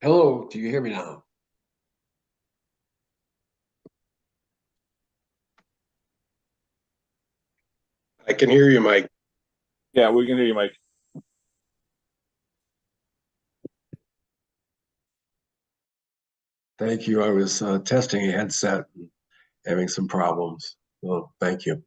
Hello, do you hear me now? I can hear you, Mike. Yeah, we can hear you, Mike. Thank you. I was testing a headset and having some problems. Well, thank you.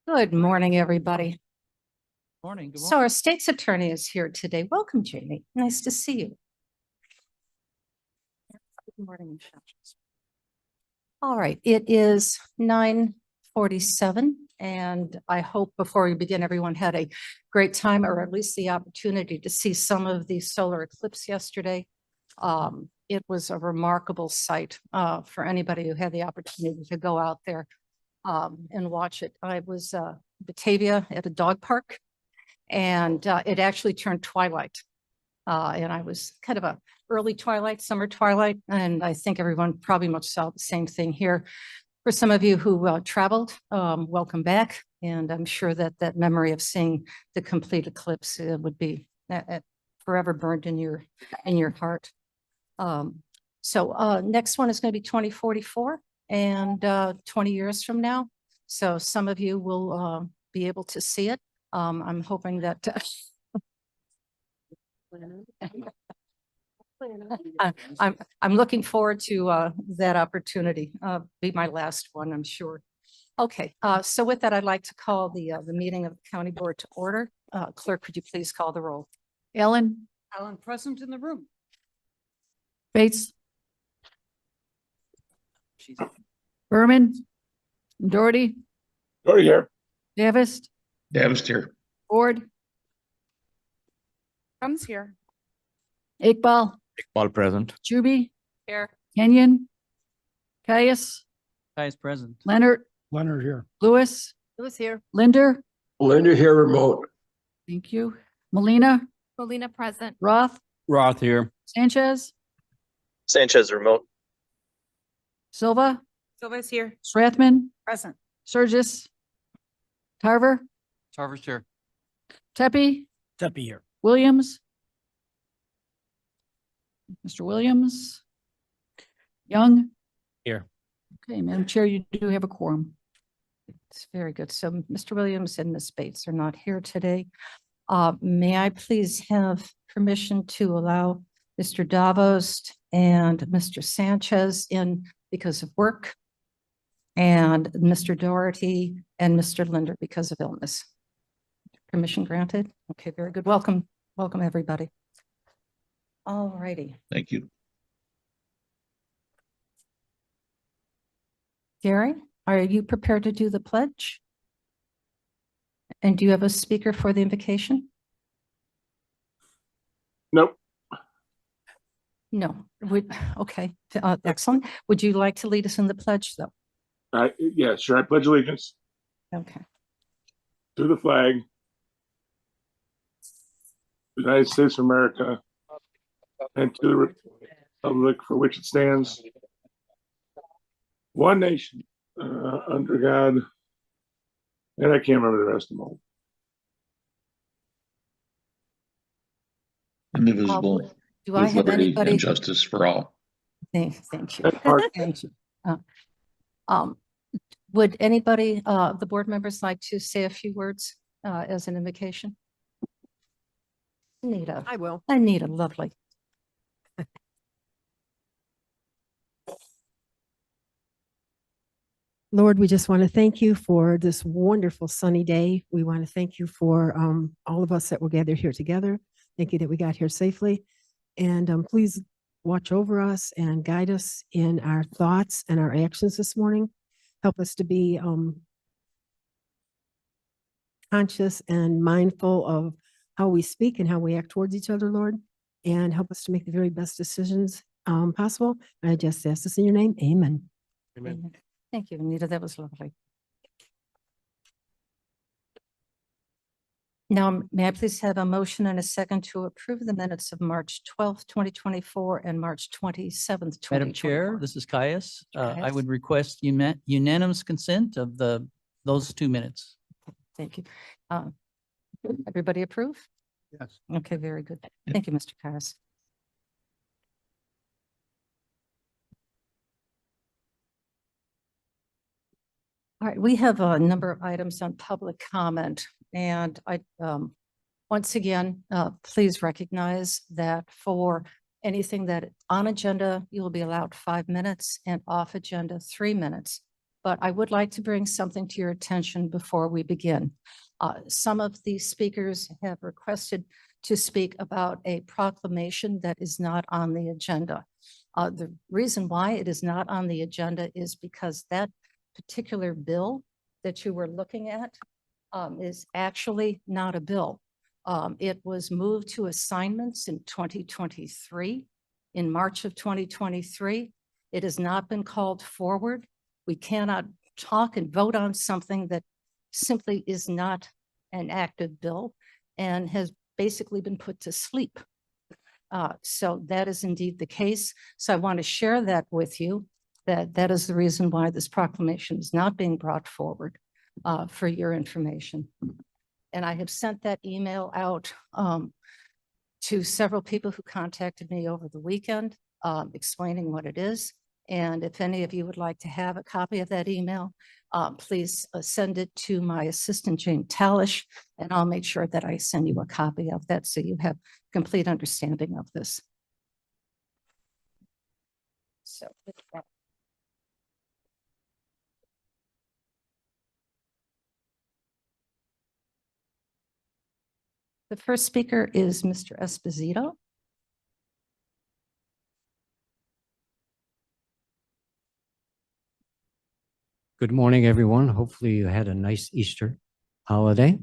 Good morning, everybody. Morning. Good So morning. our state's attorney is here today. Welcome, Jamie. Nice to see you. Good morning, Michelle. All right, it is 9:47, and I hope before we begin, everyone had a great time, or at least the opportunity to see some of the solar eclipse yesterday. It was a remarkable sight for anybody who had the opportunity to go out there and watch it. I was Batavia at a dog park, and it actually turned twilight. And I was kind of a early twilight, summer twilight, and I think everyone probably much saw the same thing here. For some of you who traveled, welcome back. And I'm sure that that memory of seeing the complete eclipse would be forever burned in your heart. So next one is going to be 2044 and 20 years from now. So some of you will be able to see it. I'm hoping that I'm looking forward to that opportunity. Be my last one, I'm sure. Okay, so with that, I'd like to call the meeting of the county board to order. Clerk, could you please call the roll? Ellen present in the room. Bates. Berman. Doherty. Doherty here. Davis. Davis here. Ford. Comes here. Iqbal. All present. Juby. Here. Kenyon. Caius. Guys present. Leonard. Leonard here. Lewis. Who's here? Linder. Linda here remote. Thank you. Molina. Molina present. Roth. Roth here. Sanchez. Sanchez remote. Silva. Silva's here. Strathman. Present. Surgis. Tarver. Tarver's here. Tepe. Tepe here. Williams. Mr. Williams. Young. Here. Okay, Madam Chair, you do have a quorum. It's very good. So Mr. Williams and Ms. Bates are not here today. May I please have permission to allow Mr. Davos and Mr. Sanchez in because of work, and Mr. Doherty and Mr. Linder because of illness? Permission granted? Okay, very good. Welcome, everybody. All righty. Thank you. Gary, are you prepared to do the pledge? And do you have a speaker for the invocation? Nope. No, okay, excellent. Would you like to lead us in the pledge, though? Yeah, sure. I pledge allegiance Okay. to the flag, the United States of America, and to the republic for which it stands, one nation, under God. And I can't remember the rest of them all. Indivisible, Do I with have liberty anybody? and justice for all. Thank you. That's hard. Thank you. Um, would anybody, the board members like to say a few words, as an invocation? Anita. I will. Anita, lovely. Lord, we just want to thank you for this wonderful sunny day. We want to thank you for all of us that were gathered here together. Thank you that we got here safely. And please watch over us and guide us in our thoughts and our actions this morning. Help us to be conscious and mindful of how we speak and how we act towards each other, Lord. And help us to make the very best decisions possible. I just ask this in your name. Amen. Amen. Thank you, Anita. That was lovely. Now, may I please have a motion and a second to approve the minutes of March 12th, 2024 and March 27th, 2024? Madam Chair, this is Caius. I Caius. would request unanimous consent of those 2 minutes. Thank you. Everybody approve? Yes. Okay, very good. Thank you, Mr. Karas. All right, we have a number of items on public comment, and I, once again, please recognize that for anything that on agenda, you will be allowed 5 minutes and off agenda 3 minutes. But I would like to bring something to your attention before we begin. Some of the speakers have requested to speak about a proclamation that is not on the agenda. The reason why it is not on the agenda is because that particular bill that you were looking at is actually not a bill. It was moved to assignments in 2023, in March of 2023. It has not been called forward. We cannot talk and vote on something that simply is not an active bill and has basically been put to sleep. So that is indeed the case. So I want to share that with you, that is the reason why this proclamation is not being brought forward for your information. And I have sent that email out to several people who contacted me over the weekend, explaining what it is. And if any of you would like to have a copy of that email, please send it to my assistant, Jane Talish, and I'll make sure that I send you a copy of that so you have complete understanding of this. So with that. The first speaker is Mr. Esposito. Good morning, everyone. Hopefully you had a nice Easter holiday.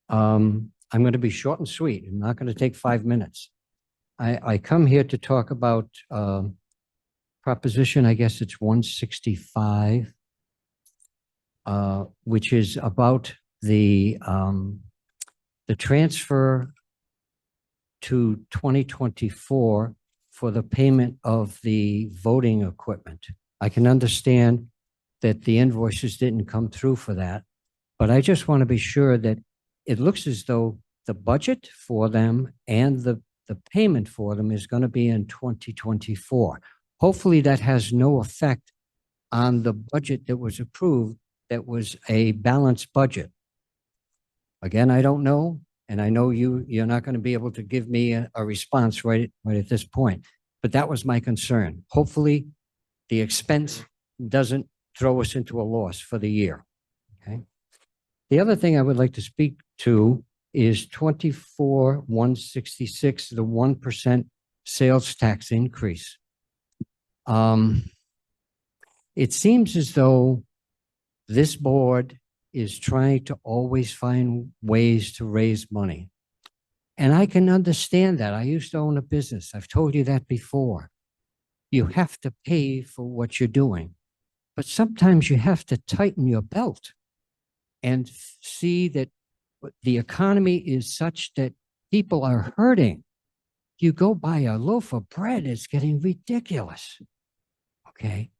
I'm going to be short and sweet. I'm not going to take 5 minutes. I come here to talk about proposition, I guess it's 165, which is about the transfer to 2024 for the payment of the voting equipment. I can understand that the invoices didn't come through for that, but I just want to be sure that it looks as though the budget for them and the payment for them is going to be in 2024. Hopefully that has no effect on the budget that was approved, that was a balanced budget. Again, I don't know, and I know you're not going to be able to give me a response right at this point, but that was my concern. Hopefully the expense doesn't throw us into a loss for the year, okay? The other thing I would like to speak to is 24,166, the 1% sales tax increase. It seems as though this board is trying to always find ways to raise money. And I can understand that. I used to own a business. I've told you that before. You have to pay for what you're doing. But sometimes you have to tighten your belt and see that the economy is such that people are hurting. You go buy a loaf of bread, it's getting ridiculous. Okay.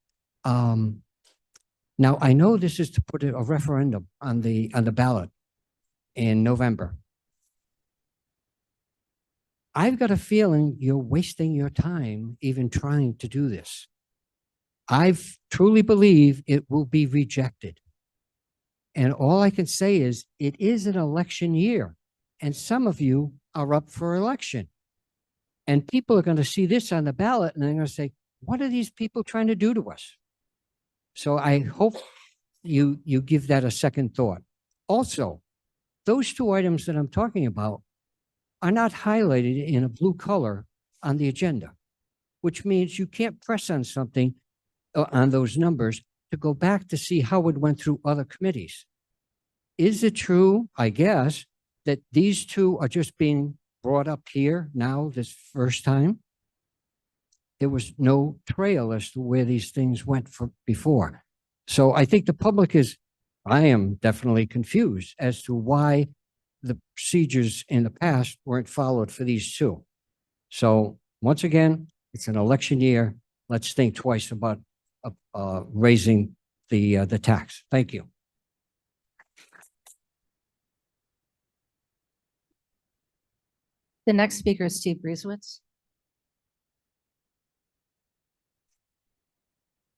Now, I know this is to put a referendum on the ballot in November. I've got a feeling you're wasting your time even trying to do this. I truly believe it will be rejected. And all I can say is it is an election year, and some of you are up for election. And people are going to see this on the ballot and they're going to say, what are these people trying to do to us? So I hope you give that a second thought. Also, those two items that I'm talking about are not highlighted in a blue color on the agenda, which means you can't press on something on those numbers to go back to see how it went through other committees. Is it true, I guess, that these two are just being brought up here now this first time? There was no trail as to where these things went from before. So I think the public I am definitely confused as to why the procedures in the past weren't followed for these two. So once again, it's an election year. Let's think twice about raising the tax. Thank you. The next speaker is Steve Brieswitz.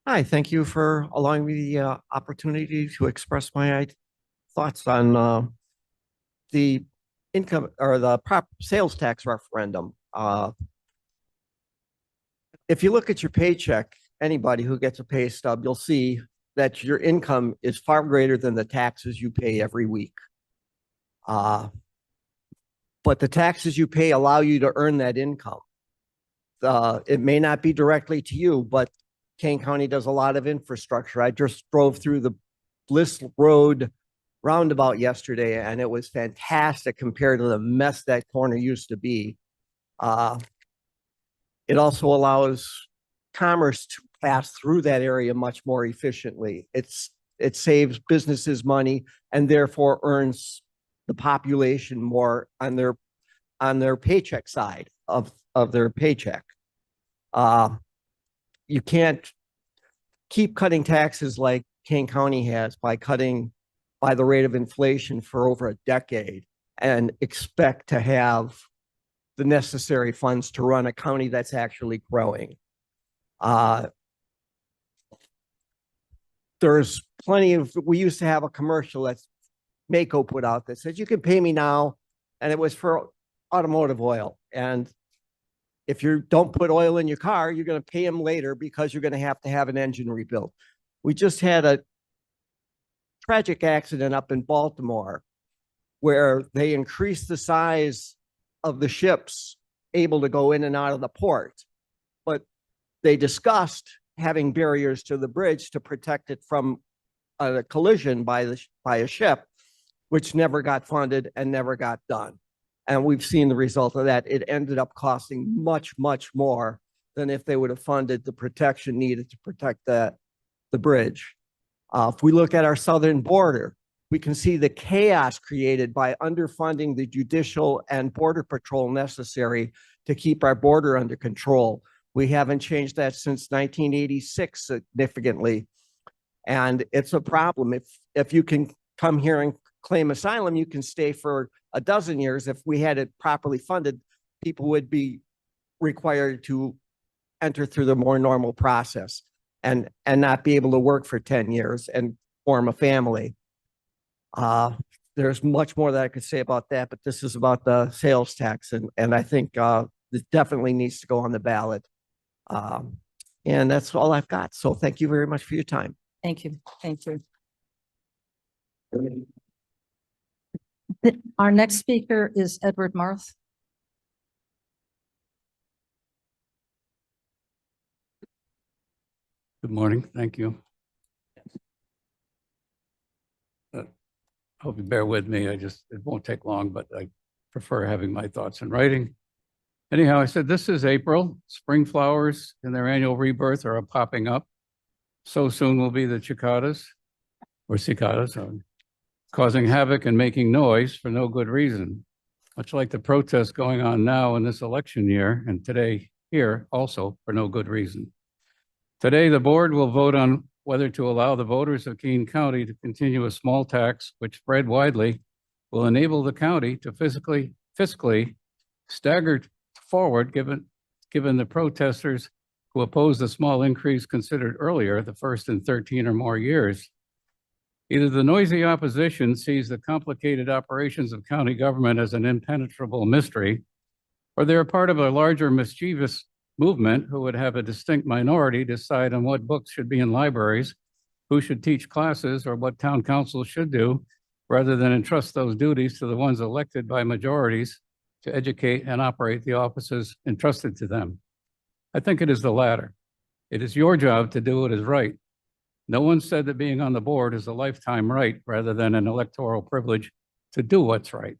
Hi, thank you for allowing me the opportunity to express my thoughts on the income or the sales tax referendum. If you look at your paycheck, anybody who gets a pay stub, you'll see that your income is far greater than the taxes you pay every week. But the taxes you pay allow you to earn that income. It may not be directly to you, but Kane County does a lot of infrastructure. I just drove through the Bliss Road roundabout yesterday, and it was fantastic compared to the mess that corner used to be. It also allows commerce to pass through that area much more efficiently. It saves businesses money and therefore earns the population more on their paycheck side of their paycheck. You can't keep cutting taxes like Kane County has by the rate of inflation for over a decade and expect to have the necessary funds to run a county that's actually growing. There's plenty we used to have a commercial that Mako put out that says, you can pay me now. And it was for automotive oil. And if you don't put oil in your car, you're going to pay them later because you're going to have an engine rebuilt. We just had a tragic accident up in Baltimore where they increased the size of the ships able to go in and out of the port. But they discussed having barriers to the bridge to protect it from a collision by a ship, which never got funded and never got done. And we've seen the result of that. It ended up costing much, much more than if they would have funded the protection needed to protect the bridge. If we look at our southern border, we can see the chaos created by underfunding the judicial and border patrol necessary to keep our border under control. We haven't changed that since 1986 significantly. And it's a problem. If you can come here and claim asylum, you can stay for a dozen years. If we had it properly funded, people would be required to enter through the more normal process and not be able to work for 10 years and form a family. There's much more that I could say about that, but this is about the sales tax. And I think this definitely needs to go on the ballot. And that's all I've got. So thank you very much for your time. Thank you. Thank you. Our next speaker is Edward Marth. Good morning. Thank you. Hope you bear with me. It won't take long, but I prefer having my thoughts in writing. Anyhow, I said, this is April. Spring flowers in their annual rebirth are popping up. So soon will be the cicadas, causing havoc and making noise for no good reason, much like the protests going on now in this election year and today here also for no good reason. Today, the board will vote on whether to allow the voters of Kane County to continue a small tax which spread widely will enable the county to fiscally stagger forward given the protesters who oppose the small increase considered earlier, the first in 13 or more years. Either the noisy opposition sees the complicated operations of county government as an impenetrable mystery, or they're part of a larger mischievous movement who would have a distinct minority decide on what books should be in libraries, who should teach classes, or what town council should do, rather than entrust those duties to the ones elected by majorities to educate and operate the offices entrusted to them. I think it is the latter. It is your job to do what is right. No one said that being on the board is a lifetime right rather than an electoral privilege to do what's right.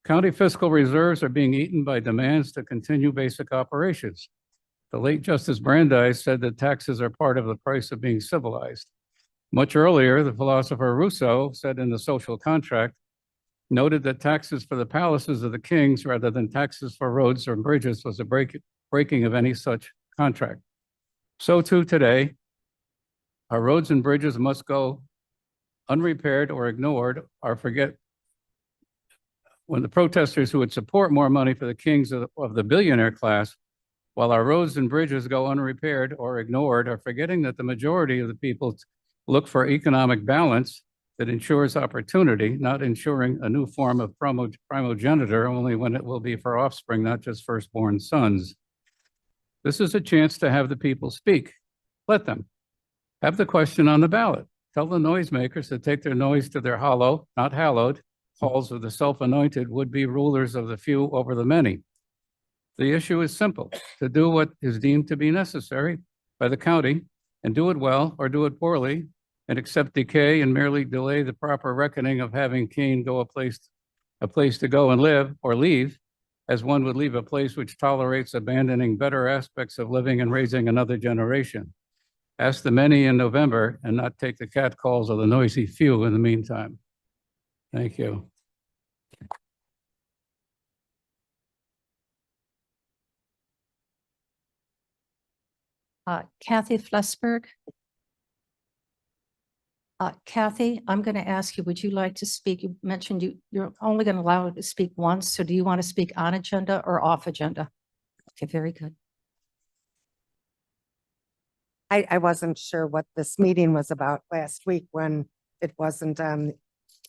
County fiscal reserves are being eaten by demands to continue basic operations. The late Justice Brandeis said that taxes are part of the price of being civilized. Much earlier, the philosopher Rousseau said in The Social Contract, noted that taxes for the palaces of the kings rather than taxes for roads or bridges was a breaking of any such contract. So too today, our roads and bridges must go unrepaired or ignored or forget when the protesters who would support more money for the kings of the billionaire class, while our roads and bridges go unrepaired or ignored, are forgetting that the majority of the people look for economic balance that ensures opportunity, not ensuring a new form of primogeniture only when it will be for offspring, not just firstborn sons. This is a chance to have the people speak. Let them. Have the question on the ballot. Tell the noisemakers to take their noise to their hollow, not hallowed, halls of the self-anointed would-be rulers of the few over the many. The issue is simple: to do what is deemed to be necessary by the county and do it well or do it poorly and accept decay and merely delay the proper reckoning of having Kane go a place to go and live or leave, as one would leave a place which tolerates abandoning better aspects of living and raising another generation. Ask the many in November and not take the catcalls of the noisy few in the meantime. Thank you. Kathy Flesberg. Kathy, I'm going to ask you, would you like to speak? You mentioned you're only going to allow her to speak once. So do you want to speak on agenda or off agenda? Okay, very good. I wasn't sure what this meeting was about last week when it wasn't, I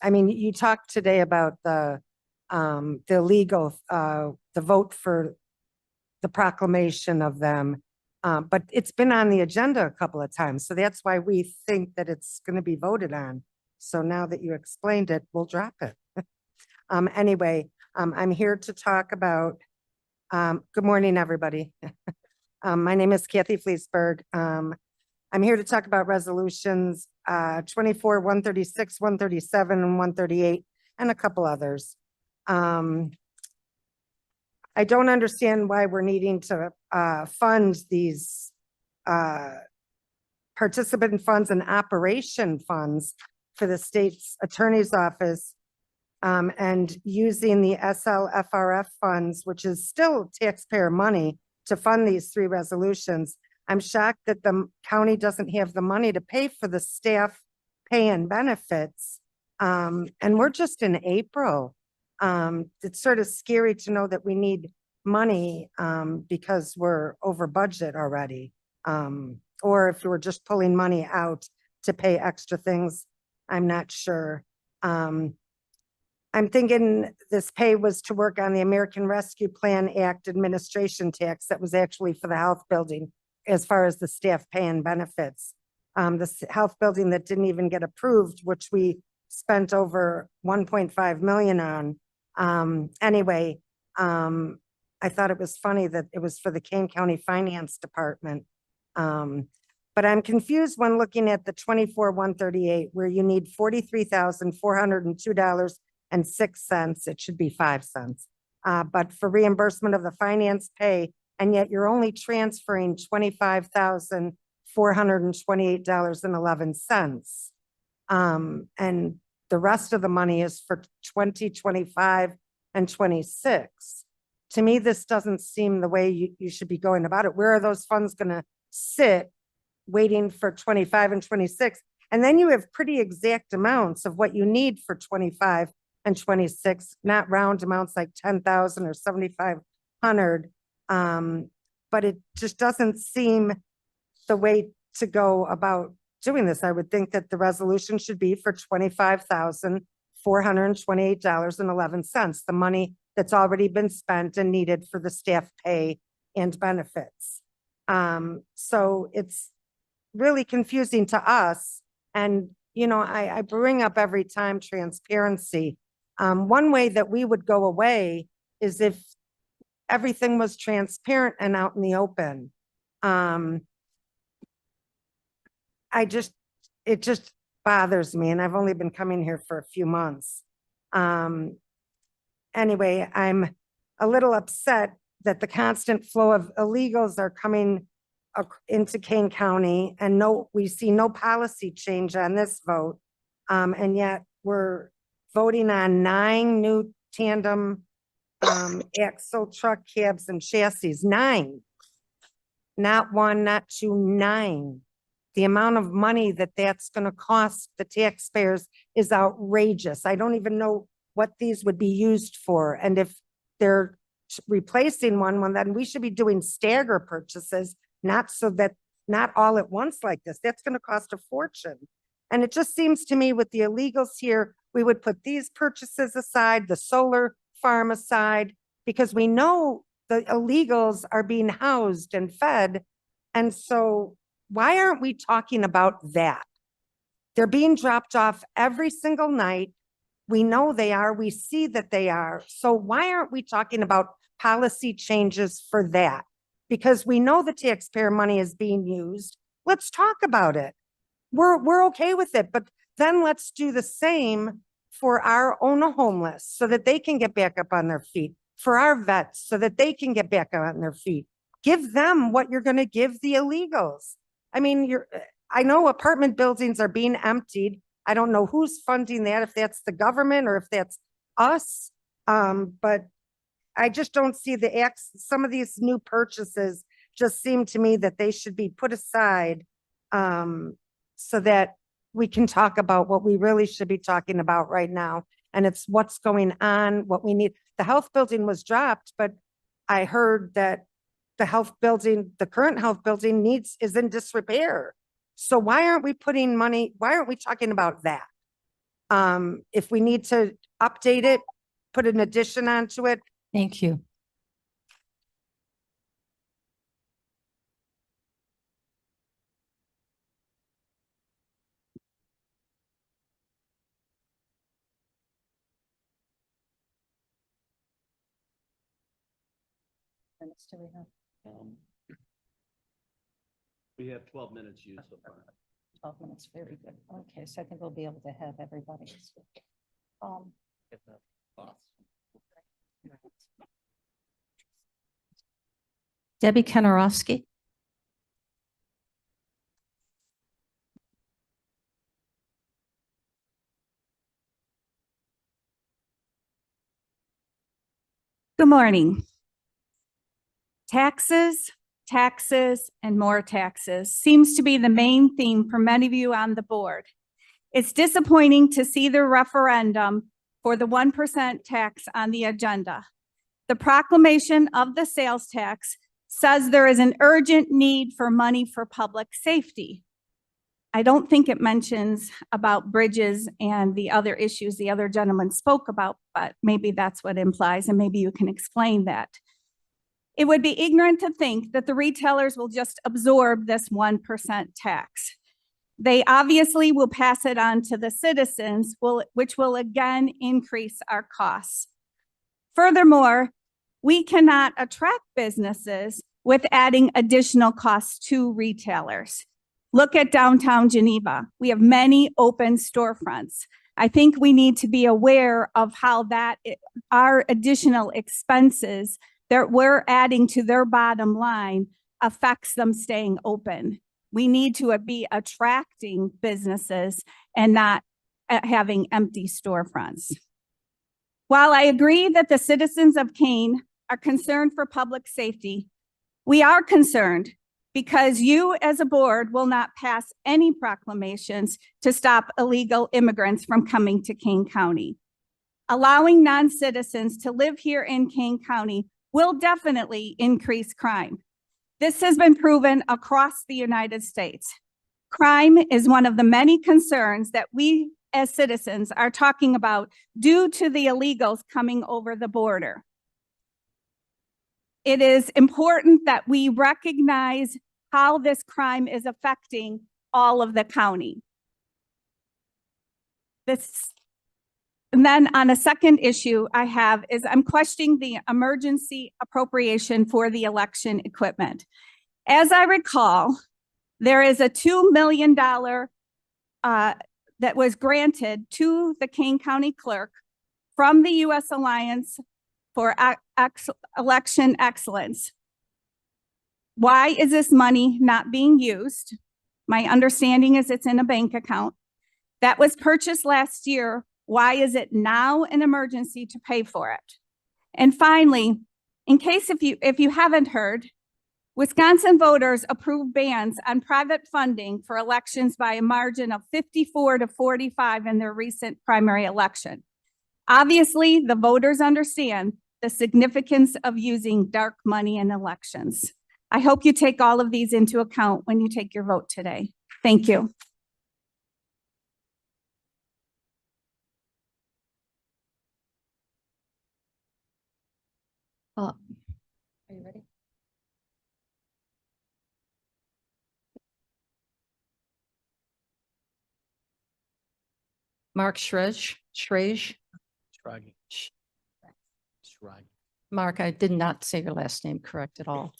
mean, you talked today about the legal, the vote for the proclamation of them. But it's been on the agenda a couple of times. So that's why we think that it's going to be voted on. So now that you explained it, we'll drop it. Anyway, I'm here to talk about, good morning, everybody. My name is Kathy Fleesberg. I'm here to talk about resolutions 24, 136, 137, and 138, and a couple others. I don't understand why we're needing to fund these participant funds and operation funds for the state's attorney's office and using the SLFRF funds, which is still taxpayer money, to fund these three resolutions. I'm shocked that the county doesn't have the money to pay for the staff pay and benefits. And we're just in April. It's sort of scary to know that we need money because we're over budget already. Or if we're just pulling money out to pay extra things, I'm not sure. I'm thinking this pay was to work on the American Rescue Plan Act administration tax that was actually for the health building as far as the staff pay and benefits. The health building that didn't even get approved, which we spent over 1.5 million on. Anyway, I thought it was funny that it was for the Kane County Finance Department. But I'm confused when looking at the 24-138, where you need $43,402.06. It should be 5 cents. But for reimbursement of the finance pay, and yet you're only transferring $25,428.11. And the rest of the money is for 2025 and 26. To me, this doesn't seem the way you should be going about it. Where are those funds going to sit waiting for 25 and 26. And then you have pretty exact amounts of what you need for 25 and 26, not round amounts like 10,000 or 7,500. But it just doesn't seem the way to go about doing this. I would think that the resolution should be for $25,428.11, the money that's already been spent and needed for the staff pay and benefits. So it's really confusing to us. And, you know, I bring up every time transparency. One way that we would go away is if everything was transparent and out in the open. It just bothers me, and I've only been coming here for a few months. Anyway, I'm a little upset that the constant flow of illegals are coming into Kane County, and we see no policy change on this vote. And yet we're voting on 9 new tandem axle truck cabs and chassis, 9. Not 1, not 2, 9. The amount of money that that's going to cost the taxpayers is outrageous. I don't even know what these would be used for. And if they're replacing one, well, then we should be doing stagger purchases, not all at once like this. That's going to cost a fortune. And it just seems to me with the illegals here, we would put these purchases aside, the solar farm aside, because we know the illegals are being housed and fed. And so why aren't we talking about that? They're being dropped off every single night. We know they are. We see that they are. So why aren't we talking about policy changes for that? Because we know the taxpayer money is being used. Let's talk about it. We're okay with it, but then let's do the same for our own homeless so that they can get back up on their feet, for our vets so that they can get back on their feet. Give them what you're going to give the illegals. I mean, I know apartment buildings are being emptied. I don't know who's funding that, if that's the government or if that's us. But I just don't see some of these new purchases just seem to me that they should be put aside so that we can talk about what we really should be talking about right now. And it's what's going on, what we need. The health building was dropped, but I heard that the current health building is in disrepair. So why aren't we putting money, why aren't we talking about that? If we need to update it, put an addition onto it. Thank you. Minutes do we have? We have 12 minutes used so far. 12 minutes, very good. Okay, so I think we'll be able to have everybody. Debbie Kenarowski. Good morning. Taxes, taxes, and more taxes seems to be the main theme for many of you on the board. It's disappointing to see the referendum for the 1% tax on the agenda. The proclamation of the sales tax says there is an urgent need for money for public safety. I don't think it mentions about bridges and the other issues the other gentleman spoke about, but maybe that's what it implies, and maybe you can explain that. It would be ignorant to think that the retailers will just absorb this 1% tax. They obviously will pass it on to the citizens, which will again increase our costs. Furthermore, we cannot attract businesses with adding additional costs to retailers. Look at downtown Geneva. We have many open storefronts. I think we need to be aware of how our additional expenses that we're adding to their bottom line affects them staying open. We need to be attracting businesses and not having empty storefronts. While I agree that the citizens of Kane are concerned for public safety, we are concerned because you as a board will not pass any proclamations to stop illegal immigrants from coming to Kane County. Allowing non-citizens to live here in Kane County will definitely increase crime. This has been proven across the United States. Crime is one of the many concerns that we as citizens are talking about due to the illegals coming over the border. It is important that we recognize how this crime is affecting all of the county. And then on a second issue I have is I'm questioning the emergency appropriation for the election equipment. As I recall, there is a $2 million that was granted to the Kane County Clerk from the U.S. Alliance for Election Excellence. Why is this money not being used? My understanding is it's in a bank account. That was purchased last year. Why is it now an emergency to pay for it? And finally, in case if you haven't heard, Wisconsin voters approved bans on private funding for elections by a margin of 54 to 45 in their recent primary election. Obviously, the voters understand the significance of using dark money in elections. I hope you take all of these into account when you take your vote today. Thank you. Are you ready? Mark Schrage. Shragi. Mark, I did not say your last name correct at all.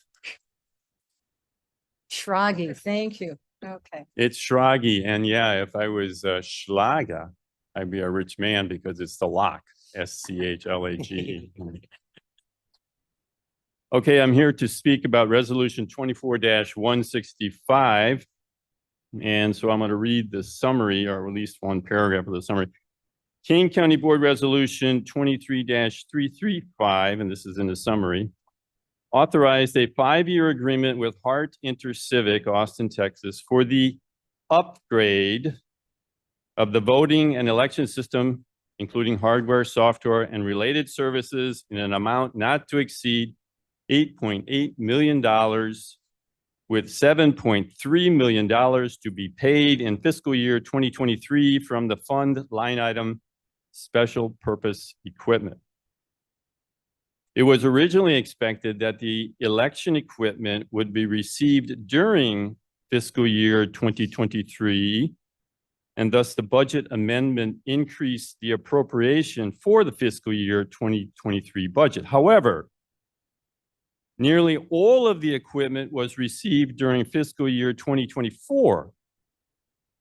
Schragi, thank you. Okay. It's Schragi, and yeah, if I was Schlager, I'd be a rich man because it's the lock, SCHLAGE. Okay, I'm here to speak about Resolution 24-165. And so I'm going to read the summary, or at least one paragraph of the summary. Kane County Board Resolution 23-335, and this is in the summary, authorized a 5-year agreement with Hart Intercivic, Austin, Texas, for the upgrade of the voting and election system, including hardware, software, and related services in an amount not to exceed $8.8 million, with $7.3 million to be paid in fiscal year 2023 from the fund line item special purpose equipment. It was originally expected that the election equipment would be received during fiscal year 2023, and thus the budget amendment increased the appropriation for the fiscal year 2023 budget. However, nearly all of the equipment was received during fiscal year 2024,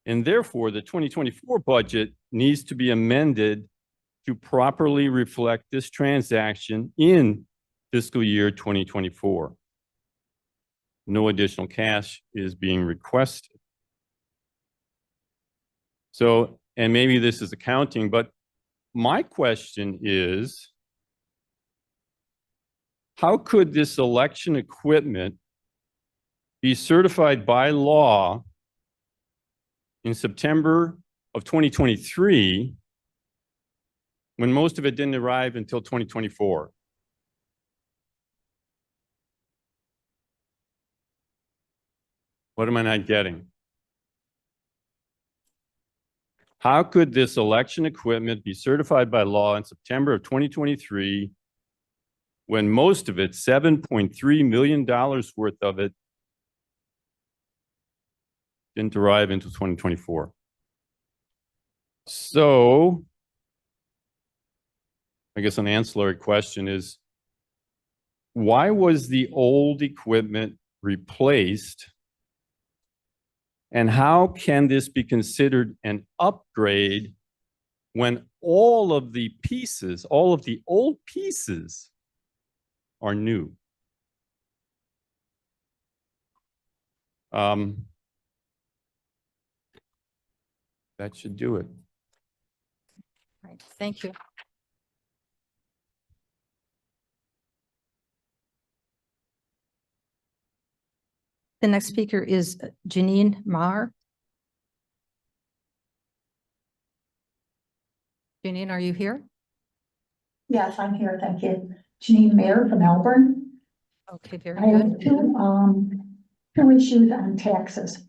and therefore the 2024 budget needs to be amended to properly reflect this transaction in fiscal year 2024. No additional cash is being requested. So, and maybe this is accounting, but my question is, how could this election equipment be certified by law in September of 2023 when most of it didn't arrive until 2024? What am I not getting? How could this election equipment be certified by law in September of 2023 when most of it, $7.3 million worth of it, didn't arrive until 2024? So I guess an ancillary question is, why was the old equipment replaced? And how can this be considered an upgrade when all of the pieces, all of the old pieces are new? That should do it. Right. Thank you. The next speaker is Janine Maher. Janine, are you here? Yes, I'm here. Thank you. Janine Mayer from Melbourne. Okay, very I have good. two issues on taxes.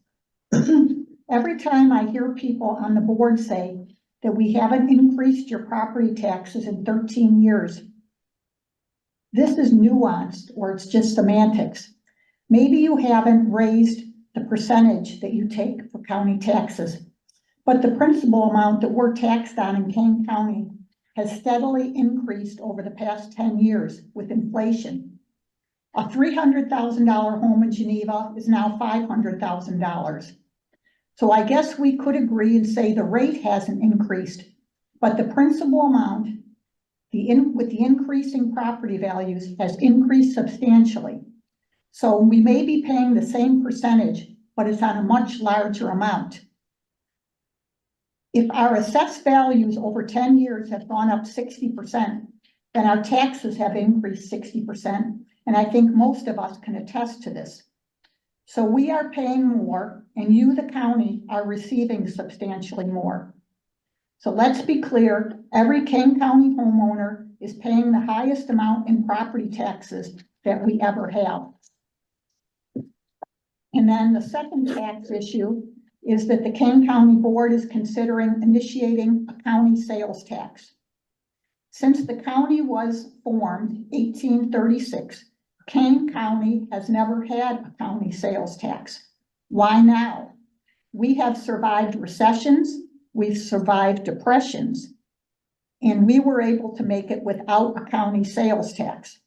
Every time I hear people on the board say that we haven't increased your property taxes in 13 years, this is nuanced or it's just semantics. Maybe you haven't raised the percentage that you take for county taxes, but the principal amount that we're taxed on in Kane County has steadily increased over the past 10 years with inflation. A $300,000 home in Geneva is now $500,000. So I guess we could agree and say the rate hasn't increased, but the principal amount, with the increasing property values, has increased substantially. So we may be paying the same percentage, but it's on a much larger amount. If our assessed values over 10 years have gone up 60%, then our taxes have increased 60%. And I think most of us can attest to this. So we are paying more, and you, the county, are receiving substantially more. So let's be clear, every Kane County homeowner is paying the highest amount in property taxes that we ever have. And then the second tax issue is that the Kane County Board is considering initiating a county sales tax. Since the county was formed 1836, Kane County has never had a county sales tax. Why now? We have survived recessions, we've survived depressions, and we were able to make it without a county sales tax.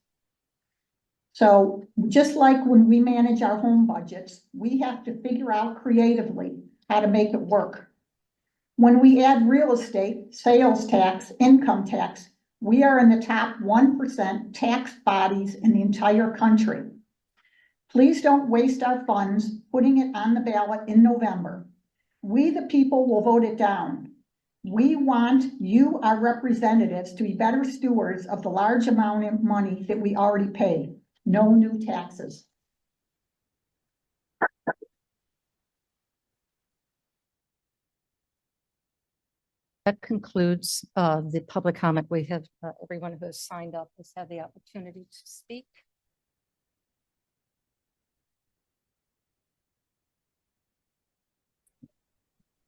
So just like when we manage our home budgets, we have to figure out creatively how to make it work. When we add real estate, sales tax, income tax, we are in the top 1% tax bodies in the entire country. Please don't waste our funds putting it on the ballot in November. We, the people, will vote it down. We want you, our representatives, to be better stewards of the large amount of money that we already pay. No new taxes. That concludes the public comment. We have everyone who has signed up has had the opportunity to speak.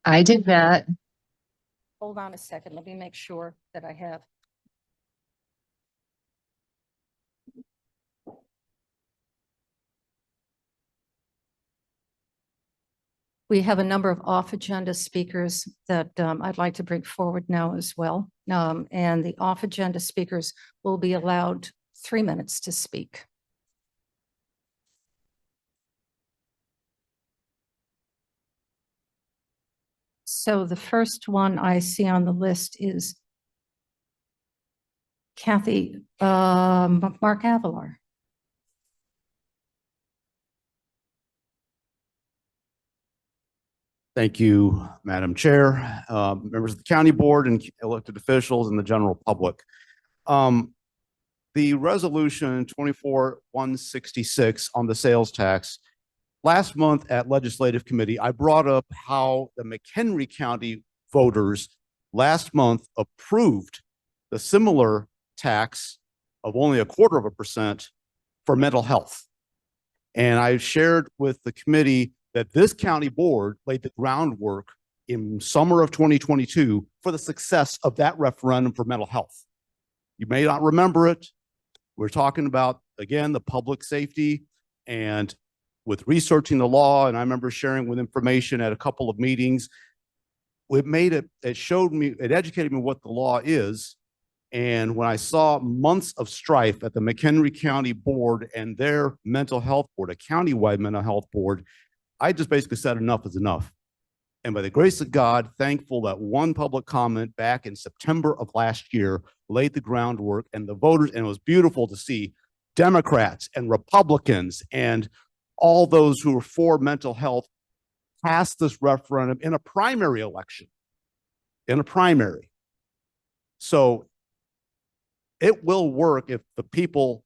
I did that. Hold on a second. Let me make sure that I have. We have a number of off-agenda speakers that I'd like to bring forward now as well. And the off-agenda speakers will be allowed 3 minutes to speak. So the first one I see on the list is Kathy, Mark Avalar. Thank you, Madam Chair, members of the county board and elected officials and the general public. The resolution 24-166 on the sales tax. Last month at legislative committee, I brought up how the McHenry County voters last month approved the similar tax of only 1/4% for mental health. And I shared with the committee that this county board laid the groundwork in summer of 2022 for the success of that referendum for mental health. You may not remember it. We're talking about, again, the public safety and with researching the law, and I remember sharing with information at a couple of meetings. It showed me, it educated me what the law is. And when I saw months of strife at the McHenry County Board and their mental health board, a countywide mental health board, I just basically said enough is enough. And by the grace of God, thankful that one public comment back in September of last year laid the groundwork, and the voters, and it was beautiful to see Democrats and Republicans and all those who are for mental health pass this referendum in a primary election, So it will work if the people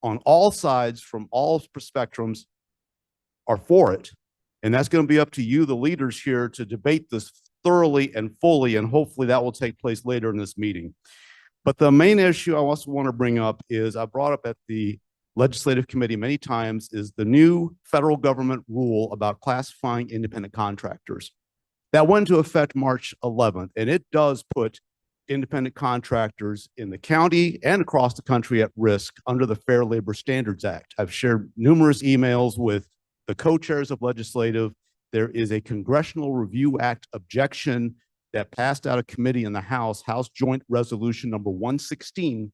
on all sides from all spectrums are for it. And that's going to be up to you, the leaders here, to debate this thoroughly and fully, and hopefully that will take place later in this meeting. But the main issue I also want to bring up is I brought up at the legislative committee many times is the new federal government rule about classifying independent contractors. That went into effect March 11th, and it does put independent contractors in the county and across the country at risk under the Fair Labor Standards Act. I've shared numerous emails with the co-chairs of legislative. There is a Congressional Review Act objection that passed out of committee in the House Joint Resolution number 116.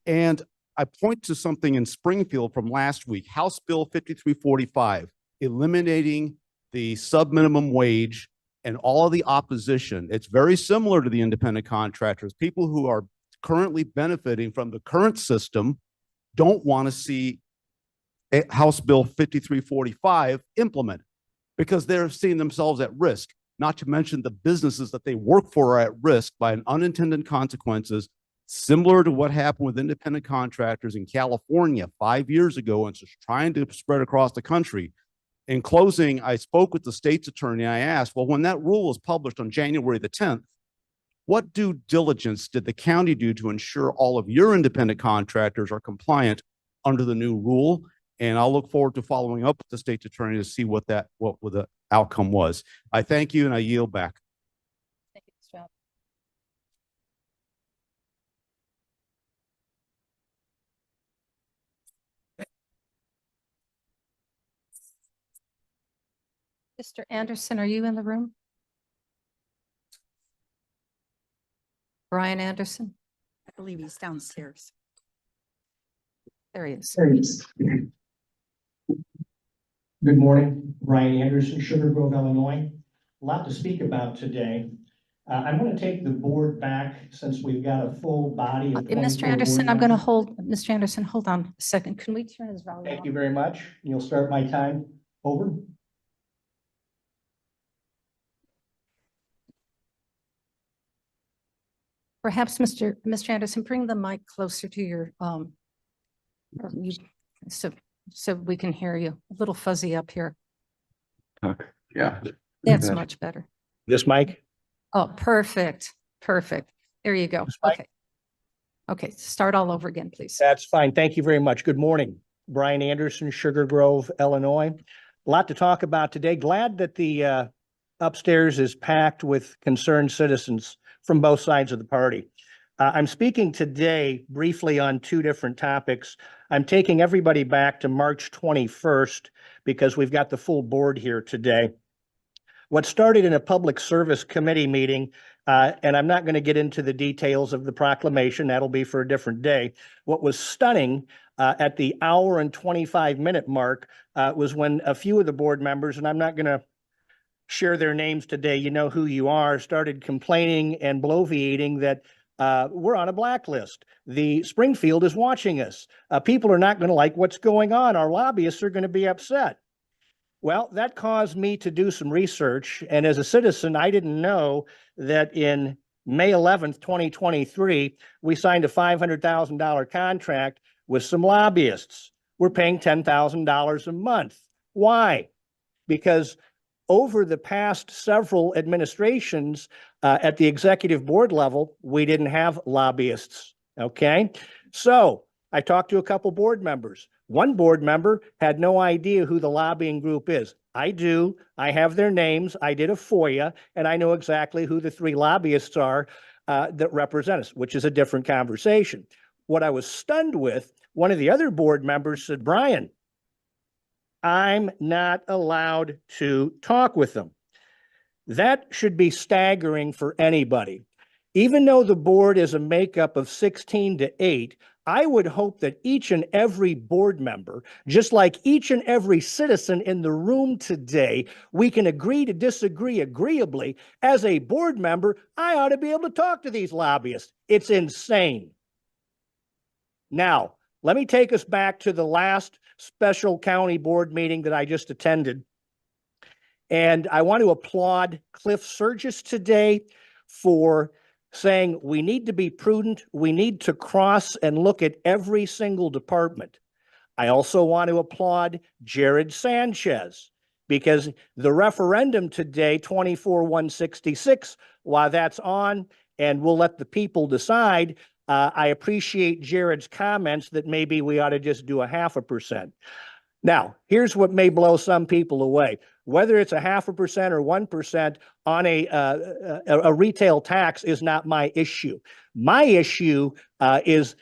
And I point to something in Springfield from last week, House Bill 5345, eliminating the sub-minimum wage and all of the opposition. It's very similar to the independent contractors. People who are currently benefiting from the current system don't want to see House Bill 5345 implemented because they're seeing themselves at risk, not to mention the businesses that they work for are at risk by an unintended consequences, similar to what happened with independent contractors in California 5 years ago and just trying to spread across the country. In closing, I spoke with the state's attorney. I asked, well, when that rule was published on January the 10th, what due diligence did the county do to ensure all of your independent contractors are compliant under the new rule? And I'll look forward to following up with the state's attorney to see what the outcome was. I thank you and I yield back. Thank you, Mr. Allen. Mr. Anderson, are you in the room? Brian Anderson? I believe he's downstairs. There he is. Good morning, Brian Anderson, Sugar Grove, Illinois. A lot to speak about today. I'm going to take the board back since we've got a full body of. Mr. Anderson, I'm going to hold, Mr. Anderson, hold on a second. Can we turn his volume Thank off? you very much. You'll start my time. Over. Perhaps, Mr. Anderson, bring the mic closer to your, so we can hear you. A little fuzzy up here. Yeah. That's much better. This mic? Oh, perfect. Perfect. There you go. Okay. Okay, start all over again, please. That's fine. Thank you very much. Good morning. Brian Anderson, Sugar Grove, Illinois. A lot to talk about today. Glad that the upstairs is packed with concerned citizens from both sides of the party. I'm speaking today briefly on two different topics. I'm taking everybody back to March 21st because we've got the full board here today. What started in a public service committee meeting, and I'm not going to get into the details of the proclamation, that'll be for a different day. What was stunning at the hour and 25-minute mark was when a few of the board members, and I'm not going to share their names today, you know who you are, started complaining and bloviating that we're on a blacklist. The Springfield is watching us. People are not going to like what's going on. Our lobbyists are going to be upset. Well, that caused me to do some research. And as a citizen, I didn't know that in May 11th, 2023, we signed a $500,000 contract with some lobbyists. We're paying $10,000 a month. Why? Because over the past several administrations at the executive board level, we didn't have lobbyists. Okay. So I talked to a couple board members. One board member had no idea who the lobbying group is. I do. I have their names. I did a FOIA, and I know exactly who the three lobbyists are that represent us, which is a different conversation. What I was stunned with, one of the other board members said, Brian, I'm not allowed to talk with them. That should be staggering for anybody. Even though the board is a makeup of 16 to 8, I would hope that each and every board member, just like each and every citizen in the room today, we can agree to disagree agreeably. As a board member, I ought to be able to talk to these lobbyists. It's insane. Now, let me take us back to the last special county board meeting that I just attended. And I want to applaud Cliff Surgis today for saying we need to be prudent. We need to cross and look at every single department. I also want to applaud Jared Sanchez because the referendum today, 24-166, while that's on and we'll let the people decide, I appreciate Jared's comments that maybe we ought to just do 0.5%. Now, here's what may blow some people away. Whether it's 0.5% or 1% on a retail tax is not my issue. My issue is,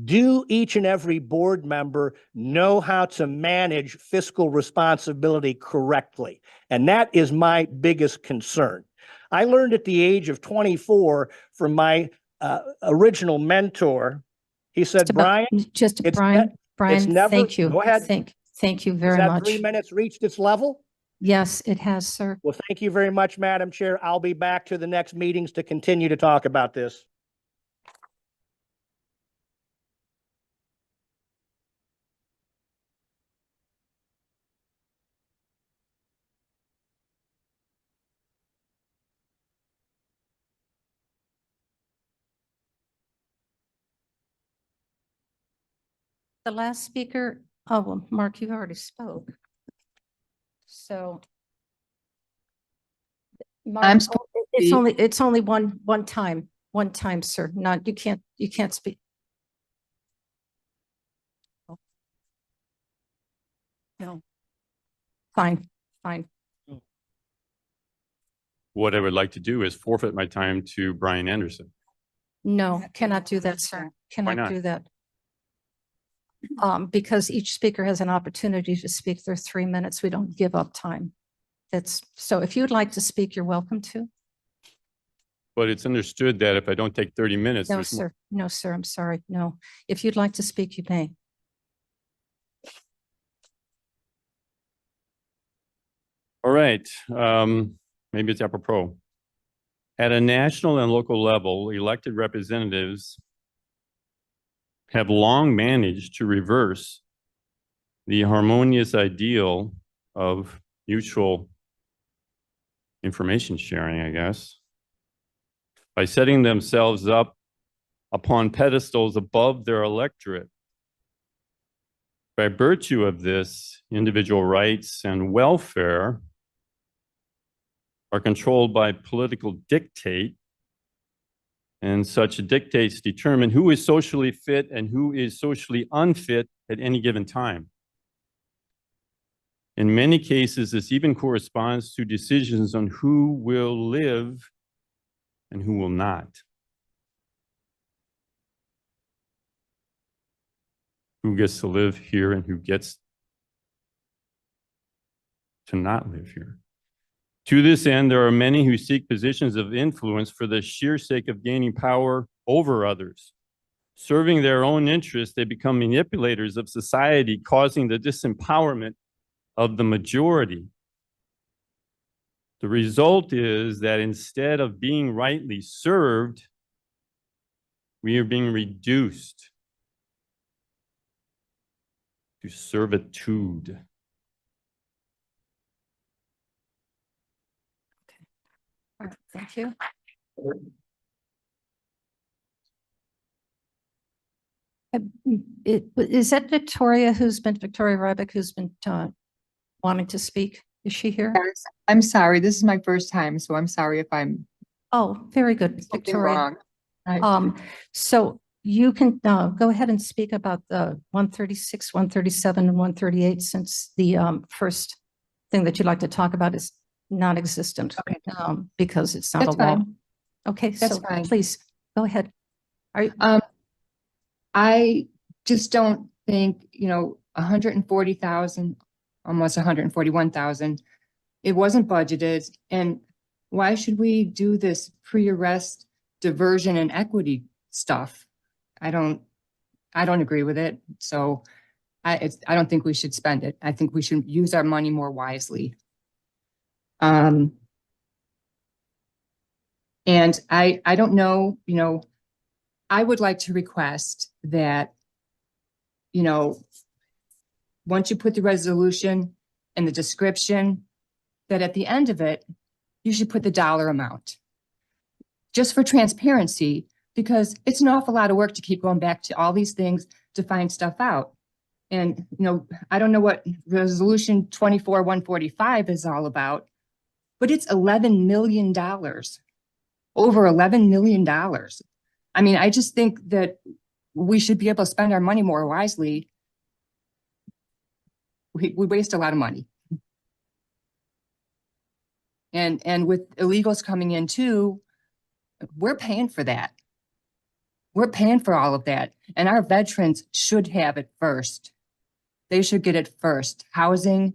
do each and every board member know how to manage fiscal responsibility correctly? And that is my biggest concern. I learned at the age of 24 from my original mentor. He said, Brian, Brian, never, thank you. Go ahead. Thank you very Has that much. 3 minutes reached its level? Yes, it has, sir. Well, thank you very much, Madam Chair. I'll be back to the next meetings to continue to talk about this. The last speaker, oh, well, Mark, you've already spoke. So. Mark, it's only one time, sir. Not, you can't speak. No. Fine. What I would like to do is forfeit my time to Brian Anderson. No, cannot do that, sir. Cannot not? do that. Because each speaker has an opportunity to speak their 3 minutes. We don't give up time. So if you'd like to speak, you're welcome to. But it's understood that if I don't take 30 minutes, No, there's more. sir. No, sir. I'm sorry. No. If you'd like to speak, you may. All right, maybe it's apropos. At a national and local level, elected representatives have long managed to reverse the harmonious ideal of mutual information sharing, I guess, by setting themselves up upon pedestals above their electorate. By virtue of this, individual rights and welfare are controlled by political dictate, and such dictates determine who is socially fit and who is socially unfit at any given time. In many cases, this even corresponds to decisions on who will live and who will not. Who gets to live here and who gets to not live here. To this end, there are many who seek positions of influence for the sheer sake of gaining power over others. Serving their own interests, they become manipulators of society, causing the disempowerment of the majority. The result is that instead of being rightly served, we are being reduced to servitude. All right, thank you. Is that Victoria Ryback who's been wanting to speak? Is she here? Yes, I'm sorry. This is my first time, so I'm sorry if I'm Oh, very good, something Victoria. wrong. So you can go ahead and speak about the 136, 137, and 138, since the first thing that you'd like to talk about is non-existent. Okay. Because it's not a That's law. fine. Okay, That's so fine. please go ahead. Are you, I just don't think, 140,000, almost 141,000, it wasn't budgeted. And why should we do this pre-arrest diversion and equity stuff? I don't agree with it. So I don't think we should spend it. I think we should use our money more wisely. And I don't know, I would like to request that, once you put the resolution and the description, that at the end of it, you should put the dollar amount. Just for transparency, because it's an awful lot of work to keep going back to all these things to find stuff out. And, I don't know what resolution 24-145 is all about, but it's $11 million, over $11 million. I mean, I just think that we should be able to spend our money more wisely. We waste a lot of money. And with illegals coming in too, we're paying for that. We're paying for all of that. And our veterans should have it first. They should get it first. Housing,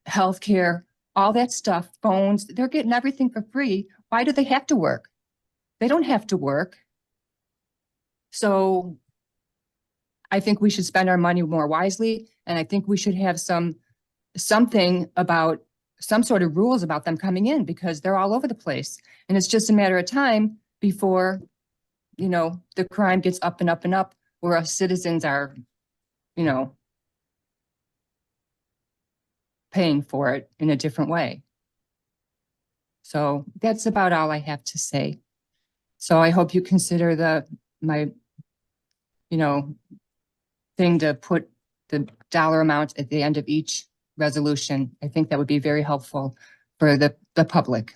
healthcare, all that stuff, phones, they're getting everything for free. Why do they have to work? They don't have to work. So I think we should spend our money more wisely. And I think we should have something about some sort of rules about them coming in, because they're all over the place. And it's just a matter of time before, the crime gets up and up and up, where us citizens are, paying for it in a different way. So that's about all I have to say. So I hope you consider my thing to put the dollar amount at the end of each resolution. I think that would be very helpful for the public.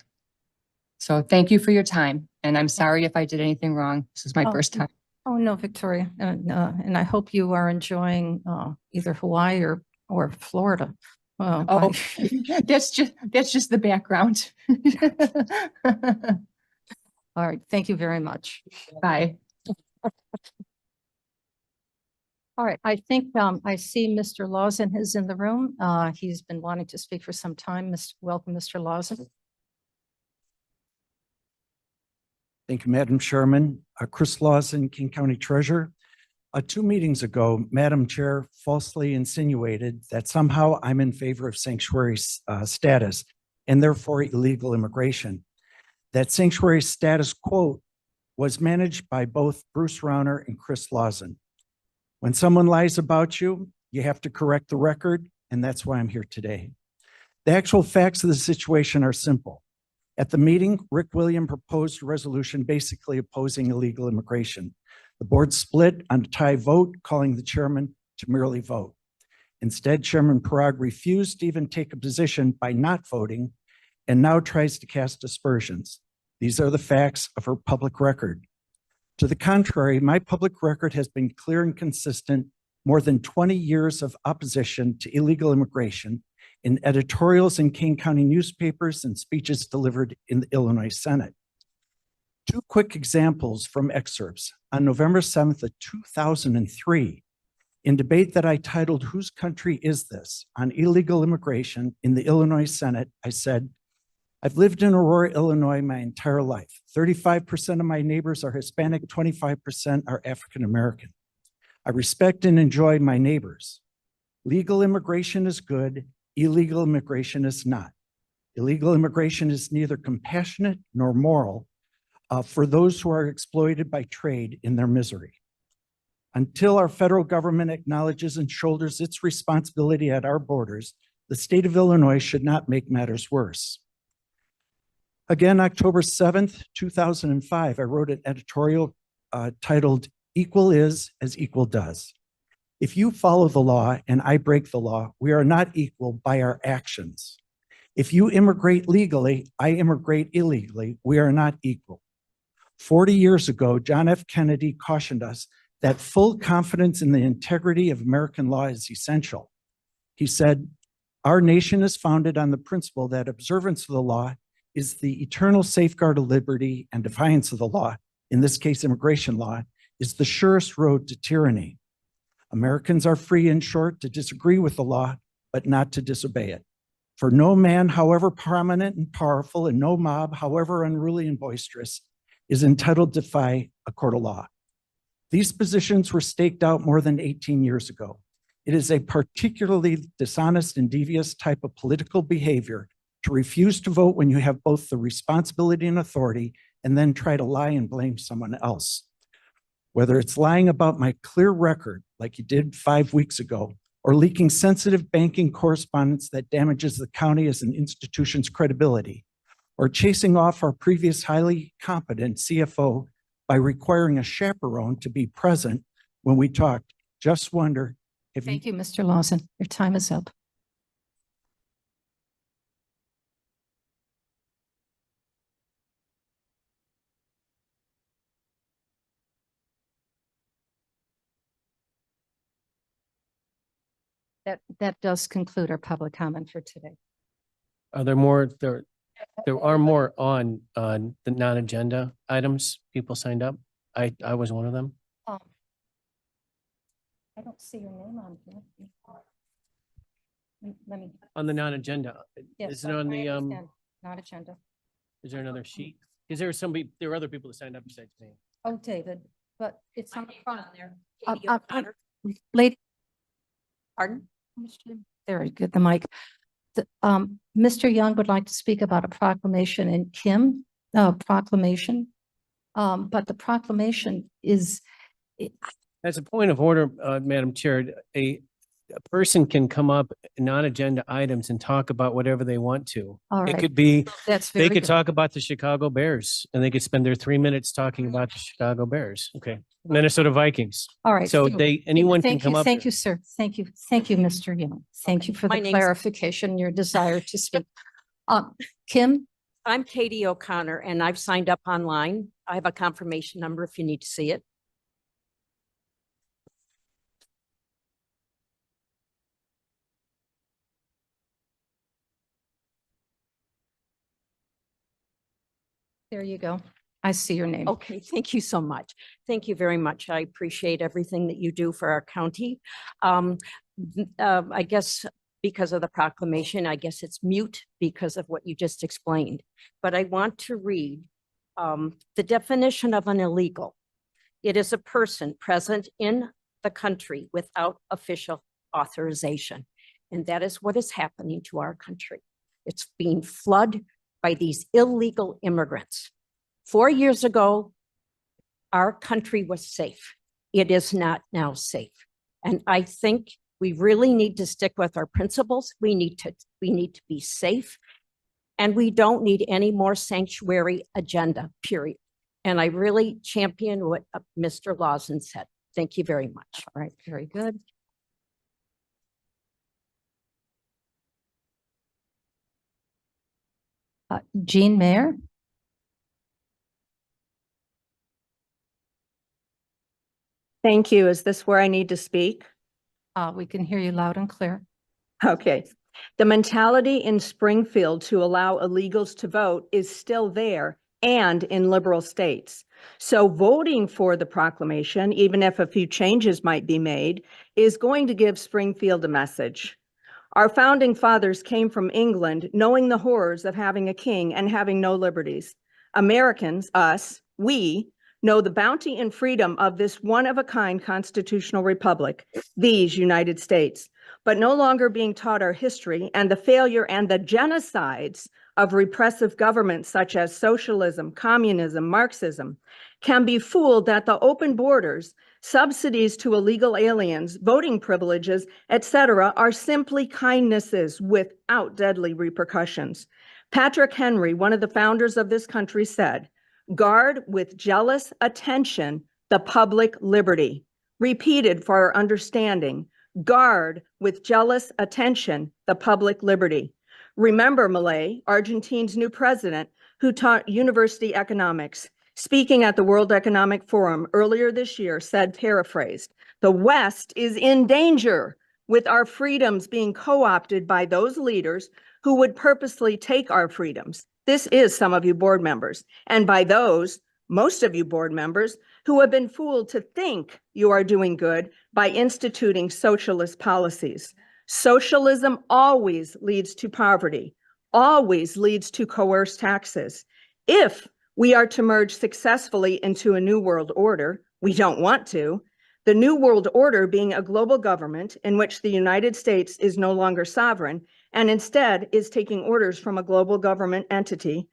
So thank you for your time. And I'm sorry if I did anything wrong. This is my first time. Oh, no, Victoria. And I hope you are enjoying either Hawaii or Florida. Oh, that's just the background. All right. Thank you very much. Bye. All right. I think I see Mr. Lawson is in the room. He's been wanting to speak for some time. Welcome, Mr. Lawson. Thank you, Madam Chairman. Chris Lawson, King County Treasurer. 2 meetings ago, Madam Chair falsely insinuated that somehow I'm in favor of sanctuary status and therefore illegal immigration. That sanctuary status quote was managed by both Bruce Rauner and Chris Lawson. When someone lies about you, you have to correct the record, and that's why I'm here today. The actual facts of the situation are simple. At the meeting, Rick William proposed a resolution basically opposing illegal immigration. The board split on a tie vote, calling the chairman to merely vote. Instead, Chairman Parag refused to even take a position by not voting and now tries to cast aspersions. These are the facts of her public record. To the contrary, my public record has been clear and consistent, more than 20 years of opposition to illegal immigration in editorials in Kane County newspapers and speeches delivered in the Illinois Senate. 2 quick examples from excerpts. On November 7th of 2003, in debate that I titled, "Whose Country Is This?" on illegal immigration in the Illinois Senate, I said, I've lived in Aurora, Illinois my entire life. 35% of my neighbors are Hispanic, 25% are African American. I respect and enjoy my neighbors. Legal immigration is good, illegal immigration is not. Illegal immigration is neither compassionate nor moral for those who are exploited by trade in their misery. Until our federal government acknowledges and shoulders its responsibility at our borders, the state of Illinois should not make matters worse. Again, October 7th, 2005, I wrote an editorial titled, "Equal is as equal does." If you follow the law and I break the law, we are not equal by our actions. If you immigrate legally, I immigrate illegally, we are not equal. 40 years ago, John F. Kennedy cautioned us that full confidence in the integrity of American law is essential. He said, "Our nation is founded on the principle that observance of the law is the eternal safeguard of liberty, and defiance of the law, in this case immigration law, is the surest road to tyranny. Americans are free, in short, to disagree with the law, but not to disobey it. For no man, however prominent and powerful, and no mob, however unruly and boisterous, is entitled to defy a court of law." These positions were staked out more than 18 years ago. It is a particularly dishonest and devious type of political behavior to refuse to vote when you have both the responsibility and authority, and then try to lie and blame someone else. Whether it's lying about my clear record, like you did 5 weeks ago, or leaking sensitive banking correspondence that damages the county as an institution's credibility, or chasing off our previous highly competent CFO by requiring a chaperone to be present when we talked, just wonder, Thank you, Mr. Lawson. Your time is up. That does conclude our public comment for today. Are there more, there are more on the non-agenda items people signed up? I was one of them. I don't see your name on here. Let me. On the non-agenda, Yes, is it on the, understand. Not agenda. is there another sheet? Is there somebody, there were other people that signed up besides me? Oh, David, but it's on the front there. Katie O'Connor. Lady, Pardon? very good, the mic. Mr. Young would like to speak about a proclamation and Kim, proclamation. But the proclamation is, As a point of order, Madam Chair, a person can come up non-agenda items and talk about whatever they want to. all It right. could be, That's they very could good. talk about the Chicago Bears and they could spend their 3 minutes talking about the Chicago Bears. Okay. Minnesota Vikings. All right. So anyone can Thank come you, up. thank you, sir. Thank you. Thank you, Mr. Young. Thank you for My the name's- clarification, your desire to speak. Kim? I'm Katie O'Connor and I've signed up online. I have a confirmation number if you need to see it. There you go. I see your name. Okay, thank you so much. Thank you very much. I appreciate everything that you do for our county. I guess because of the proclamation, I guess it's mute because of what you just explained. But I want to read the definition of an illegal. It is a person present in the country without official authorization. And that is what is happening to our country. It's being flooded by these illegal immigrants. 4 years ago, our country was safe. It is not now safe. And I think we really need to stick with our principles. We need to be safe. And we don't need any more sanctuary agenda, period. And I really champion what Mr. Lawson said. Thank you very much. All right, very good. Jean Mayer? Thank you. Is this where I need to speak? We can hear you loud and clear. Okay. The mentality in Springfield to allow illegals to vote is still there and in liberal states. So voting for the proclamation, even if a few changes might be made, is going to give Springfield a message. Our founding fathers came from England knowing the horrors of having a king and having no liberties. Americans, us, we know the bounty and freedom of this one-of-a-kind constitutional republic, these United States, but no longer being taught our history and the failure and the genocides of repressive governments such as socialism, communism, Marxism, can be fooled that the open borders, subsidies to illegal aliens, voting privileges, etc., are simply kindnesses without deadly repercussions. Patrick Henry, one of the founders of this country, said, "Guard with jealous attention the public liberty." Repeated for our understanding, guard with jealous attention the public liberty. Remember Milei, Argentina's new president, who taught university economics, speaking at the World Economic Forum earlier this year, said, paraphrased, "The West is in danger with our freedoms being co-opted by those leaders who would purposely take our freedoms." This is some of you board members, and by those, most of you board members, who have been fooled to think you are doing good by instituting socialist policies. Socialism always leads to poverty, always leads to coerced taxes. If we are to merge successfully into a new world order, we don't want to, the new world order being a global government in which the United States is no longer sovereign and instead is taking orders from a global government entity,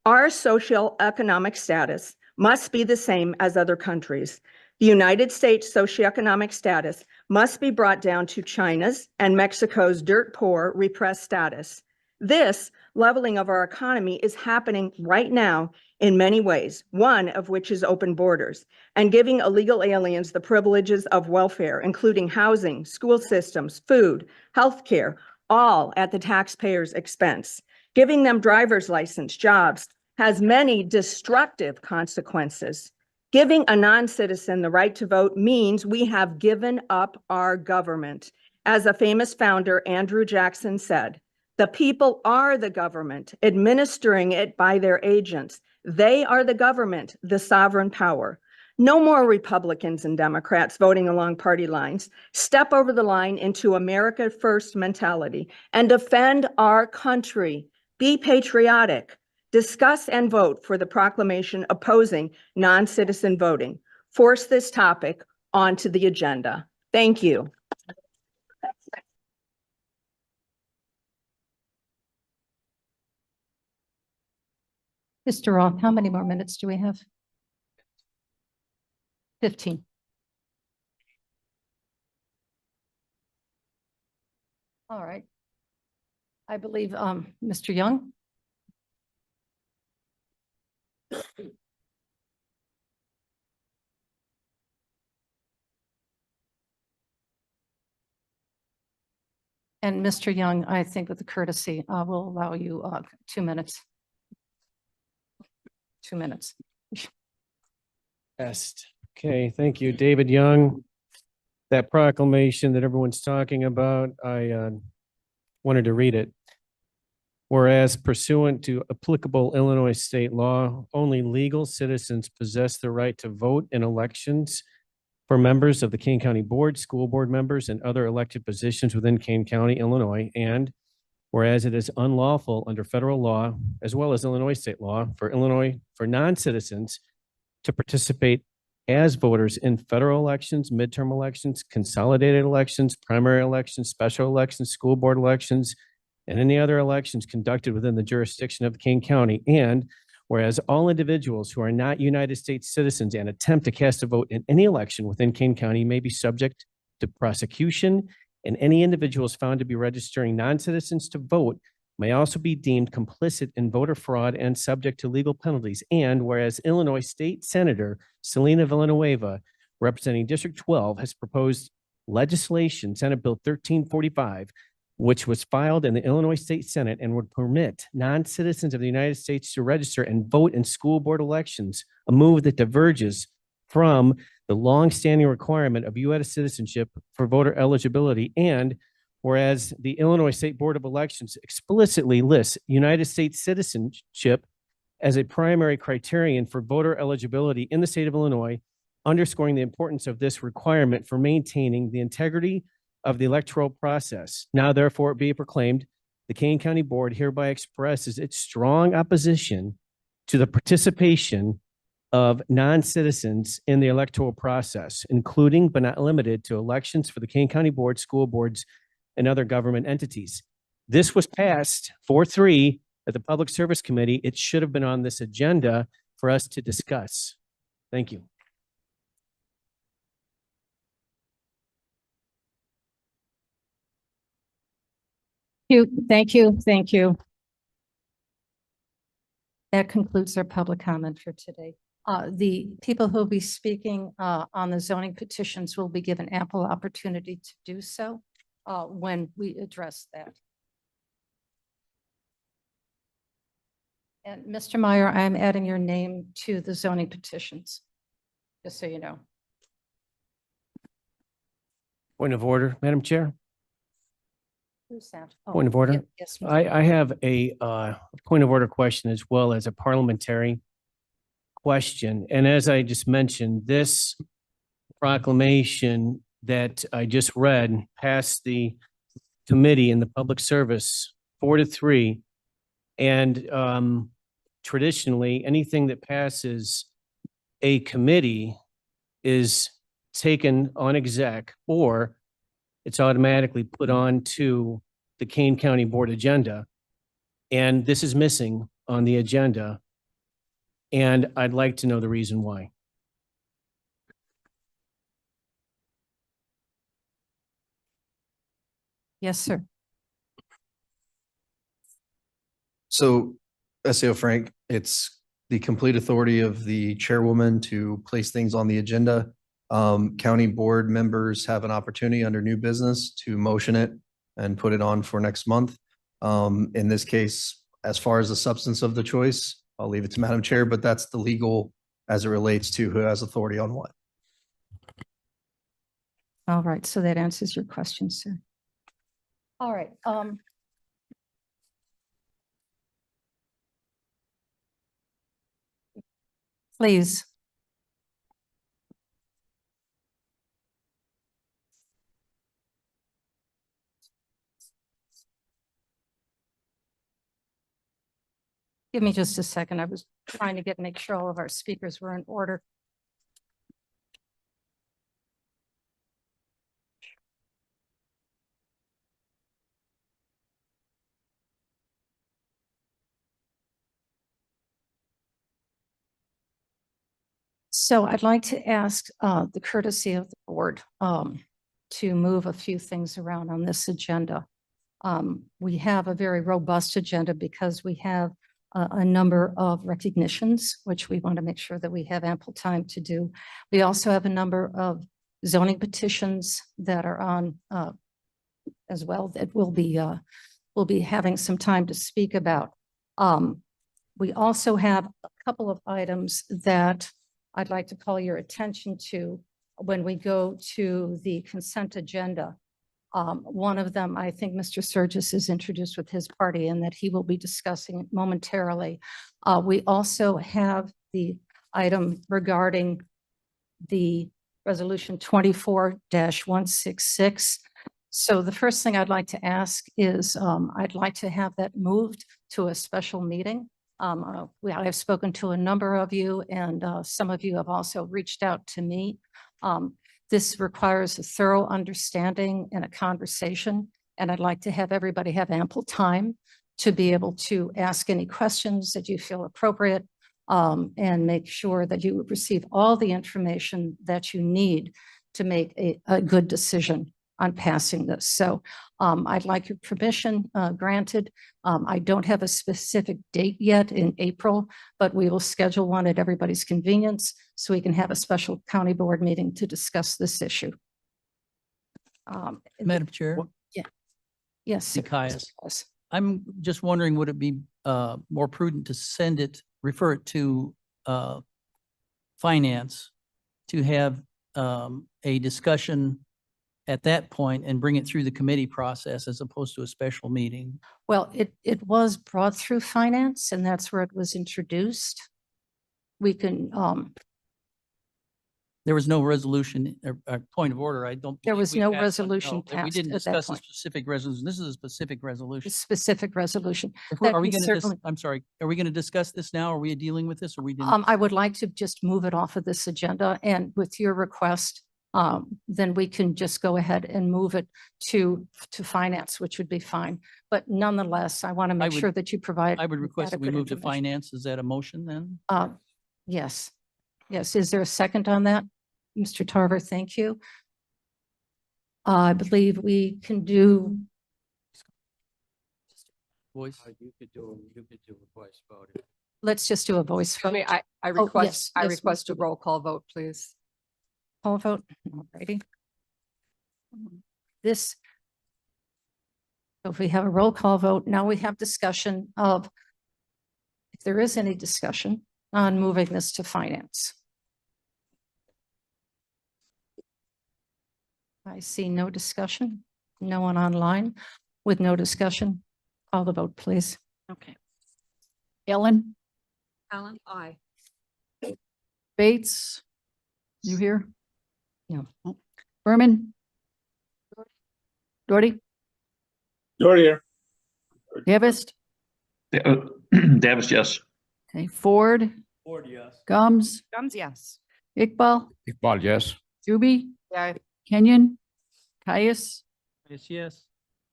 our socioeconomic status must be the same as other countries. The United States socioeconomic status must be brought down to China's and Mexico's dirt poor, repressed status. This leveling of our economy is happening right now in many ways, one of which is open borders, and giving illegal aliens the privileges of welfare, including housing, school systems, food, healthcare, all at the taxpayer's expense. Giving them driver's license, jobs, has many destructive consequences. Giving a non-citizen the right to vote means we have given up our government. As a famous founder, Andrew Jackson, said, "The people are the government, administering it by their agents. They are the government, the sovereign power." No more Republicans and Democrats voting along party lines. Step over the line into America First mentality and defend our country. Be patriotic. Discuss and vote for the proclamation opposing non-citizen voting. Force this topic onto the agenda. Thank you. Mr. Roth, how many more minutes do we have? 15. All right. I believe, Mr. Young? And Mr. Young, I think with the courtesy, will allow you 2 minutes. 2 minutes. Best. Okay, thank you, David Young. That proclamation that everyone's talking about, I wanted to read it. Whereas pursuant to applicable Illinois state law, only legal citizens possess the right to vote in elections for members of the Kane County Board, school board members, and other elected positions within Kane County, Illinois. And whereas it is unlawful under federal law, as well as Illinois state law, for non-citizens to participate as voters in federal elections, midterm elections, consolidated elections, primary elections, special elections, school board elections, and any other elections conducted within the jurisdiction of Kane County. And whereas all individuals who are not United States citizens and attempt to cast a vote in any election within Kane County may be subject to prosecution, and any individuals found to be registering non-citizens to vote may also be deemed complicit in voter fraud and subject to legal penalties. And whereas Illinois State Senator Selena Villanueva, representing District 12, has proposed legislation, Senate Bill 1345, which was filed in the Illinois State Senate and would permit non-citizens of the United States to register and vote in school board elections, a move that diverges from the longstanding requirement of U.S. citizenship for voter eligibility. And whereas the Illinois State Board of Elections explicitly lists United States citizenship as a primary criterion for voter eligibility in the state of Illinois, underscoring the importance of this requirement for maintaining the integrity of the electoral process. Now, therefore, be it proclaimed, the Kane County Board hereby expresses its strong opposition to the participation of non-citizens in the electoral process, including but not limited to elections for the Kane County Board, school boards, and other government entities. This was passed 4-3 at the Public Service Committee. It should have been on this agenda for us to discuss. Thank you. Thank you. Thank you. That concludes our public comment for today. The people who will be speaking on the zoning petitions will be given ample opportunity to do so when we address that. And Mr. Meyer, I'm adding your name to the zoning petitions, just so you know. Point of order, Madam Chair. Who's that? Oh, Point of order. Yes. I have a point of order question as well as a parliamentary question. And as I just mentioned, this proclamation that I just read passed the committee in the public service 4-3. And traditionally, anything that passes a committee is taken on exec, or it's automatically put on to the Kane County Board agenda. And this is missing on the agenda. And I'd like to know the reason why. Yes, sir. So, SAO Frank, it's the complete authority of the chairwoman to place things on the agenda. County board members have an opportunity under new business to motion it and put it on for next month. In this case, as far as the substance of the choice, I'll leave it to Madam Chair, but that's the legal as it relates to who has authority on what. All right, so that answers your question, sir. All right, please. Give me just a second. I was trying to make sure all of our speakers were in order. So I'd like to ask the courtesy of the board to move a few things around on this agenda. We have a very robust agenda because we have a number of recognitions, which we want to make sure that we have ample time to do. We also have a number of zoning petitions that are on as well that we'll be having some time to speak about. We also have a couple of items that I'd like to call your attention to when we go to the consent agenda. One of them, I think Mr. Sturgis is introduced with his party and that he will be discussing momentarily. We also have the item regarding the resolution 24-166. So the first thing I'd like to ask is I'd like to have that moved to a special meeting. I've spoken to a number of you and some of you have also reached out to me. This requires a thorough understanding and a conversation, and I'd like to have everybody have ample time to be able to ask any questions that you feel appropriate and make sure that you receive all the information that you need to make a good decision on passing this. So I'd like your permission granted. I don't have a specific date yet in April, but we will schedule one at everybody's convenience so we can have a special county board meeting to discuss this issue. Madam Chair. Yeah. Yes. sir. Nikias. I'm just wondering, would it be more prudent to refer it to finance to have a discussion at that point and bring it through the committee process as opposed to a special meeting? Well, it was brought through finance and that's where it was introduced. We can, There was no resolution or point of order. I don't. There believe was we no passed- resolution no, We passed didn't at that discuss a point. specific resolution. This is a specific resolution. specific resolution. Are That we can going to, certainly- I'm sorry, are we going to discuss this now? Are we dealing with this or we didn't? I would like to just move it off of this agenda and with your request, then we can just go ahead and move it to finance, which would be fine. But nonetheless, I want to make would- sure that you provide. I would request that we adequate move to information. finance. Is that a motion then? Yes. Yes. Is there a second on that? Mr. Tarver, thank you. I believe we can do, Voice. You could do a voice vote. let's just do a voice vote. I Oh, request, yes, I yes, request a Mr. roll call vote, please. Call vote. Alrighty. This. So if we have a roll call vote, now we have discussion of, if there is any discussion on moving this to finance. I see no discussion, no one online with no discussion. Call the vote, please. Okay. Ellen, Alan, aye. Bates, you here? No. Berman? Doherty? Doherty here. Davis? Davis, yes. Okay, Ford? Ford, yes. Gums? Gums, yes. Iqbal? Iqbal, yes. Juby? Yeah. Kenyon? Caius? Yes, yes.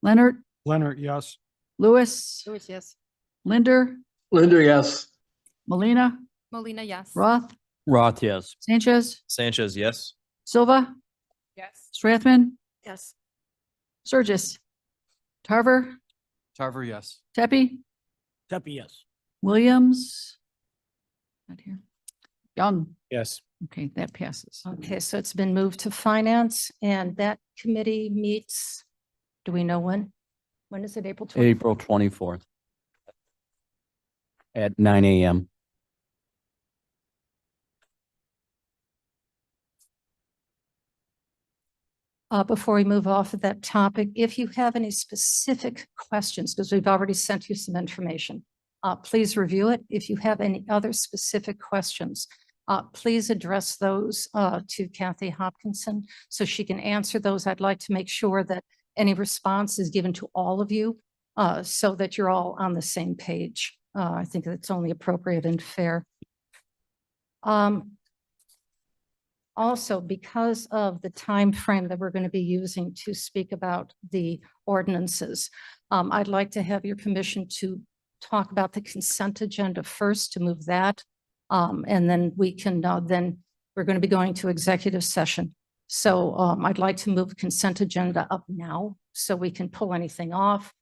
Leonard? Leonard, yes. Lewis? Lewis, yes. Linder? Linder, yes. Molina? Molina, yes. Roth? Roth, yes. Sanchez? Sanchez, yes. Silva? Yes. Strathman? Yes. Sturgis? Tarver? Tarver, yes. Tepe? Tuppy, yes. Williams? Not here. Young. Yes. Okay, that passes. Okay, so it's been moved to finance and that committee meets, do we know when? When is it, April 24th? April 24th at 9 a.m. Before we move off of that topic, if you have any specific questions, because we've already sent you some information, please review it. If you have any other specific questions, please address those to Kathy Hopkinson so she can answer those. I'd like to make sure that any response is given to all of you so that you're all on the same page. I think that's only appropriate and fair. Also, because of the time frame that we're going to be using to speak about the ordinances, I'd like to have your permission to talk about the consent agenda first, to move that. And then we can, then we're going to be going to executive session. So I'd like to move consent agenda up now so we can pull anything off,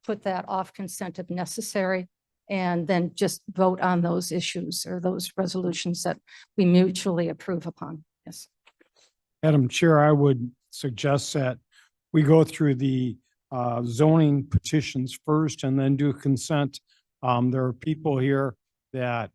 put that off consent if necessary, and then just vote on those issues or those resolutions that we mutually approve upon. Yes. Madam Chair, I would suggest that we go through the zoning petitions first and then do consent. There are people here that,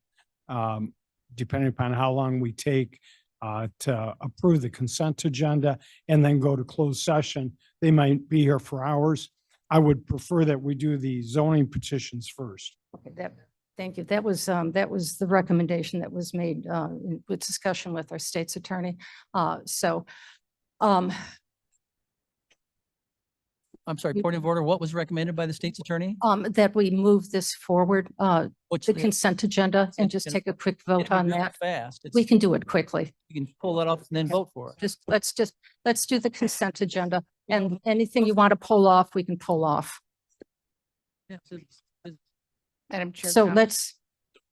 depending upon how long we take to approve the consent agenda and then go to closed session, they might be here for hours. I would prefer that we do the zoning petitions first. Okay, thank you. That was the recommendation that was made with discussion with our state's attorney. I'm sorry, point of order. What was recommended by the state's attorney? That we move this forward, the the- consent agenda, and just take a quick vote It'll on be real that. Fast. We can do it quickly. You can pull that off and then vote for it. Let's do the consent agenda, and anything you want to pull off, we can pull off. Madam Chair. So Tom, let's,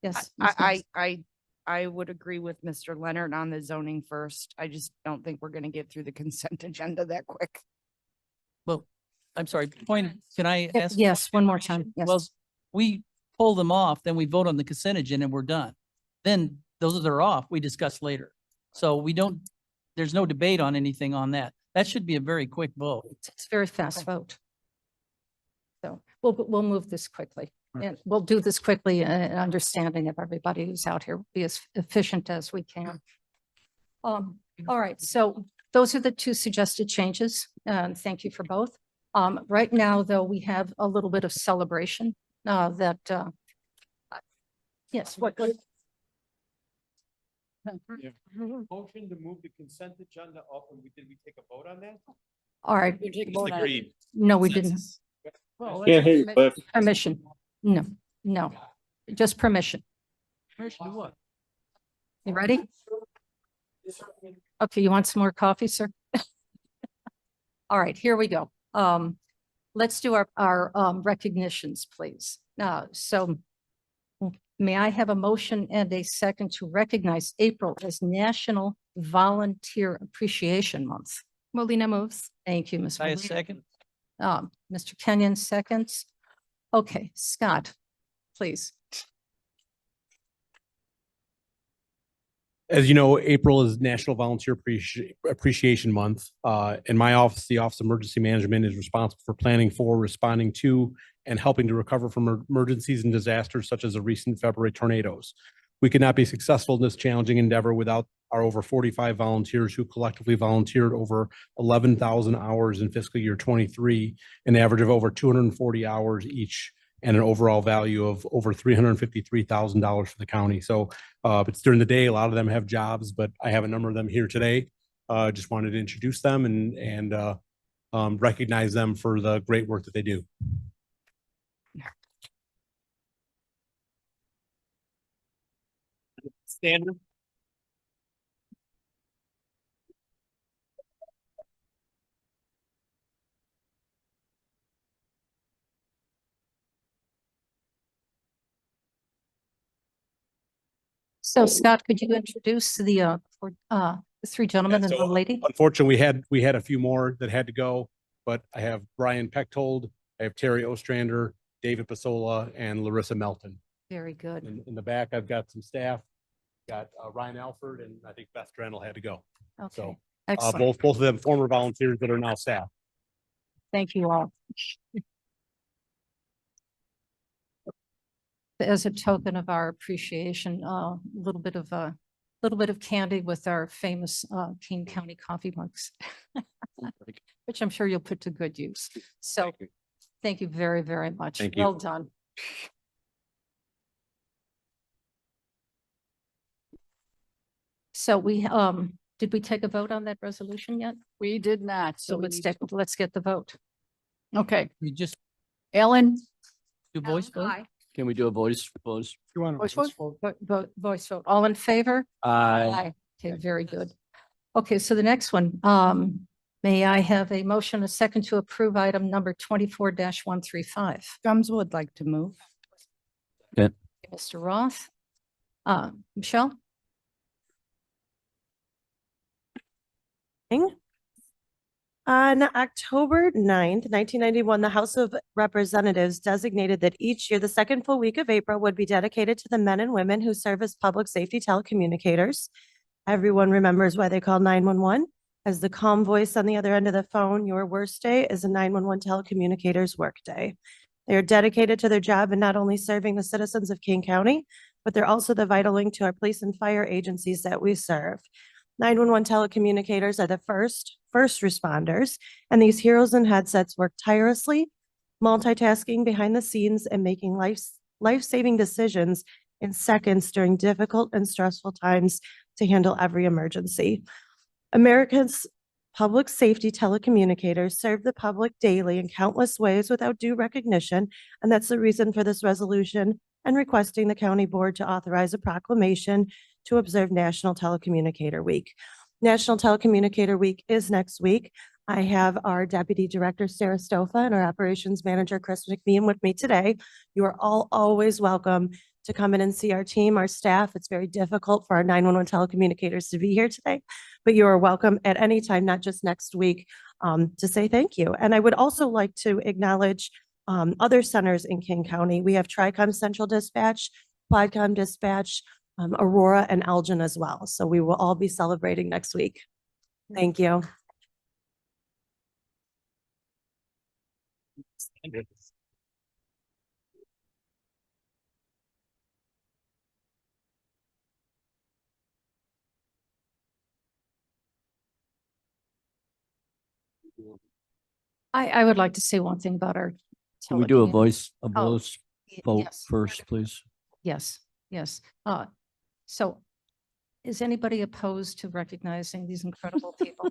yes. Ms. Mills. I would agree with Mr. Leonard on the zoning first. I just don't think we're gonna get through the consent agenda that quick. Well, I'm sorry, can I ask? Yes, one more time. Yes. Well, we pull them off, then we vote on the consent agenda and we're done. Then those that are off, we discuss later. So we don't, there's no debate on anything on that. That should be a very quick vote. It's a very fast vote. So we'll move this quickly. And we'll do this quickly and understanding of everybody who's out here, be as efficient as we can. All right, so those are the two suggested changes. Thank you for both. Right now, though, we have a little bit of celebration yes, what? Motion to move the consent agenda up, and did we take a vote on that? All right. Agreed. No, we didn't. Well, Can't hear you, Cliff. Permission. No, just permission. Permission to what? You ready? Okay, you want some more coffee, sir? All right, here we go. Let's do our recognitions, please. So may I have a motion and a second to recognize April as National Volunteer Appreciation Month? Molina moves. Thank you, Ms. I Molina. second. Mr. Kenyon seconds. Okay, Scott, please. As you know, April is National Volunteer Appreciation Month. In my office, the Office of Emergency Management is responsible for planning for, responding to, and helping to recover from emergencies and disasters such as the recent February tornadoes. We could not be successful in this challenging endeavor without our over 45 volunteers who collectively volunteered over 11,000 hours in fiscal year 23, an average of over 240 hours each, and an overall value of over $353,000 for the county. So it's during the day. A lot of them have jobs, but I have a number of them here today. Just wanted to introduce them and recognize them for the great work that they do. Standard. So Scott, could you introduce the three gentlemen and So, one lady? Unfortunately, we had a few more that had to go, but I have Brian Pechtold, I have Terry Ostrander, David Pasola, and Larissa Melton. Very good. In the back, I've got some staff got Ryan Alford and I think Beth Drennel had to go. Okay, So excellent. both of them former volunteers that are now staff. Thank you all. As a token of our appreciation, a little bit of candy with our famous Kane County coffee mugs, which I'm sure you'll put to good use. So thank you very, very much. Thank you. Well done. So did we take a vote on that resolution yet? We did not. So So let's get the vote. okay. We just Ellen, do voice vote? Can we do a voice? You want Voice to vote? Voice vote. All in favor? Aye. Okay, very good. Okay, so the next one, may I have a motion, a second to approve item number 24-135? Gums would like to move. Good. Mr. Roth? Michelle? On October 9th, 1991, the House of Representatives designated that each year, the second full week of April would be dedicated to the men and women who serve as public safety telecommunicators. Everyone remembers why they call 911. As the calm voice on the other end of the phone, your worst day is a 911 telecommunicator's workday. They are dedicated to their job and not only serving the citizens of Kane County, but they're also the vital link to our police and fire agencies that we serve. 911 telecommunicators are the first responders, and these heroes in headsets work tirelessly, multitasking behind the scenes and making life-saving decisions in seconds during difficult and stressful times to handle every emergency. America's public safety telecommunicators serve the public daily in countless ways without due recognition, and that's the reason for this resolution and requesting the county board to authorize a proclamation to observe National Telecommunicator Week. National Telecommunicator Week is next week. I have our Deputy Director, Sarah Stofa, and our Operations Manager, Chris McMean, with me today. You are all always welcome to come in and see our team, our staff. It's very difficult for our 911 telecommunicators to be here today, but you are welcome at any time, not just next week, to say thank you. And I would also like to acknowledge other centers in King County. We have Tricom Central Dispatch, Quadcom Dispatch, Aurora and Elgin as well. So we will all be celebrating next week. Thank you. I would like to say one thing about our. Can we do a telecommu- voice Oh, vote yes. first, please? Yes, yes. So is anybody opposed to recognizing these incredible people?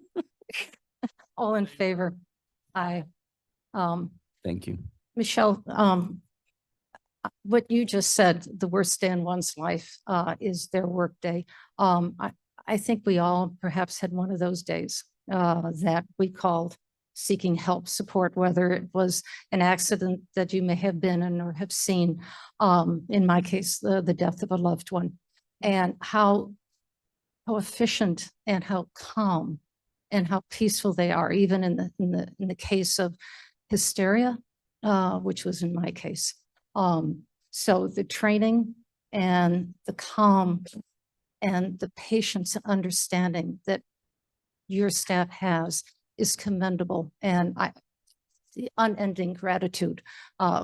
All in favor? Aye. Thank you. Michelle, what you just said, the worst day in one's life is their workday. I think we all perhaps had one of those days that we called seeking help, support, whether it was an accident that you may have been in or have seen. In my case, the death of a loved one, and how efficient and how calm and how peaceful they are, even in the case of hysteria, which was in my case. So the training and the calm and the patience and understanding that your staff has is commendable. And the unending gratitude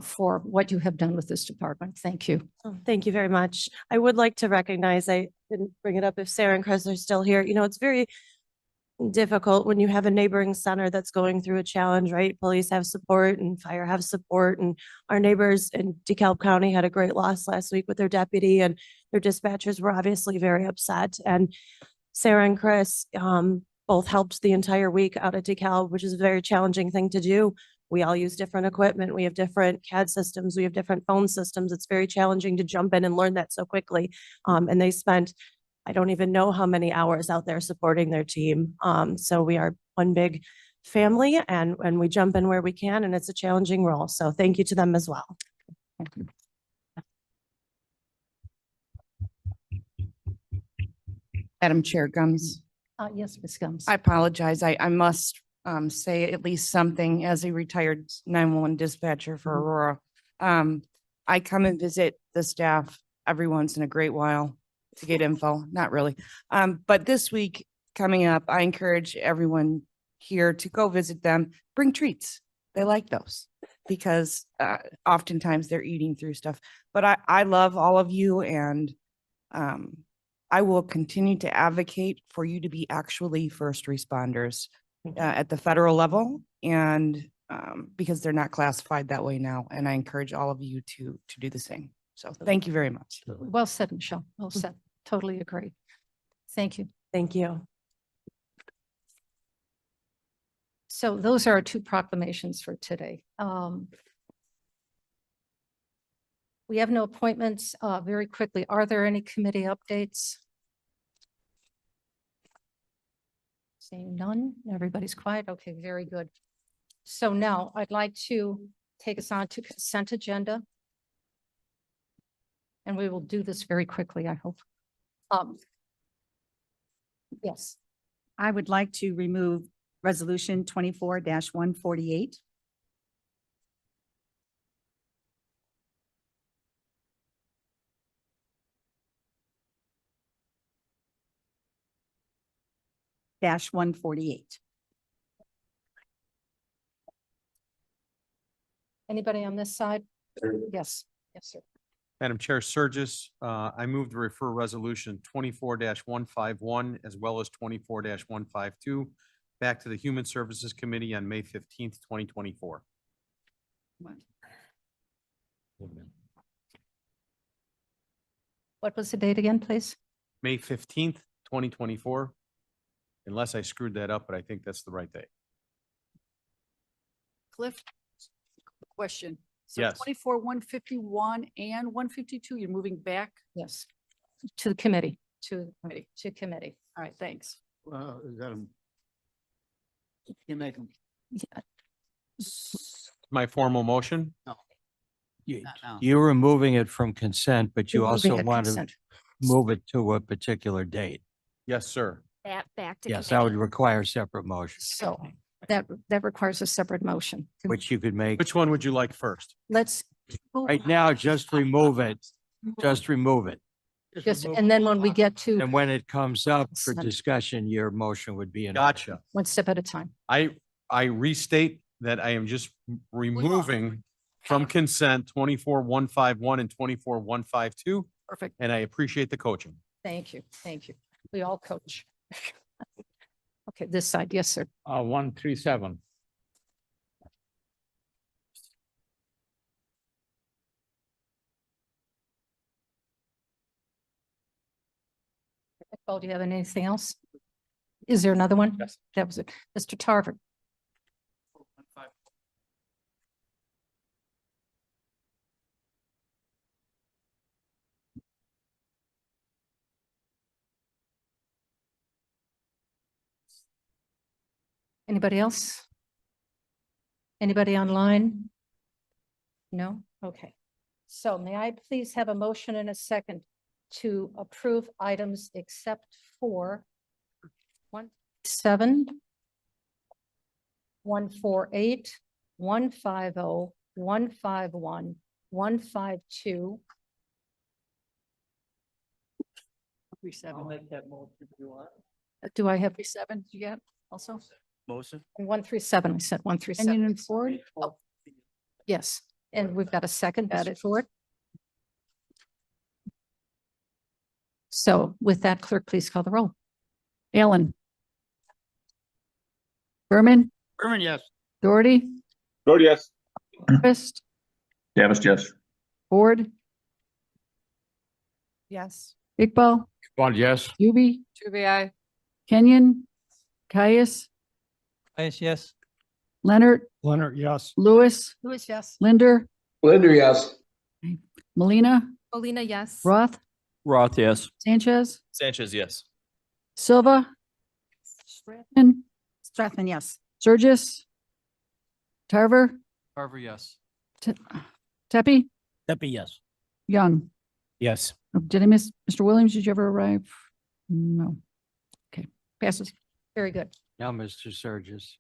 for what you have done with this department. Thank you. Oh, thank you very much. I would like to recognize, I didn't bring it up if Sarah and Chris are still here. You know, it's very difficult when you have a neighboring center that's going through a challenge, right? Police have support and fire have support. And our neighbors in DeKalb County had a great loss last week with their deputy, and their dispatchers were obviously very upset. And Sarah and Chris both helped the entire week out at DeKalb, which is a very challenging thing to do. We all use different equipment. We have different CAD systems. We have different phone systems. It's very challenging to jump in and learn that so quickly. And they spent, I don't even know how many hours out there supporting their team. So we are one big family, and we jump in where we can, and it's a challenging role. So thank you to them as well. Thank you. Madam Chair, Gums. Yes, Ms. Gums. I apologize. I must say at least something as a retired 911 dispatcher for Aurora. I come and visit the staff every once in a great while. to get info, not really. But this week coming up, I encourage everyone here to go visit them, bring treats. They like those because oftentimes they're eating through stuff. But I love all of you, and I will continue to advocate for you to be actually first responders at the federal level, and because they're not classified that way now. And I encourage all of you to do the same. So thank you very much. Well said, Michelle. Well said. Totally agree. Thank you. Thank you. So those are our two proclamations for today. We have no appointments. Very quickly, are there any committee updates? Seeing none, everybody's quiet. Okay, very good. So now I'd like to take us on to consent agenda. And we will do this very quickly, I hope. Yes. I would like to remove resolution 24-148. -148. Anybody on this side? Yes, yes, sir. Madam Chair, Surges, I move to refer resolution 24-151 as well as 24-152 back to the Human Services Committee on May 15th, 2024. What was the date again, please? May 15th, 2024. Unless I screwed that up, but I think that's the right date. Cliff, question. So Yes. 24, 151 and 152, you're moving back? Yes. To the committee, to committee. All right, thanks. Is that you make them? My formal motion? You're removing it from consent, but you You're also moving it want to consent. move it to a particular date. Yes, sir. Back to Yes, that would require separate motion, So that requires a separate motion. which you could make. Which one would you like first? Let's. Right now, just remove it. Just remove it. Just, and then when we get to And when it comes up for Consent. discussion, your motion would be in. Gotcha. one step at a time. I restate that I am just removing from consent 24-151 and 24-152, Perfect. and I appreciate the coaching. Thank you. Thank you. We all coach. Okay, this side. Yes, sir. 137. Paul, do you have anything else? Is there another one? Yes. That was it. Mr. Tarver. Anybody else? Anybody online? No? Okay. So may I please have a motion and a second to approve items except for 17, 148, 150, 151, 152. 37. Do I have 37, you got also? Motion. 137? I said 137. Kenyon and Ford? Oh, yes, and we've got a second added for it. So with that, clerk, please call the roll. Allen. Berman, Berman, yes. Doherty, Vote yes. Christ, Davis, yes. Ford, Yes. Iqbal, Bond, yes. Yubi, Trivia. Kenyon, Caius, Yes. Leonard, Leonard, yes. Lewis, Lewis, yes. Linder, Linder, yes. Molina, Molina, yes. Roth, Roth, yes. Sanchez, Sanchez, yes. Silva, Stratman, Strathman, yes. Surges, Tarver, Carver, yes. Tepe, That'd be yes. Young. Yes. Oh, did I miss, Mr. Williams, did you ever arrive? No. Okay, passes. Very good. Now, Mr. Surges.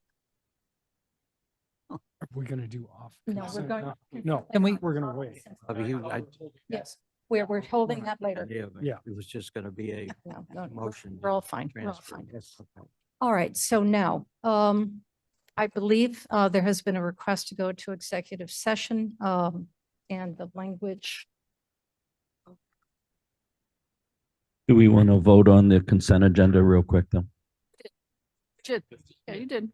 Are we gonna do off? No, we're consent going. now? No, Can we- we're gonna wait. I mean, Yes. We're holding that later. Yeah. It was just going to be a No, no, motion. we're all fine. We're all transfer. fine. Yes, okay. All right, so now, I believe, there has been a request to go to executive session, and the language. Do we want to vote on the consent agenda real quick though? Did. Yeah, you did.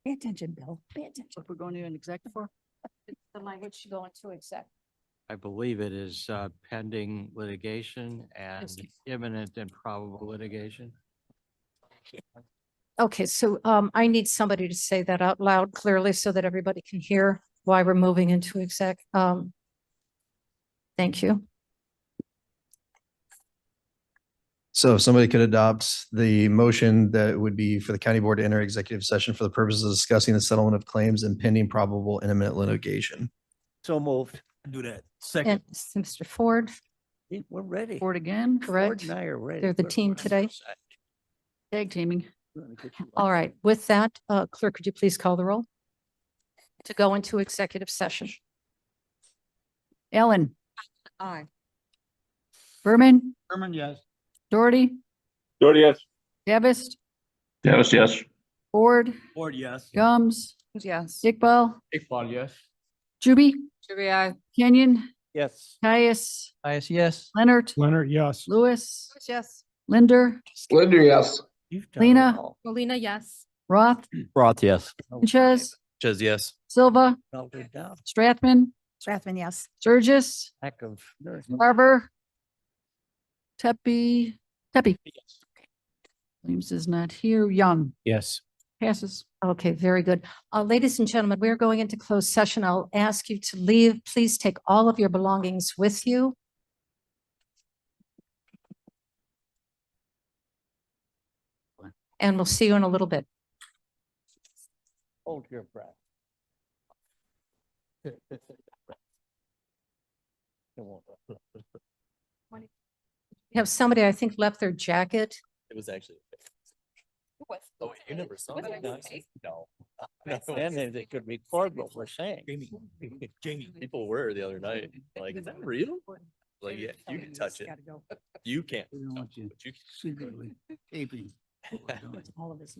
Pay attention, Bill. Pay attention. What we're going to an executive for? The language to go into exec. I believe it is pending litigation and imminent and probable litigation. Okay, so, I need somebody to say that out loud clearly so that everybody can hear why we're moving into exec. Thank you. So if somebody could adopt the motion that it would be for the county board to enter executive session for the purposes of discussing the settlement of claims and pending probable and imminent litigation. So moved. Do that. And Mr. Ford, We're ready. Board again, correct? and I are ready. They're the team today. tag teaming. All right, with that, clerk, could you please call the roll? To go into executive session. Ellen, Aye. Berman, Herman, yes. Doherty, Doherty, yes. Davis, Davis, yes. Ford, Ford, yes. Gums, Yes. Iqbal, Iqbal, yes. Juby, Juby, aye. Kenyon, Yes. Caius, Yes. Leonard, Leonard, yes. Lewis, Yes. Linder, Linder, yes. Lena, Molina, yes. Roth, Roth, yes. Sanchez, Says yes. Silva, Melted down. Strathman, Strathman, yes. Sturgis, Lack of. Barber, Tepe. Williams is not here. Young Yes. passes. Okay, very good. Ladies and gentlemen, we're going into closed session. I'll ask you to leave. Please take all of your belongings with you. And we'll see you in a little bit. Hold your breath. We have somebody, I think, left their jacket. It was actually. Oh, you never saw that? No. Then they could record what we're saying. Jamie, people were the other night, like, is that real? Like, yeah, you can touch it. You can't. touch it, but you can- Secretly taping. All of this.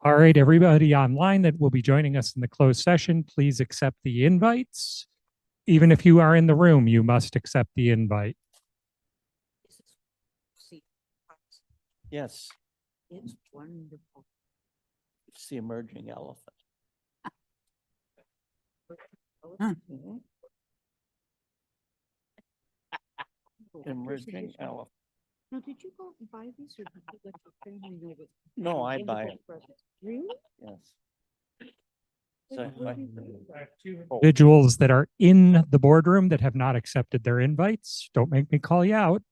All right, everybody online that will be joining us in the closed session, please accept the invites. Even if you are in the room, you must accept the invite. Yes. It's wonderful. It's the emerging elephant. Emerging elephant. Now, did you go and buy these or did you let your family know that? No, I buy it. Really? Yes. So, Individuals that are in the boardroom that have not accepted their invites, don't make me call you out.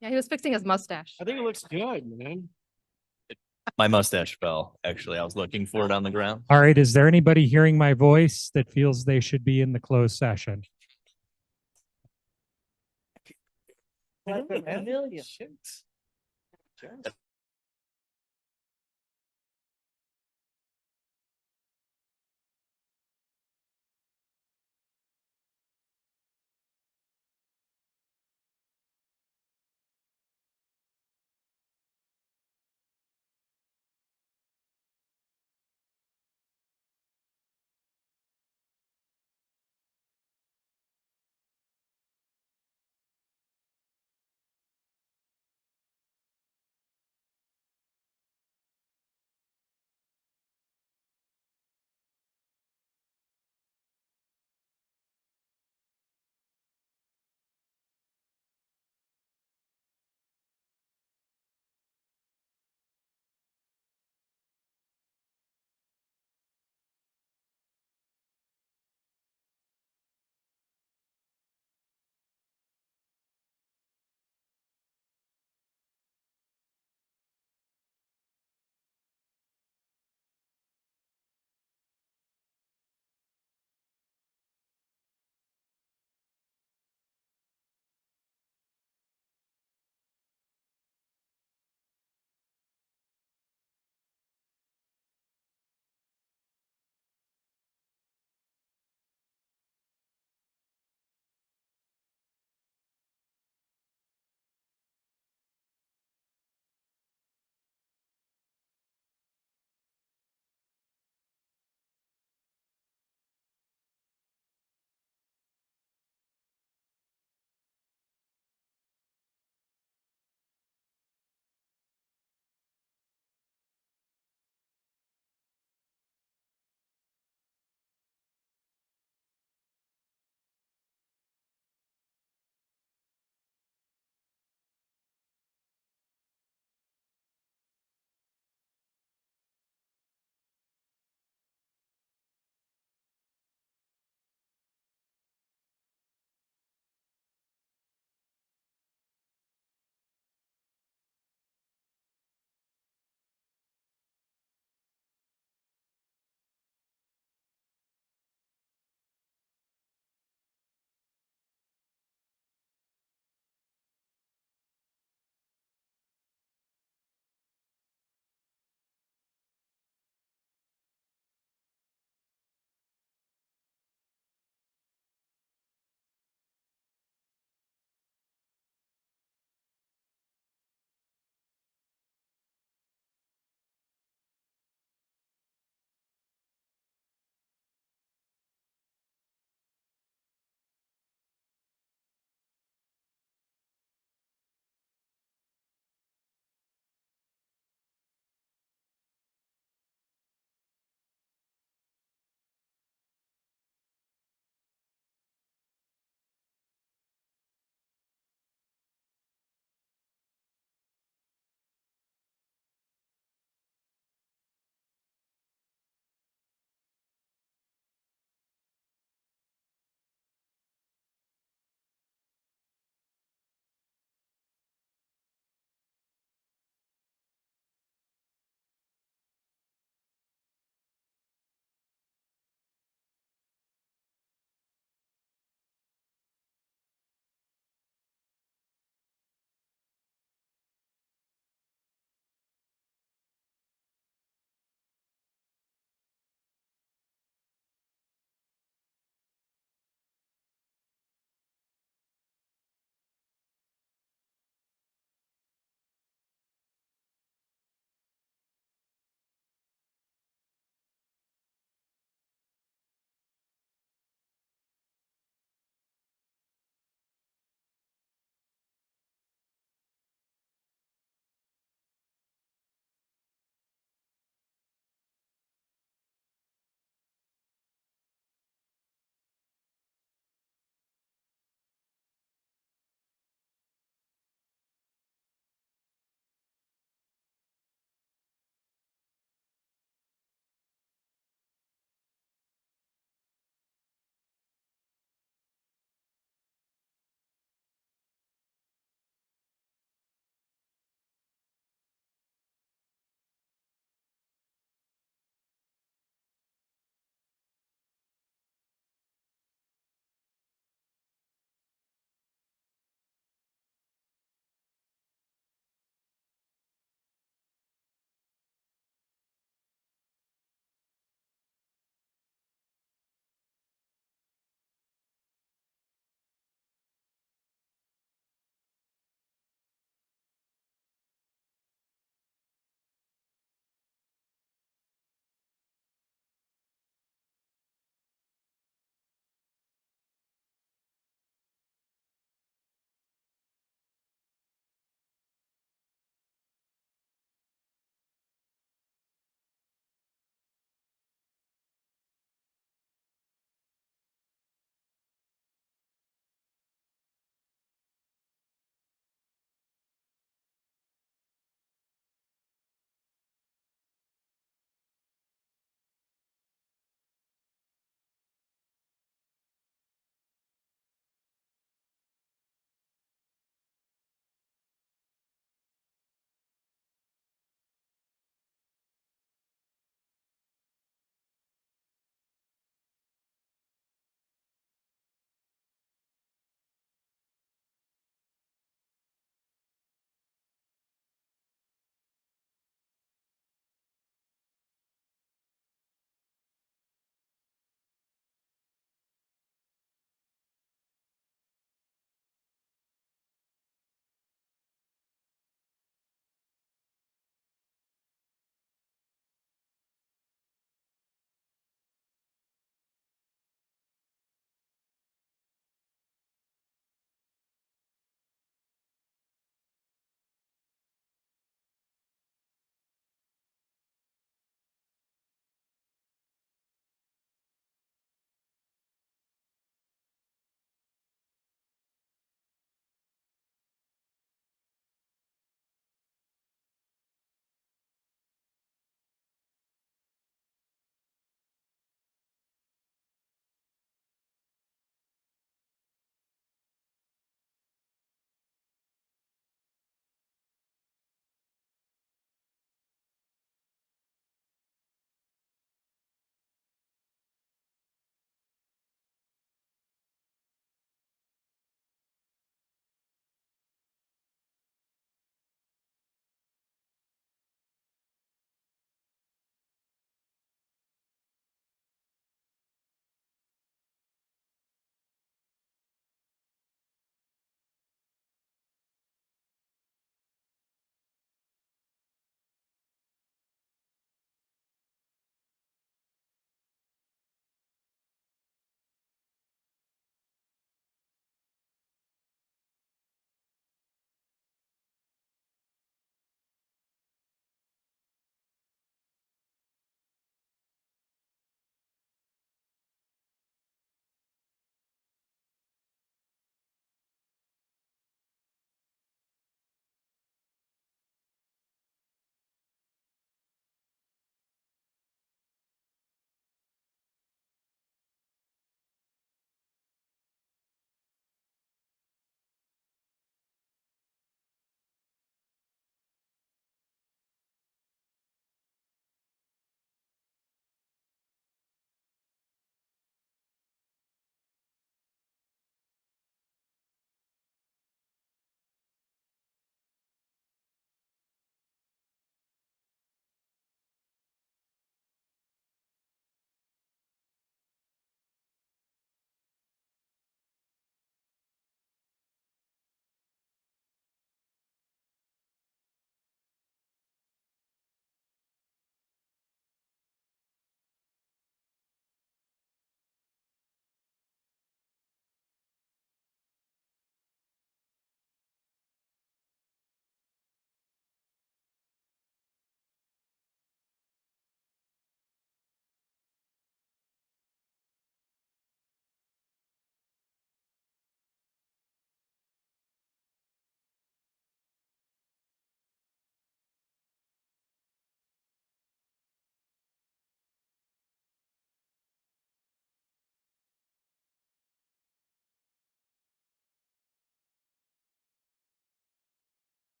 Yeah, he was fixing his mustache. I think it looks good, man. My mustache fell, actually. I was looking for it on the ground. All right, is there anybody hearing my voice that feels they should be in the closed session? Amelia.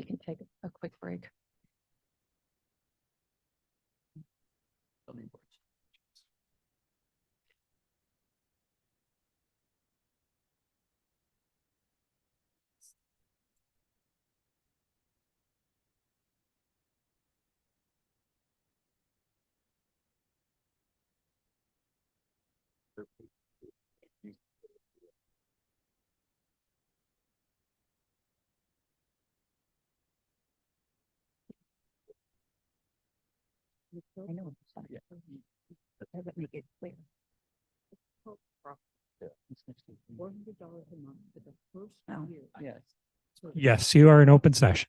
we can take a quick break. I know. Doesn't make it clear. $400 a month for the first year. Yes. Yes, you are in open session.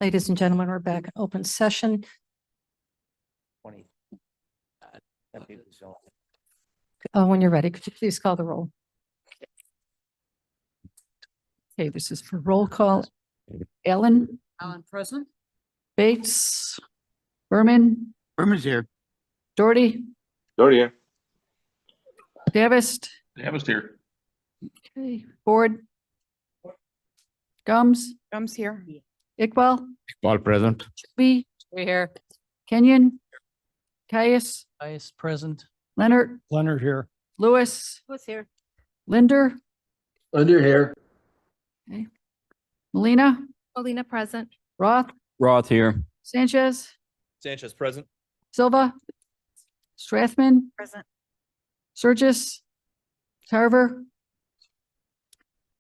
Ladies and gentlemen, we're back in open session. When you're ready, could you please call the roll? Okay, this is for roll call. Ellen, Alan present? Bates, Berman, Berman's here. Doherty, Doherty. Davis, Davis here. okay, Ford, Gums, Gums here. Iqbal, All present. B, We're here. Kenyon, Caius, Vice present. Leonard, Leonard here. Lewis, Who's here? Linder, Under here. Melina, Alina present. Roth, Roth here. Sanchez, Sanchez present. Silva, Strathman, Present. Surgis, Carver,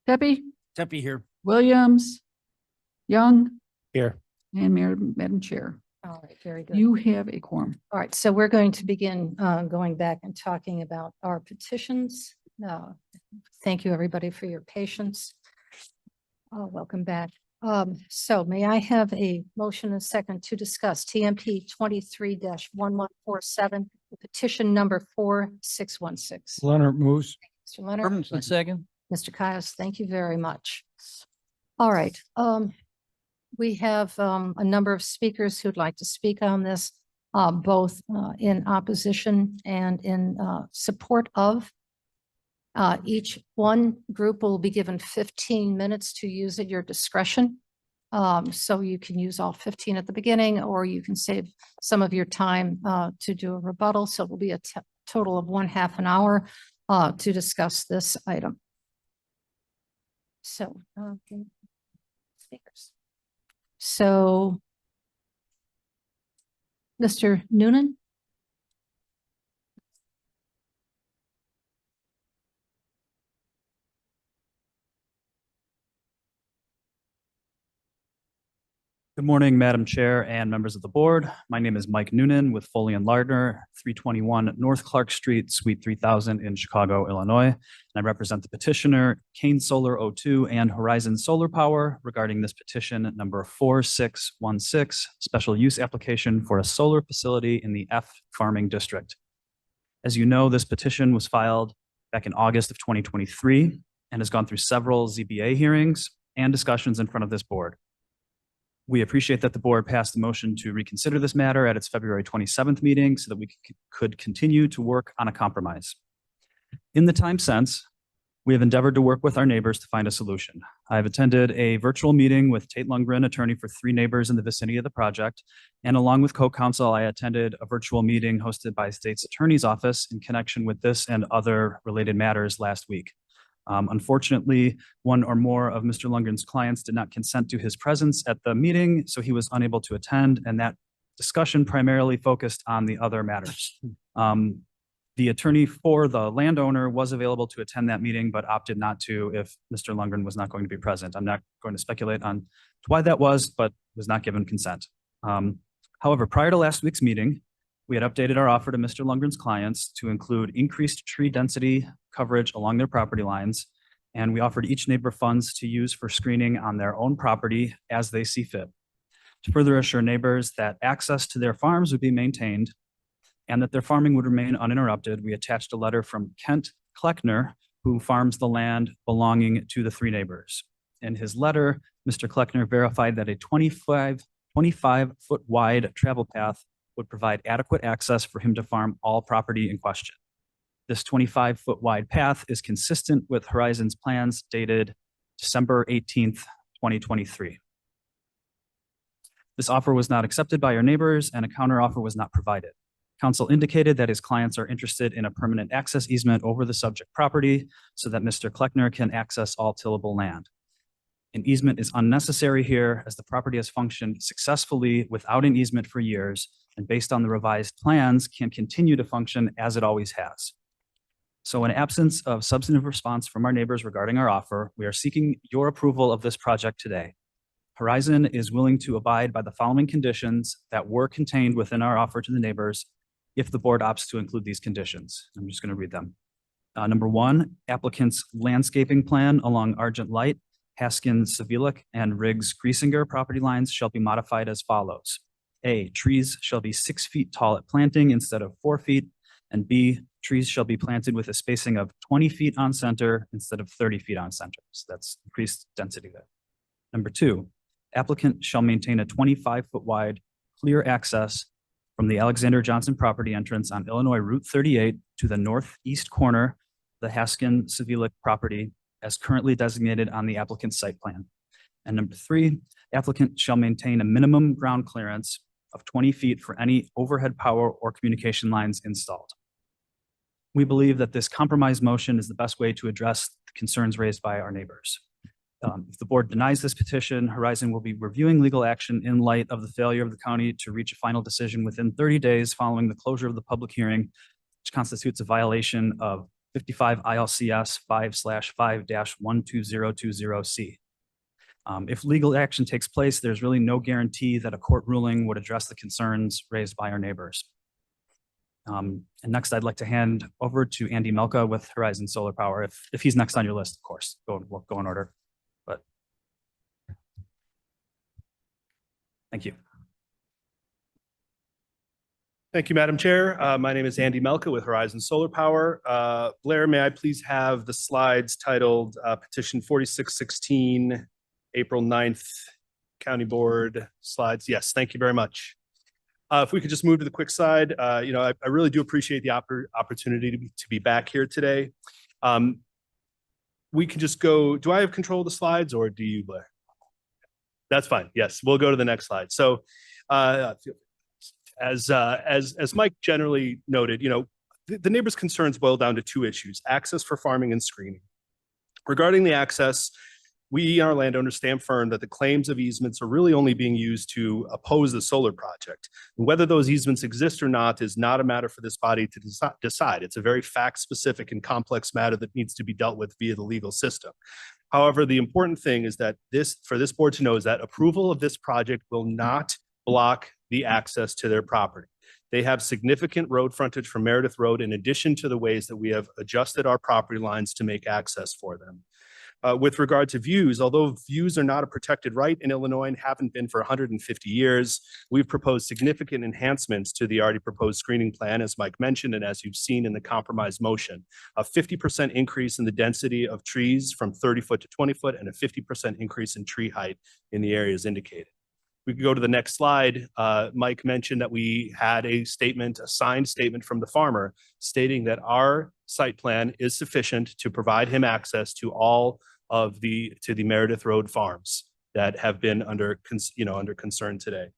Pepe, Tempe here. Williams, Young, Here. and Madam Chair. All right, very good. You have a quorum. All right, so we're going to begin going back and talking about our petitions. Thank you, everybody, for your patience. Welcome back. So may I have a motion and a second to discuss TMP 23-1147, petition number 4616. Leonard moves. Mr. Leonard, One second. Mr. Caius, thank you very much. All right, we have a number of speakers who'd like to speak on this, both in opposition and in support of. Each one group will be given 15 minutes to use at your discretion. So you can use all 15 at the beginning, or you can save some of your time to do a rebuttal. So it will be a total of 1/2 an hour to discuss this item. So, speakers. So, Mr. Noonan? Good morning, Madam Chair and members of the board. My name is Mike Noonan with Foley and Lardner, 321 North Clark Street, Suite 3000 in Chicago, Illinois. And I represent the petitioner, Kane Solar 02 and Horizon Solar Power regarding this petition number 4616, special use application for a solar facility in the F Farming District. As you know, this petition was filed back in August of 2023 and has gone through several ZBA hearings and discussions in front of this board. We appreciate that the board passed the motion to reconsider this matter at its February 27th meeting so that we could continue to work on a compromise. In the time since, we have endeavored to work with our neighbors to find a solution. I have attended a virtual meeting with Tate Lundgren, attorney for 3 neighbors in the vicinity of the project, and along with co-counsel, I attended a virtual meeting hosted by State's Attorney's Office in connection with this and other related matters last week. Unfortunately, one or more of Mr. Lundgren's clients did not consent to his presence at the meeting, so he was unable to attend, and that discussion primarily focused on the other matters. The attorney for the landowner was available to attend that meeting, but opted not to if Mr. Lundgren was not going to be present. I'm not going to speculate on why that was, but was not given consent. However, prior to last week's meeting, we had updated our offer to Mr. Lundgren's clients to include increased tree density coverage along their property lines, and we offered each neighbor funds to use for screening on their own property as they see fit. To further assure neighbors that access to their farms would be maintained and that their farming would remain uninterrupted, we attached a letter from Kent Kleckner, who farms the land belonging to the 3 neighbors. In his letter, Mr. Kleckner verified that a 25-foot wide travel path would provide adequate access for him to farm all property in question. This 25-foot wide path is consistent with Horizon's plans dated December 18th, 2023. This offer was not accepted by our neighbors and a counteroffer was not provided. Council indicated that his clients are interested in a permanent access easement over the subject property so that Mr. Kleckner can access all tillable land. An easement is unnecessary here as the property has functioned successfully without an easement for years and based on the revised plans can continue to function as it always has. So in absence of substantive response from our neighbors regarding our offer, we are seeking your approval of this project today. Horizon is willing to abide by the following conditions that were contained within our offer to the neighbors if the board opts to include these conditions. I'm just going to read them. Number one, applicant's landscaping plan along Argent Light, Haskins, Sevilic, and Riggs Griesinger property lines shall be modified as follows. A, trees shall be 6 feet tall at planting instead of 4 feet. And B, trees shall be planted with a spacing of 20 feet on center instead of 30 feet on center. So that's increased density there. Number two, applicant shall maintain a 25-foot wide clear access from the Alexander Johnson property entrance on Illinois Route 38 to the northeast corner of the Haskin Sevilic property as currently designated on the applicant's site plan. And number three, applicant shall maintain a minimum ground clearance of 20 feet for any overhead power or communication lines installed. We believe that this compromise motion is the best way to address the concerns raised by our neighbors. If the board denies this petition, Horizon will be reviewing legal action in light of the failure of the county to reach a final decision within 30 days following the closure of the public hearing, which constitutes a violation of 55 ILCS 5/5-12020C. If legal action takes place, there's really no guarantee that a court ruling would address the concerns raised by our neighbors. And next, I'd like to hand over to Andy Melka with Horizon Solar Power. If he's next on your list, of course, we'll go in order. But thank you. Thank you, Madam Chair. My name is Andy Melka with Horizon Solar Power. Blair, may I please have the slides titled Petition 4616, April 9th, County Board slides? Yes, thank you very much. If we could just move to the quick side, I really do appreciate the opportunity to be back here today. We can just go, do I have control of the slides or do you, Blair? That's fine. Yes, we'll go to the next slide. So as Mike generally noted, the neighbors' concerns boil down to two issues: access for farming and screening. Regarding the access, we, our landowners, stand firm that the claims of easements are really only being used to oppose the solar project. And whether those easements exist or not is not a matter for this body to decide. It's a very fact-specific and complex matter that needs to be dealt with via the legal system. However, the important thing is that for this board to know is that approval of this project will not block the access to their property. They have significant road frontage from Meredith Road in addition to the ways that we have adjusted our property lines to make access for them. With regard to views, although views are not a protected right in Illinois and haven't been for 150 years, we've proposed significant enhancements to the already proposed screening plan, as Mike mentioned, and as you've seen in the compromise motion. A 50% increase in the density of trees from 30 foot to 20 foot and a 50% increase in tree height in the areas indicated. We can go to the next slide. Mike mentioned that we had a signed statement from the farmer stating that our site plan is sufficient to provide him access to all of the Meredith Road farms that have been under concern today.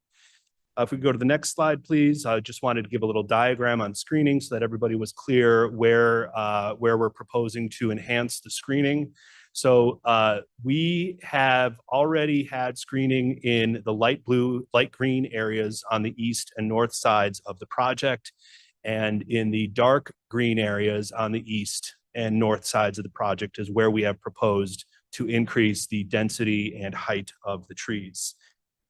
If we go to the next slide, please. I just wanted to give a little diagram on screening so that everybody was clear where we're proposing to enhance the screening. So we have already had screening in the light blue, light green areas on the east and north sides of the project, and in the dark green areas on the east and north sides of the project is where we have proposed to increase the density and height of the trees.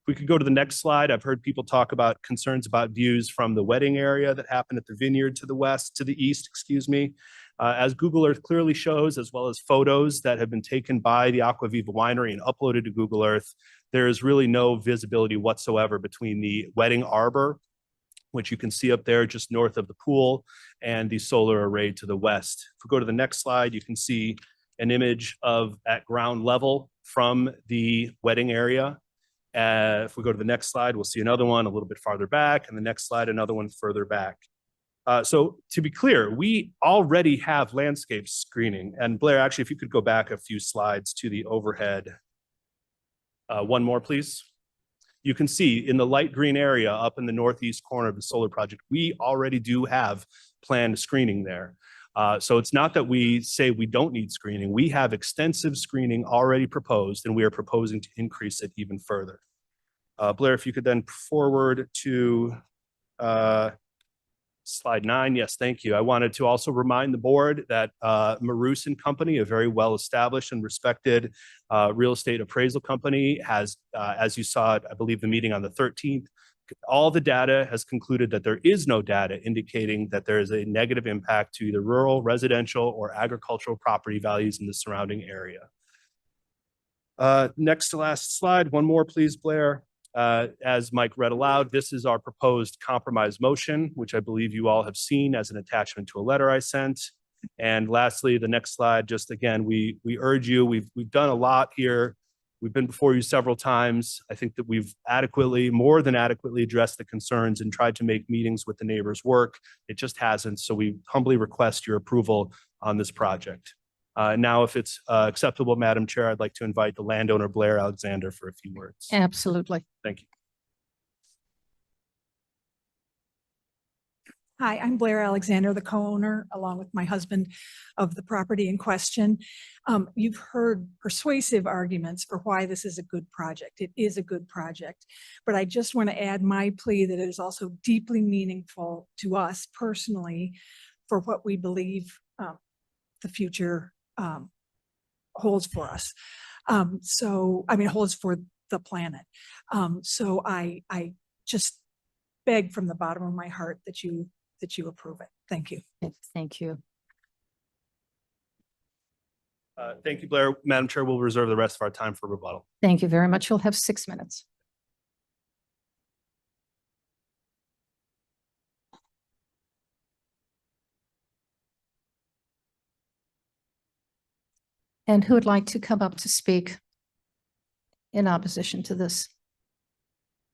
If we could go to the next slide, I've heard people talk about concerns about views from the wedding area that happened at the vineyard to the east, excuse me. As Google Earth clearly shows, as well as photos that have been taken by the Aquaviva Winery and uploaded to Google Earth, there is really no visibility whatsoever between the wedding arbor, which you can see up there just north of the pool, and the solar array to the west. If we go to the next slide, you can see an image of at ground level from the wedding area. If we go to the next slide, we'll see another one a little bit farther back, and the next slide, another one further back. So to be clear, we already have landscape screening. And Blair, actually, if you could go back a few slides to the overhead. One more, please. You can see in the light green area up in the northeast corner of the solar project, we already do have planned screening there. So it's not that we say we don't need screening. We have extensive screening already proposed, and we are proposing to increase it even further. Blair, if you could then forward to slide 9. Yes, thank you. I wanted to also remind the board that Marus and Company, a very well-established and respected real estate appraisal company, has, as you saw at, I believe, the meeting on the 13th, all the data has concluded that there is no data indicating that there is a negative impact to either rural, residential, or agricultural property values in the surrounding area. Next to last slide, one more, please, Blair. As Mike read aloud, this is our proposed compromise motion, which I believe you all have seen as an attachment to a letter I sent. And lastly, the next slide, just again, we urge you, we've done a lot here. We've been before you several times. I think that we've more than adequately addressed the concerns and tried to make meetings with the neighbors work. It just hasn't. So we humbly request your approval on this project. Now, if it's acceptable, Madam Chair, I'd like to invite the landowner, Blair Alexander, for a few words. Absolutely. Thank you. Hi, I'm Blair Alexander, the co-owner, along with my husband, of the property in question. You've heard persuasive arguments for why this is a good project. It is a good project, but I just want to add my plea that it is also deeply meaningful to us personally for what we believe the future holds for us. Holds for the planet. So I just beg from the bottom of my heart that you approve it. Thank you. Thank you. Thank you, Blair. Madam Chair, we'll reserve the rest of our time for rebuttal. Thank you very much. You'll have 6 minutes. And who would like to come up to speak in opposition to this?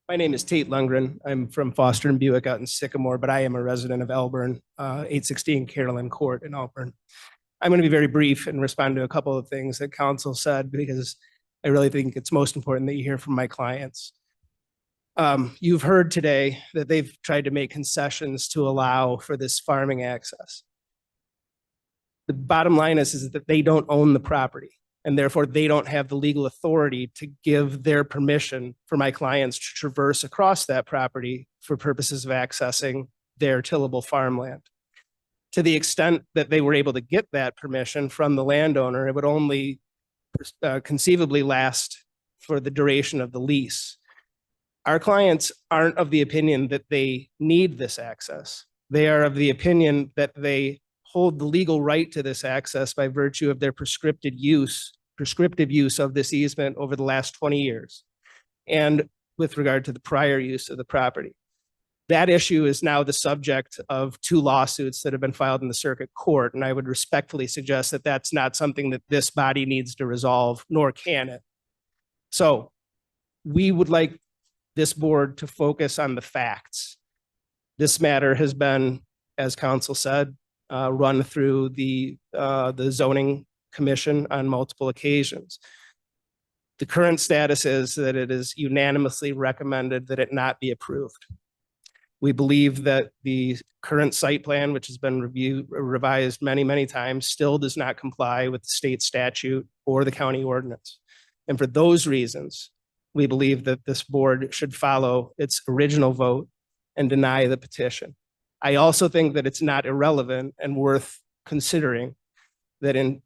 My name is Tate Lundgren. I'm from Foster and Buick out in Sycamore, but I am a resident of Elburn, 816 Carolyn Court in Elburn. I'm going to be very brief and respond to a couple of things that council said, because I really think it's most important that you hear from my clients. You've heard today that they've tried to make concessions to allow for this farming access. The bottom line is that they don't own the property, and therefore they don't have the legal authority to give their permission for my clients to traverse across that property for purposes of accessing their tillable farmland. To the extent that they were able to get that permission from the landowner, it would only conceivably last for the duration of the lease. Our clients aren't of the opinion that they need this access. They are of the opinion that they hold the legal right to this access by virtue of their prescriptive use of this easement over the last 20 years, and with regard to the prior use of the property. That issue is now the subject of 2 lawsuits that have been filed in the circuit court, and I would respectfully suggest that that's not something that this body needs to resolve, nor can it. So we would like this board to focus on the facts. This matter has been, as council said, run through the zoning commission on multiple occasions. The current status is that it is unanimously recommended that it not be approved. We believe that the current site plan, which has been revised many, many times, still does not comply with the state statute or the county ordinance. And for those reasons, we believe that this board should follow its original vote and deny the petition. I also think that it's not irrelevant and worth considering that in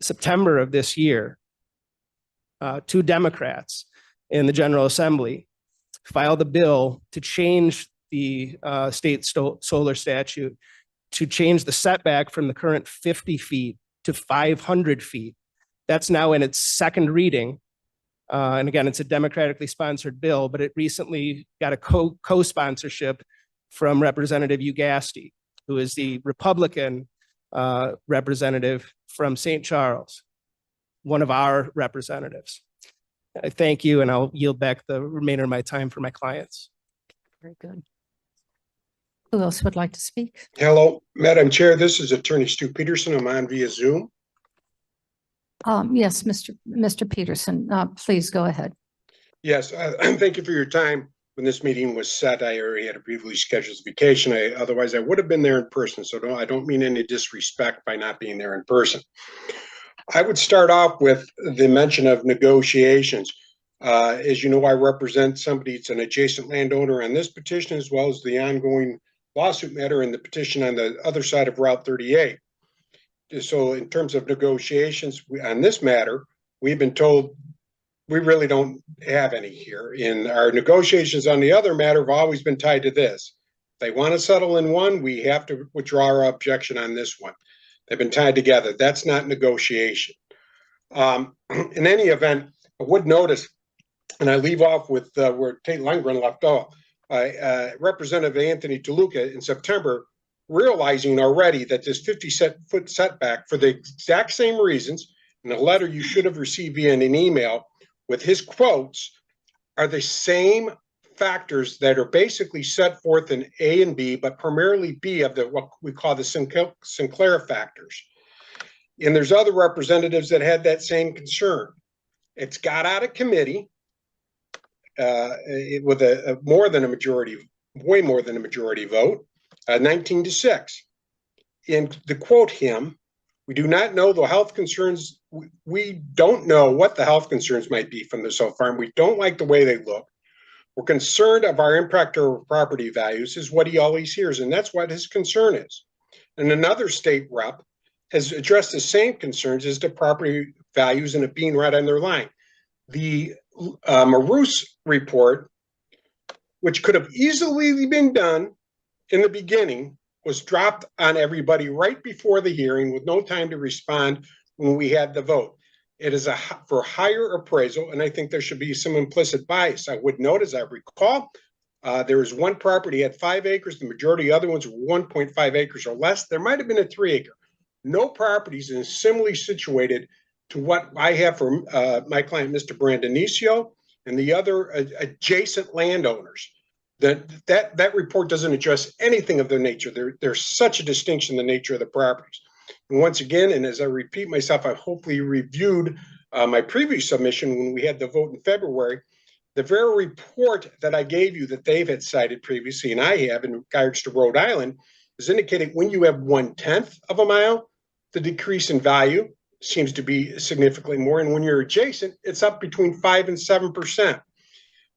September of this year, 2 Democrats in the General Assembly filed a bill to change the state solar statute, to change the setback from the current 50 feet to 500 feet. That's now in its 2nd reading. And again, it's a democratically sponsored bill, but it recently got a co-sponsorship from Representative Ugasti, who is the Republican representative from St. Charles, one of our representatives. I thank you, and I'll yield back the remainder of my time for my clients. Very good. Who else would like to speak? Hello, Madam Chair. This is Attorney Stu Peterson. I'm on via Zoom. Yes, Mr. Peterson, please go ahead. Yes, thank you for your time. When this meeting was set, I already had a previously scheduled vacation. Otherwise, I would have been there in person. So I don't mean any disrespect by not being there in person. I would start off with the mention of negotiations. As you know, I represent somebody, it's an adjacent landowner on this petition, as well as the ongoing lawsuit matter and the petition on the other side of Route 38. So in terms of negotiations on this matter, we've been told we really don't have any here. In our negotiations on the other matter have always been tied to this. If they want to settle in one, we have to withdraw our objection on this one. They've been tied together. That's not negotiation. In any event, I would notice, and I leave off with where Tate Lundgren left off, Representative Anthony DeLuca in September, realizing already that this 50-foot setback for the exact same reasons, in a letter you should have received via an email with his quotes, are the same factors that are basically set forth in A and B, but primarily B of what we call the Sinclair factors. And there's other representatives that had that same concern. It's got out of committee with a more than a majority, way more than a majority vote, 19-6. And to quote him, we do not know the health concerns. We don't know what the health concerns might be from the solar farm. We don't like the way they look. We're concerned of our impact over property values is what he always hears. And that's what his concern is. And another state rep has addressed the same concerns as to property values and it being right on their line. The Maroos report, which could have easily been done in the beginning, was dropped on everybody right before the hearing with no time to respond when we had the vote. It is for higher appraisal, and I think there should be some implicit bias. I would note, as I recall, there was one property at 5 acres. The majority of other ones were 1.5 acres or less. There might have been a 3 acre. No properties is similarly situated to what I have for my client, Mr. Brandonicio, and the other adjacent landowners. That report doesn't address anything of their nature. There's such a distinction in the nature of the properties. And once again, and as I repeat myself, I hopefully reviewed my previous submission when we had the vote in February. The very report that I gave you that Dave had cited previously, and I have in regards to Rhode Island, is indicating when you have 1/10 of a mile, the decrease in value seems to be significantly more. And when you're adjacent, it's up between 5 and 7%.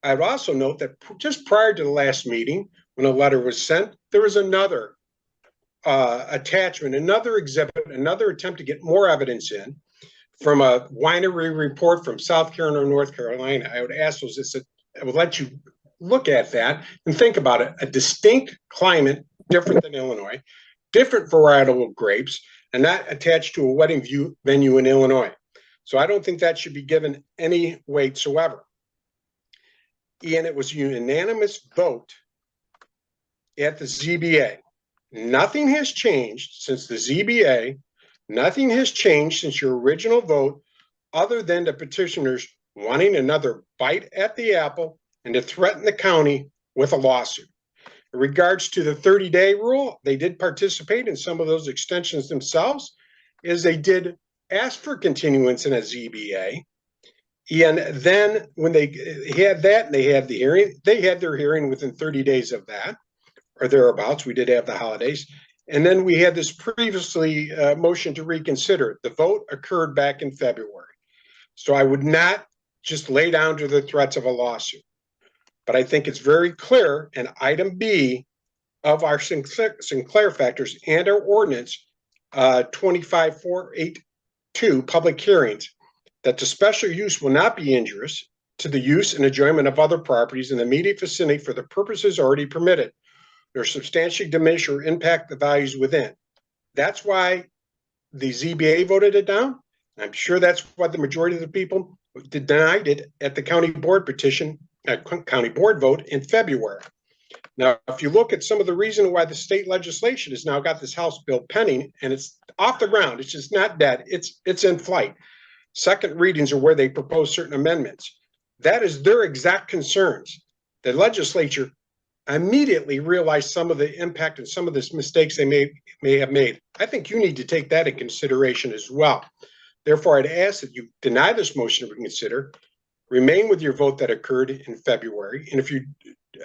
I'd also note that just prior to the last meeting, when a letter was sent, there was another attachment, another exhibit, another attempt to get more evidence in from a winery report from South Carolina or North Carolina. I would ask those, I would let you look at that and think about it. A distinct climate, different than Illinois, different varietal of grapes, and not attached to a wedding venue in Illinois. So I don't think that should be given any weight whatsoever. And it was a unanimous vote at the ZBA. Nothing has changed since the ZBA. Nothing has changed since your original vote, other than the petitioners wanting another bite at the apple and to threaten the county with a lawsuit. In regards to the 30-day rule, they did participate in some of those extensions themselves, as they did ask for continuance in a ZBA. And then when they had that, they had the hearing, they had their hearing within 30 days of that, or thereabouts. We did have the holidays. And then we had this previously motion to reconsider. The vote occurred back in February. So I would not just lay down to the threats of a lawsuit. But I think it's very clear in item B of our Sinclair factors and our ordinance 25482 public hearings, that the special use will not be injurious to the use and enjoyment of other properties in the immediate vicinity for the purposes already permitted, nor substantially diminish or impact the values within. That's why the ZBA voted it down. I'm sure that's what the majority of the people denied it at the county board petition, county board vote in February. Now, if you look at some of the reason why the state legislation has now got this House bill pending, and it's off the ground, it's just not dead, it's in flight. Second readings are where they propose certain amendments. That is their exact concerns. The legislature, I immediately realized some of the impact and some of the mistakes they may have made. I think you need to take that in consideration as well. Therefore, I'd ask that you deny this motion to reconsider, remain with your vote that occurred in February, and if you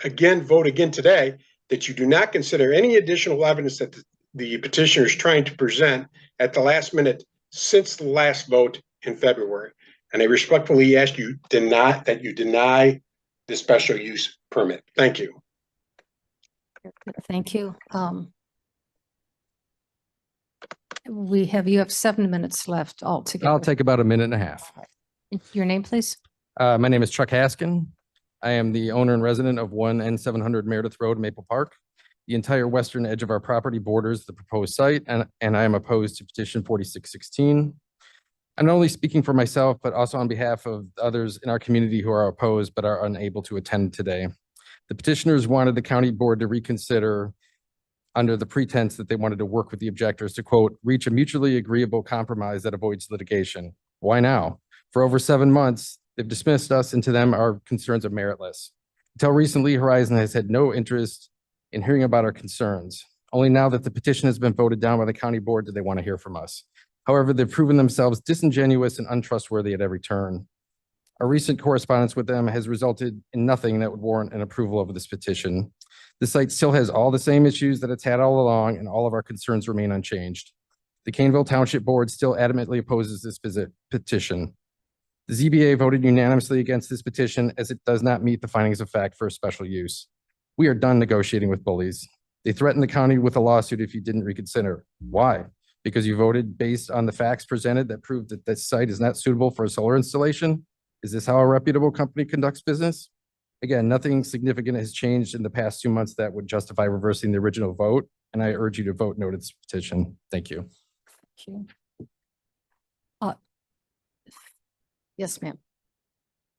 again vote again today, that you do not consider any additional evidence that the petitioner is trying to present at the last minute since the last vote in February. And I respectfully ask you deny the special use permit. Thank you. Thank you. You have 7 minutes left altogether. I'll take about a minute and a half. Your name, please? My name is Chuck Haskin. I am the owner and resident of 1N700 Meredith Road, Maple Park. The entire western edge of our property borders the proposed site, and I am opposed to petition 4616. I'm not only speaking for myself, but also on behalf of others in our community who are opposed but are unable to attend today. The petitioners wanted the county board to reconsider under the pretense that they wanted to work with the objectors to, quote, reach a mutually agreeable compromise that avoids litigation. Why now? For over 7 months, they've dismissed us, and to them, our concerns are meritless. Until recently, Horizon has had no interest in hearing about our concerns. Only now that the petition has been voted down by the county board do they want to hear from us. However, they've proven themselves disingenuous and untrustworthy at every turn. Our recent correspondence with them has resulted in nothing that would warrant an approval of this petition. The site still has all the same issues that it's had all along, and all of our concerns remain unchanged. The Caneville Township Board still adamantly opposes this petition. The ZBA voted unanimously against this petition as it does not meet the findings of fact for a special use. We are done negotiating with bullies. They threatened the county with a lawsuit if you didn't reconsider. Why? Because you voted based on the facts presented that proved that this site is not suitable for a solar installation? Is this how a reputable company conducts business? Again, nothing significant has changed in the past 2 months that would justify reversing the original vote, and I urge you to vote no to this petition. Thank you. Thank you. Yes, ma'am.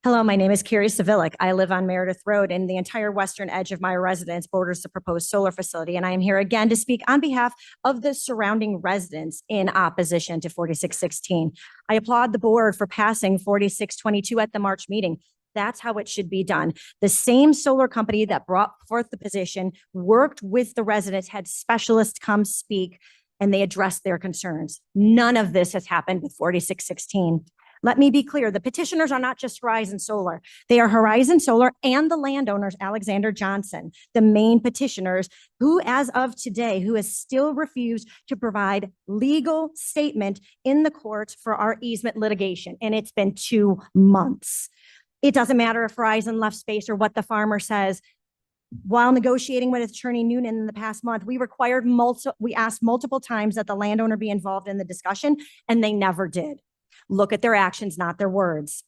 Hello, my name is Carrie Savilic. I live on Meredith Road, and the entire western edge of my residence borders the proposed solar facility. And I am here again to speak on behalf of the surrounding residents in opposition to 4616. I applaud the board for passing 4622 at the March meeting. That's how it should be done. The same solar company that brought forth the position worked with the residents, had specialists come speak, and they addressed their concerns. None of this has happened with 4616. Let me be clear, the petitioners are not just Horizon Solar. They are Horizon Solar and the landowners, Alexander Johnson, the main petitioners, who as of today, who has still refused to provide legal statement in the courts for our easement litigation. And it's been 2 months. It doesn't matter if Horizon left space or what the farmer says. While negotiating with Attorney Noonan in the past month, we asked multiple times that the landowner be involved in the discussion, and they never did. Look at their actions, not their words.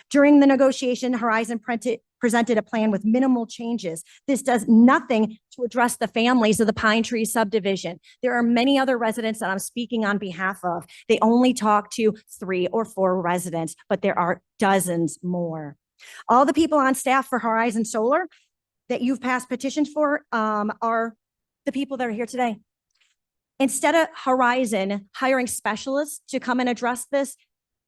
During the negotiation, Horizon presented a plan with minimal changes. This does nothing to address the families of the Pine Tree subdivision. There are many other residents that I'm speaking on behalf of. They only talk to 3 or 4 residents, but there are dozens more. All the people on staff for Horizon Solar that you've passed petitions for are the people that are here today. Instead of Horizon hiring specialists to come and address this,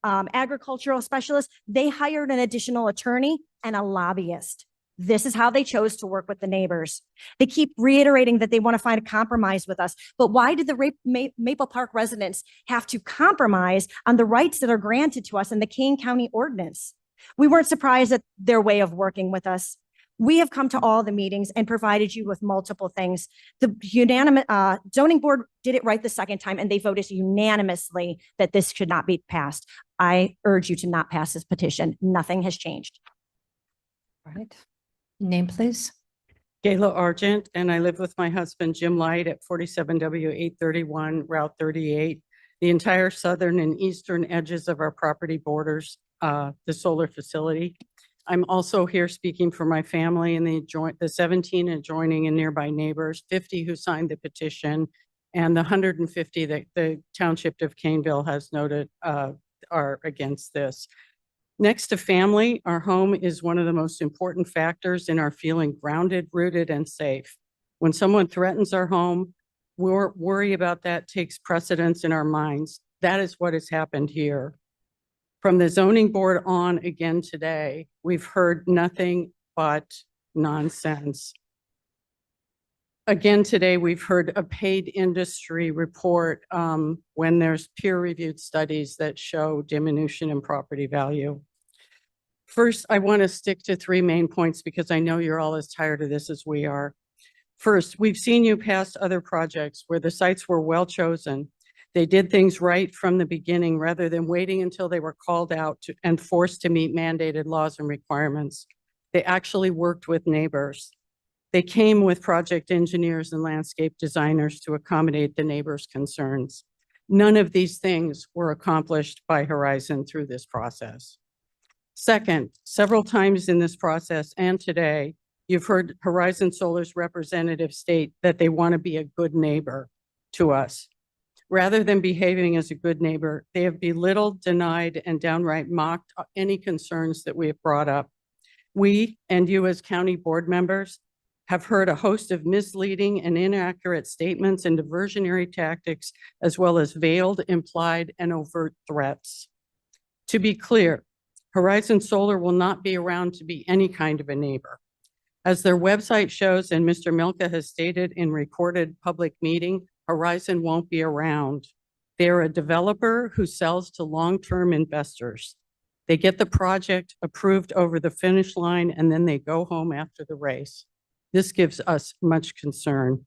agricultural specialists, they hired an additional attorney and a lobbyist. This is how they chose to work with the neighbors. They keep reiterating that they want to find a compromise with us. But why did the Maple Park residents have to compromise on the rights that are granted to us in the Kane County ordinance? We weren't surprised at their way of working with us. We have come to all the meetings and provided you with multiple things. The unanimous zoning board did it right the second time, and they voted unanimously that this should not be passed. I urge you to not pass this petition. Nothing has changed. All right. Name, please. Gayla Argent, and I live with my husband, Jim Light, at 47W 831 Route 38. The entire southern and eastern edges of our property borders the solar facility. I'm also here speaking for my family and the 17 adjoining and nearby neighbors, 50 who signed the petition, and the 150 that the Township of Caneville has noted are against this. Next to family, our home is one of the most important factors in our feeling grounded, rooted, and safe. When someone threatens our home, worry about that takes precedence in our minds. That is what has happened here. From the zoning board on again today, we've heard nothing but nonsense. Again, today, we've heard a paid industry report when there's peer-reviewed studies that show diminution in property value. First, I want to stick to three main points because I know you're all as tired of this as we are. First, we've seen you pass other projects where the sites were well chosen. They did things right from the beginning rather than waiting until they were called out and forced to meet mandated laws and requirements. They actually worked with neighbors. They came with project engineers and landscape designers to accommodate the neighbors' concerns. None of these things were accomplished by Horizon through this process. Second, several times in this process and today, you've heard Horizon Solar's representatives state that they want to be a good neighbor to us. Rather than behaving as a good neighbor, they have belittled, denied, and downright mocked any concerns that we have brought up. We and you as county board members have heard a host of misleading and inaccurate statements and diversionary tactics, as well as veiled, implied, and overt threats. To be clear, Horizon Solar will not be around to be any kind of a neighbor. As their website shows, and Mr. Milka has stated in recorded public meeting, Horizon won't be around. They're a developer who sells to long-term investors. They get the project approved over the finish line, and then they go home after the race. This gives us much concern.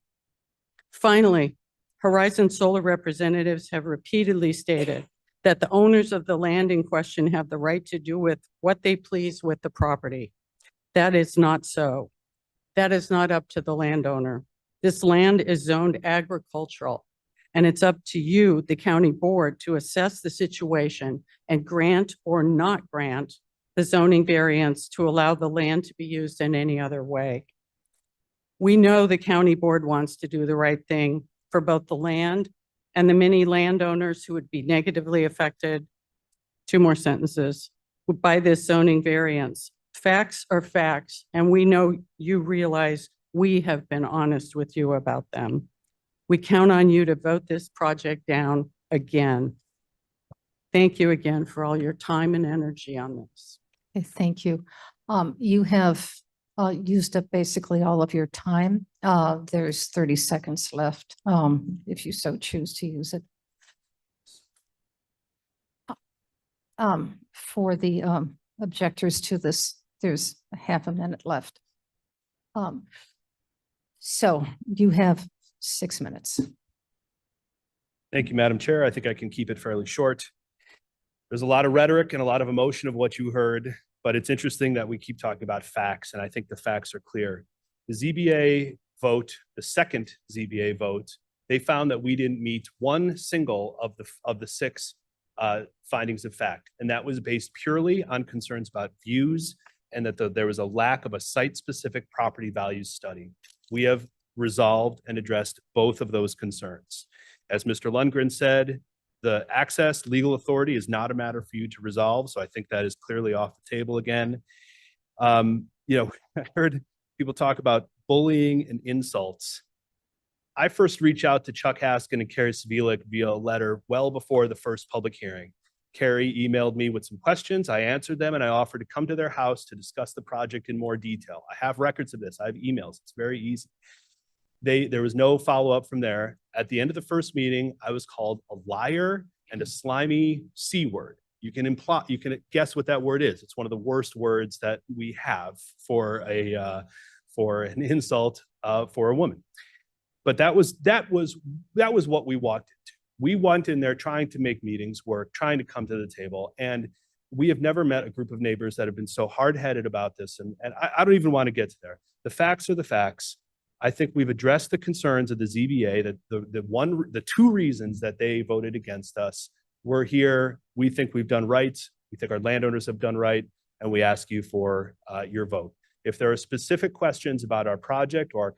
Finally, Horizon Solar representatives have repeatedly stated that the owners of the land in question have the right to do with what they please with the property. That is not so. That is not up to the landowner. This land is zoned agricultural, and it's up to you, the county board, to assess the situation and grant or not grant the zoning variance to allow the land to be used in any other way. We know the county board wants to do the right thing for both the land and the many landowners who would be negatively affected, two more sentences, by this zoning variance. Facts are facts, and we know you realize we have been honest with you about them. We count on you to vote this project down again. Thank you again for all your time and energy on this. Okay, thank you. You have used up basically all of your time. There's 30 seconds left, if you so choose to use it. For the objectors to this, there's a half a minute left. So you have 6 minutes. Thank you, Madam Chair. I think I can keep it fairly short. There's a lot of rhetoric and a lot of emotion of what you heard, but it's interesting that we keep talking about facts, and I think the facts are clear. The ZBA vote, the second ZBA vote, they found that we didn't meet one single of the 6 findings of fact, and that was based purely on concerns about views and that there was a lack of a site-specific property values study. We have resolved and addressed both of those concerns. As Mr. Lundgren said, the access legal authority is not a matter for you to resolve, so I think that is clearly off the table again. You know, I heard people talk about bullying and insults. I first reached out to Chuck Haskin and Carrie Savilik via a letter well before the first public hearing. Carrie emailed me with some questions. I answered them, and I offered to come to their house to discuss the project in more detail. I have records of this. I have emails. It's very easy. There was no follow-up from there. At the end of the first meeting, I was called a liar and a slimy C word. You can guess what that word is. It's one of the worst words that we have for an insult for a woman. But that was what we walked into. We went in there trying to make meetings work, trying to come to the table, and we have never met a group of neighbors that have been so hard-headed about this. And I don't even want to get to there. The facts are the facts. I think we've addressed the concerns of the ZBA, that the 2 reasons that they voted against us. We're here. We think we've done right. We think our landowners have done right, and we ask you for your vote. If there are specific questions about our project or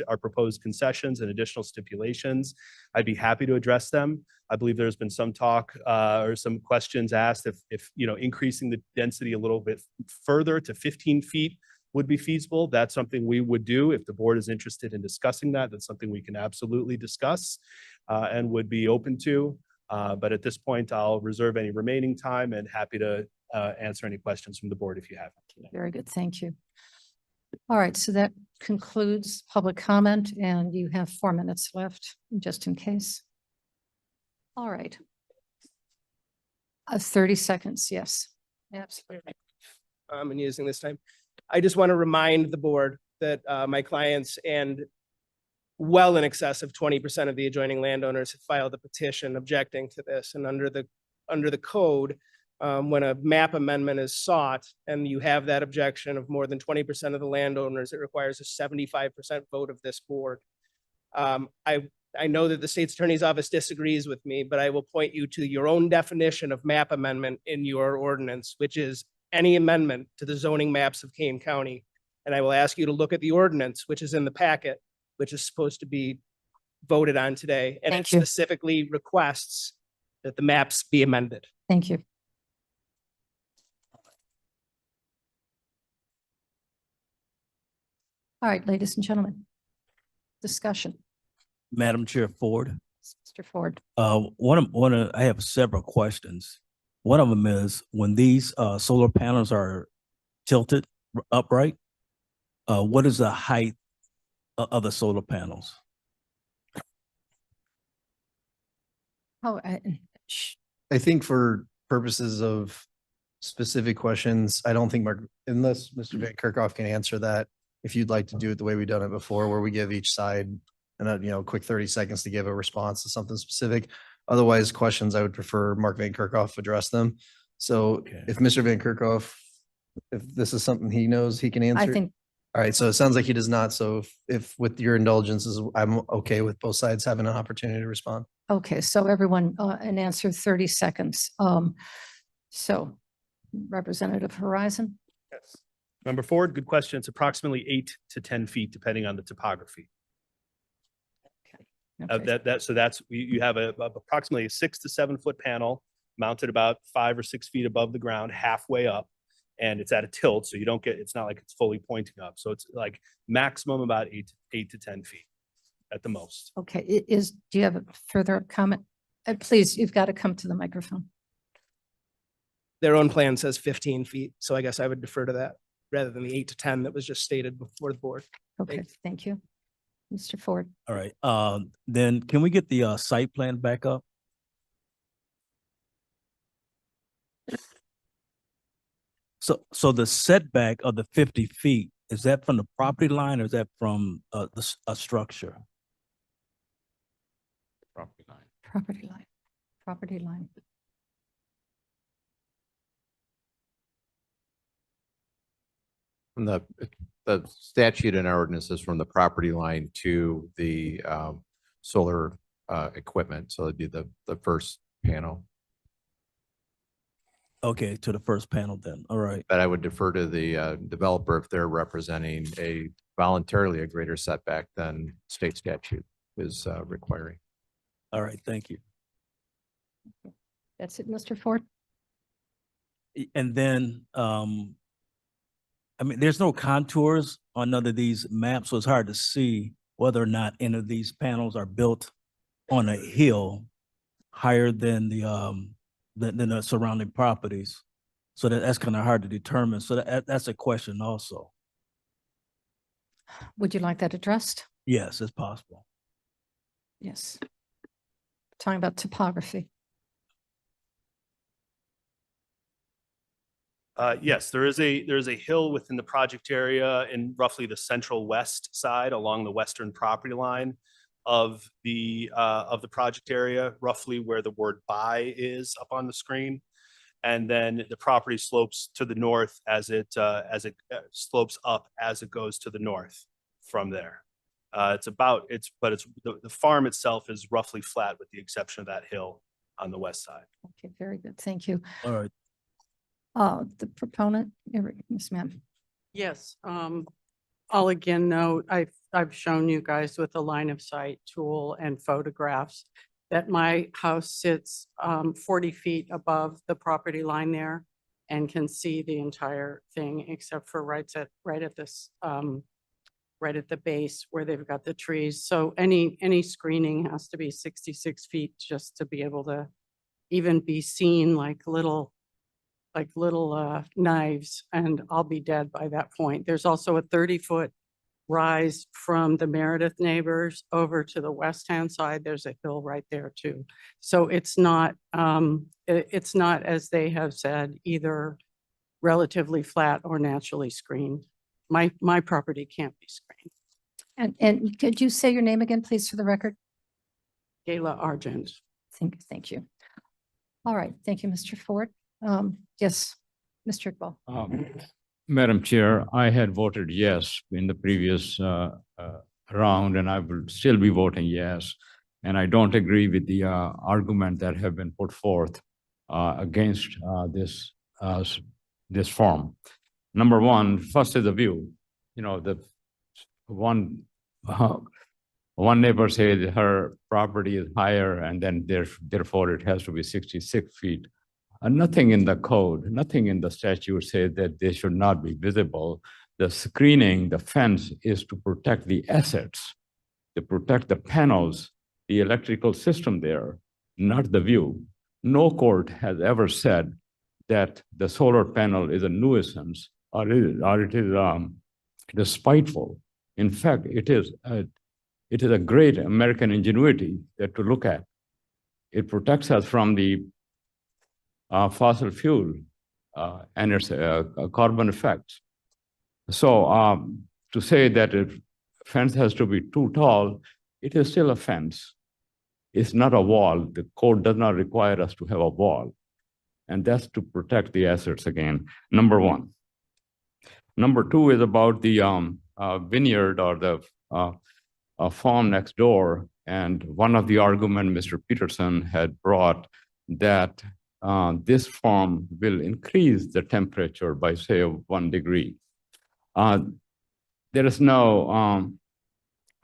our proposed concessions and additional stipulations, I'd be happy to address them. I believe there's been some talk or some questions asked if increasing the density a little bit further to 15 feet would be feasible. That's something we would do if the board is interested in discussing that. That's something we can absolutely discuss and would be open to. But at this point, I'll reserve any remaining time and happy to answer any questions from the board if you have them. Very good. Thank you. All right. So that concludes public comment, and you have 4 minutes left, just in case. All right. 30 seconds, yes, absolutely. And using this time. I just want to remind the board that my clients and well in excess of 20% of the adjoining landowners have filed a petition objecting to this. And under the code, when a map amendment is sought and you have that objection of more than 20% of the landowners, it requires a 75% vote of this board. I know that the state's attorney's office disagrees with me, but I will point you to your own definition of map amendment in your ordinance, which is any amendment to the zoning maps of Kane County. And I will ask you to look at the ordinance, which is in the packet, which is supposed to be voted on today. And it Thank you. specifically requests that the maps be amended. Thank you. All right, ladies and gentlemen, discussion. Madam Chair Ford, Mr. Ford. I have several questions. One of them is when these solar panels are tilted upright, what is the height of the solar panels? Oh, I think for purposes of specific questions, I don't think unless Mr. Van Kerkhoff can answer that, if you'd like to do it the way we've done it before, where we give each side a quick 30 seconds to give a response to something specific. Otherwise, questions, I would prefer Mark Van Kerkhoff address them. So if Mr. Van Kerkhoff, if this is something he knows he can answer. I think. All right, so it sounds like he does not. So if with your indulgences, I'm okay with both sides having an opportunity to respond. Okay, so everyone, an answer 30 seconds. So Representative Horizon. Yes. Member Ford, good question. It's approximately 8 to 10 feet, depending on the topography. Okay. So that's, you have approximately a 6 to 7 foot panel mounted about 5 or 6 feet above the ground, halfway up. And it's at a tilt, so you don't get, it's not like it's fully pointing up. So it's like maximum about 8 to 10 feet at the most. Okay, do you have a further comment? Please, you've got to come to the microphone. Their own plan says 15 feet. So I guess I would defer to that rather than the 8 to 10 that was just stated before the board. Okay, thank you. Mr. Ford. All right, then can we get the site plan back up? So the setback of the 50 feet, is that from the property line or is that from a structure? Property line. Property line. Property line. From the statute and ordinance is from the property line to the solar equipment. So it'd be the first panel. Okay, to the first panel then. All right. But I would defer to the developer if they're representing voluntarily a greater setback than state statute is requiring. All right, thank you. That's it, Mr. Ford? And then, I mean, there's no contours on none of these maps, so it's hard to see whether or not any of these panels are built on a hill higher than the surrounding properties. So that's kind of hard to determine. So that's a question also. Would you like that addressed? Yes, it's possible. Yes. Talking about topography. Yes, there is a hill within the project area in roughly the central west side along the western property line of the project area, roughly where the word buy is up on the screen. And then the property slopes to the north as it slopes up as it goes to the north from there. The farm itself is roughly flat with the exception of that hill on the west side. Okay, very good. Thank you. All right. The proponent, Ms. Ma'am. Yes, I'll again note, I've shown you guys with a line of sight tool and photographs that my house sits 40 feet above the property line there and can see the entire thing except for right at this right at the base where they've got the trees. So any screening has to be 66 feet just to be able to even be seen like little knives, and I'll be dead by that point. There's also a 30-foot rise from the Meredith neighbors over to the west-hand side. There's a hill right there too. So it's not, it's not, as they have said, either relatively flat or naturally screened. My property can't be screened. And could you say your name again, please, for the record? Gayla Argent. Thank you. All right, thank you, Mr. Ford. Yes, Mr. Iqbal. Madam Chair, I had voted yes in the previous round, and I will still be voting yes. And I don't agree with the argument that have been put forth against this form. Number one, first is the view. You know, the one neighbor said her property is higher, and then therefore it has to be 66 feet. Nothing in the code, nothing in the statute says that they should not be visible. The screening, the fence is to protect the assets, to protect the panels, the electrical system there, not the view. No court has ever said that the solar panel is a nuisance or it is spiteful. In fact, it is a great American ingenuity that to look at. It protects us from the fossil fuel and its carbon effects. So to say that a fence has to be too tall, it is still a fence. It's not a wall. The code does not require us to have a wall. And that's to protect the assets again, number one. Number two is about the vineyard or the farm next door. And one of the arguments Mr. Peterson had brought that this farm will increase the temperature by, say, 1 degree. There is no,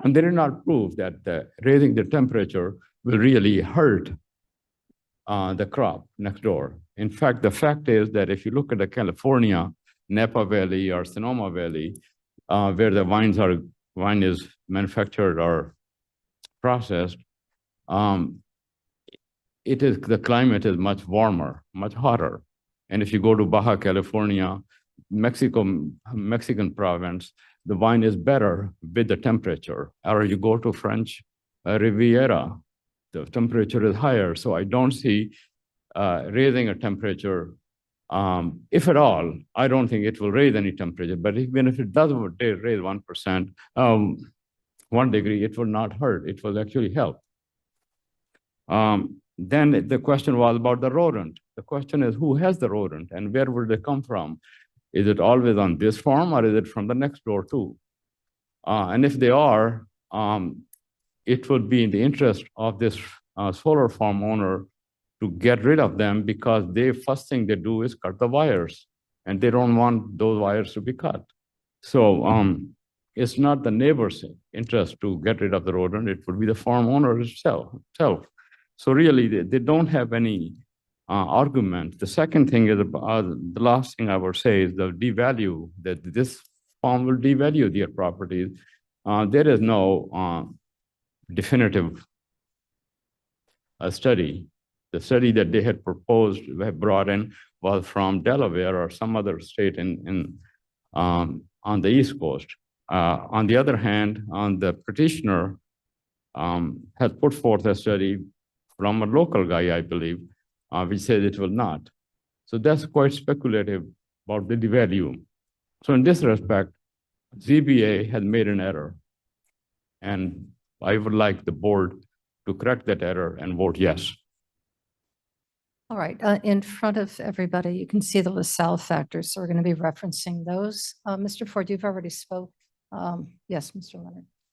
and they did not prove that raising the temperature will really hurt the crop next door. In fact, the fact is that if you look at the California, Napa Valley or Sonoma Valley, where the wine is manufactured or processed, the climate is much warmer, much hotter. And if you go to Baja California, Mexican province, the wine is better with the temperature. Or you go to French Riviera, the temperature is higher. So I don't see raising a temperature. If at all, I don't think it will raise any temperature. But even if it does raise 1%, 1 degree, it will not hurt. It will actually help. Then the question was about the rodent. The question is, who has the rodent and where will they come from? Is it always on this farm or is it from the next door too? And if they are, it would be in the interest of this solar farm owner to get rid of them because the first thing they do is cut the wires and they don't want those wires to be cut. So it's not the neighbor's interest to get rid of the rodent, it would be the farm owner itself. So really, they don't have any argument. The second thing is, the last thing I would say is the devalue, that this farm will devalue their properties. There is no definitive study. The study that they had proposed, have brought in, was from Delaware or some other state on the East Coast. On the other hand, the petitioner has put forth a study from a local guy, I believe, which says it will not. So that's quite speculative about the devalue. So in this respect, ZBA has made an error. And I would like the board to correct that error and vote yes. All right, in front of everybody, you can see the LaSalle factors. So we're going to be referencing those. Mr. Ford, you've already spoke. Yes, Mr.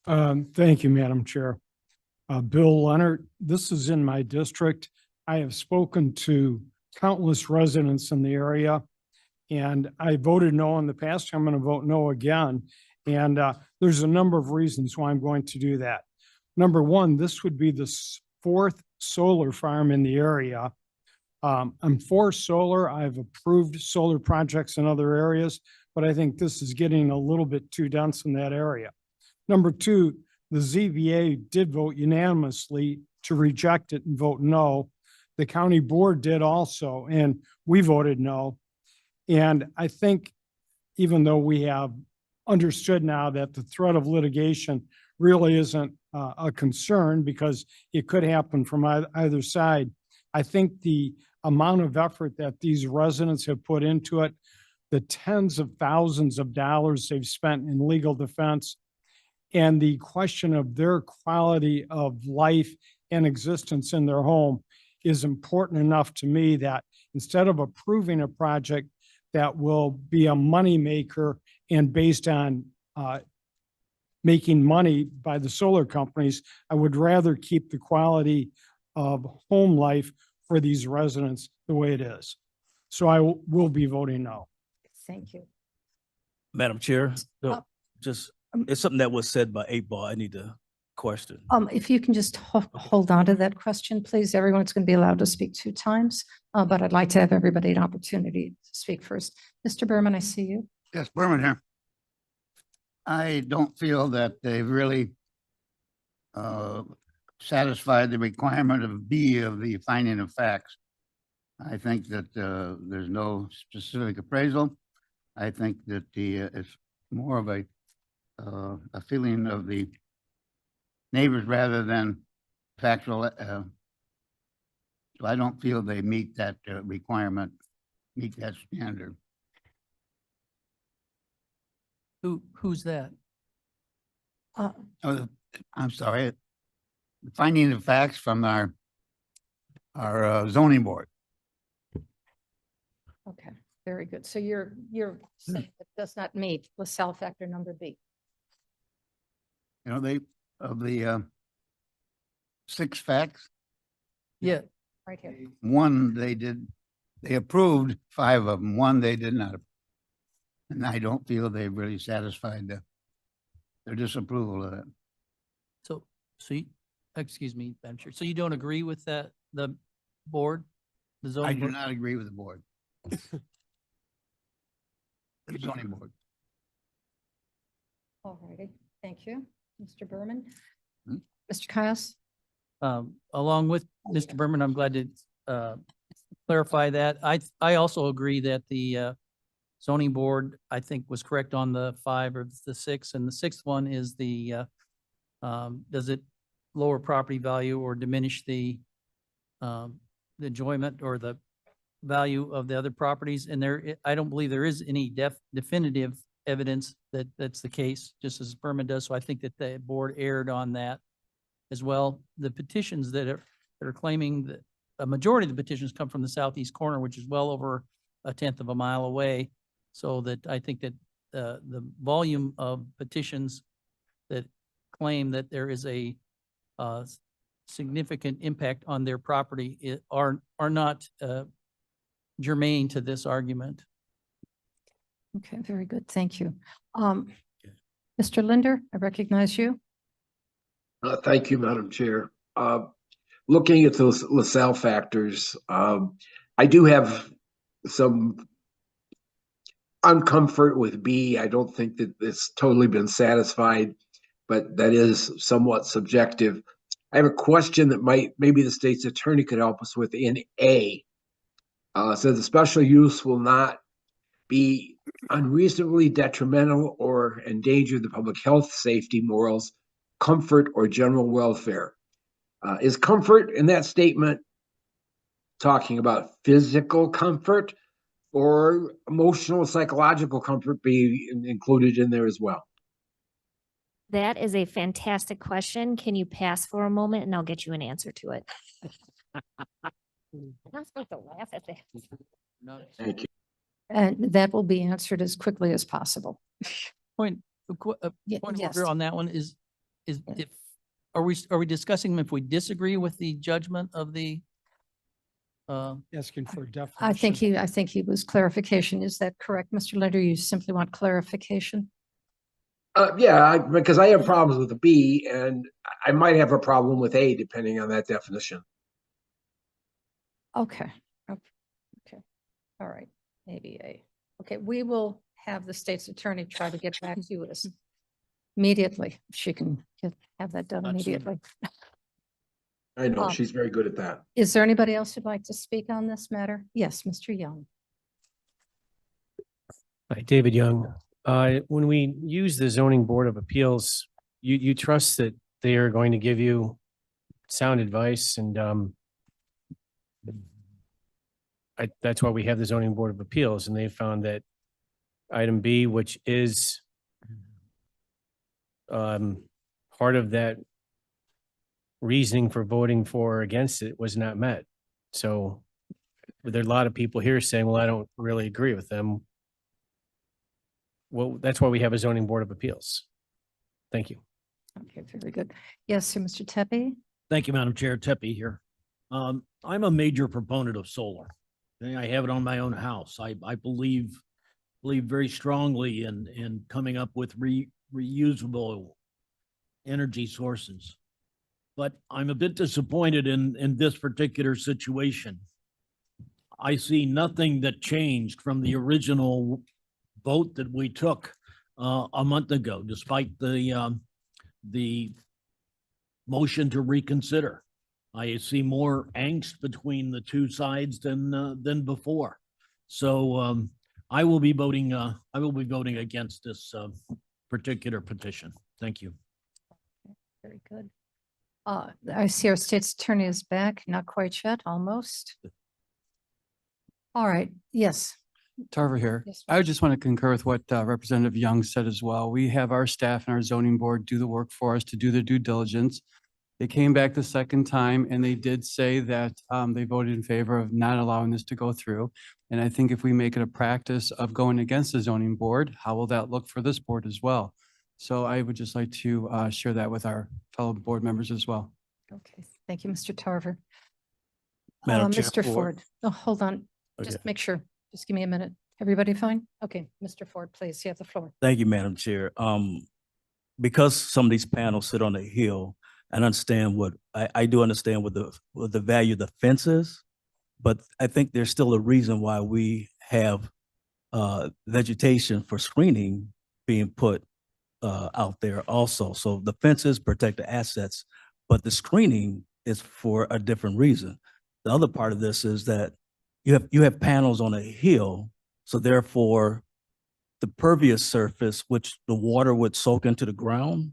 Leonard. Thank you, Madam Chair. Bill Leonard, this is in my district. I have spoken to countless residents in the area, and I voted no in the past. I'm going to vote no again. And there's a number of reasons why I'm going to do that. Number one, this would be the fourth solar farm in the area. I'm for solar. I've approved solar projects in other areas, but I think this is getting a little bit too dense in that area. Number two, the ZBA did vote unanimously to reject it and vote no. The county board did also, and we voted no. And I think even though we have understood now that the threat of litigation really isn't a concern because it could happen from either side. I think the amount of effort that these residents have put into it, the tens of thousands of dollars they've spent in legal defense, and the question of their quality of life and existence in their home is important enough to me that instead of approving a project that will be a moneymaker and based on making money by the solar companies, I would rather keep the quality of home life for these residents the way it is. So I will be voting no. Thank you. Madam Chair, no, Uh, just, it's something that was said by 8 Ball. I need to question. If you can just hold on to that question, please. Everyone's going to be allowed to speak 2 times, but I'd like to have everybody an opportunity to speak first. Mr. Berman, I see you. Yes, Berman here. I don't feel that they've really satisfied the requirement of B of the finding of facts. I think that there's no specific appraisal. I think that it's more of a feeling of the neighbors rather than factual. So I don't feel they meet that requirement, meet that standard. Who's that? Uh, Oh, I'm sorry. The finding of facts from our zoning board. Okay, very good. So you're saying it does not meet LaSalle factor number B. You know, of the 6 facts, Yeah, Right here. one they approved 5 of them, one they did not. And I don't feel they really satisfied their disapproval of it. so you, excuse me, Madam Chair. So you don't agree with that, the board? The I zoning do board? not agree with the board. The zoning board. All righty, thank you, Mr. Berman. Hmm? Mr. Caius? Along with Mr. Berman, I'm glad to clarify that. I also agree that the zoning board, I think, was correct on the 5 or the 6. And the 6th one is the, does it lower property value or diminish the enjoyment or the value of the other properties? And I don't believe there is any definitive evidence that that's the case, just as Berman does. So I think that the board erred on that as well. The petitions that are claiming that a majority of the petitions come from the southeast corner, which is well over 1/10 of a mile away. So that I think that the volume of petitions that claim that there is a significant impact on their property are not germane to this argument. Okay, very good, thank you. Mr. Linder, I recognize you. Thank you, Madam Chair. Looking at those LaSalle factors, I do have some uncomfort with B. I don't think that it's totally been satisfied, but that is somewhat subjective. I have a question that maybe the state's attorney could help us with in A. Says the special use will not be unreasonably detrimental or endanger the public health, safety, morals, comfort, or general welfare. Is comfort in that statement talking about physical comfort or emotional, psychological comfort be included in there as well? That is a fantastic question. Can you pass for a moment and I'll get you an answer to it? I'm not supposed to laugh at that. Thank you. And that will be answered as quickly as possible. Point of yes. order on that one is if, are we discussing if we disagree with the judgment of the Asking for definition. I think he was clarification. Is that correct, Mr. Linder? You simply want clarification? Yeah, because I have problems with the B and I might have a problem with A depending on that definition. Okay. Okay. All right. Maybe A. Okay, we will have the state's attorney try to get back to us immediately. If she can have that done immediately. I know, she's very good at that. Is there anybody else who'd like to speak on this matter? Yes, Mr. Young. Hi, David Young. When we use the zoning board of appeals, you trust that they are going to give you sound advice and, that's why we have the zoning board of appeals, and they found that item B, which is part of that reasoning for voting for or against it, was not met. So there are a lot of people here saying, well, I don't really agree with them. Well, that's why we have a zoning board of appeals. Thank you. Okay, very good. Yes, sir, Mr. Tepe? Thank you, Madam Chair. Tepe here. I'm a major proponent of solar. Okay, I have it on my own house. I believe very strongly in coming up with reusable energy sources. But I'm a bit disappointed in this particular situation. I see nothing that changed from the original vote that we took a month ago, despite the motion to reconsider. I see more angst between the two sides than before. So I will be voting against this particular petition. Thank you. Very good. I see our state's attorney is back, not quite yet, almost. All right, yes. Tarver here. Yes, I just want to concur with what Representative Young said as well. We have our staff and our zoning board do the work for us to do their due diligence. They came back the second time and they did say that they voted in favor of not allowing this to go through. And I think if we make it a practice of going against the zoning board, how will that look for this board as well? So I would just like to share that with our fellow board members as well. Okay, thank you, Mr. Tarver. Madam Chair, Mr. for- Ford, oh, hold on, just Okay. make sure, just give me a minute. Everybody fine? Okay, Mr. Ford, please, you have the floor. Thank you, Madam Chair. Because some of these panels sit on a hill, and understand I do understand what the value of the fence is, but I think there's still a reason why we have vegetation for screening being put out there also. So the fences protect the assets, but the screening is for a different reason. The other part of this is that you have panels on a hill, so therefore the pervious surface, which the water would soak into the ground,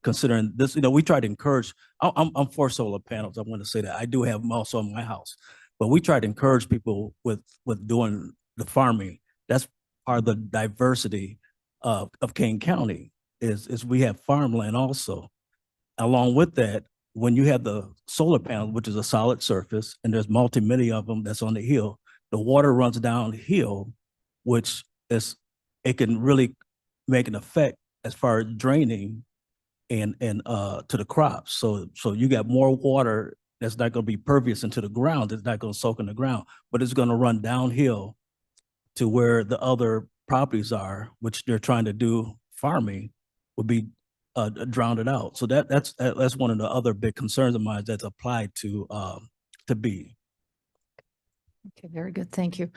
considering this, we try to encourage, I'm for solar panels. I want to say that. I do have them also in my house, but we try to encourage people with doing the farming. That's part of the diversity of Kane County is we have farmland also. Along with that, when you have the solar panel, which is a solid surface, and there's many of them that's on the hill, the water runs downhill, which is, it can really make an effect as far as draining and to the crops. So you got more water that's not going to be pervious into the ground. It's not going to soak in the ground, but it's going to run downhill to where the other properties are, which they're trying to do farming, would be drowned out. So that's one of the other big concerns of mine that's applied to B. Okay, very good, thank you.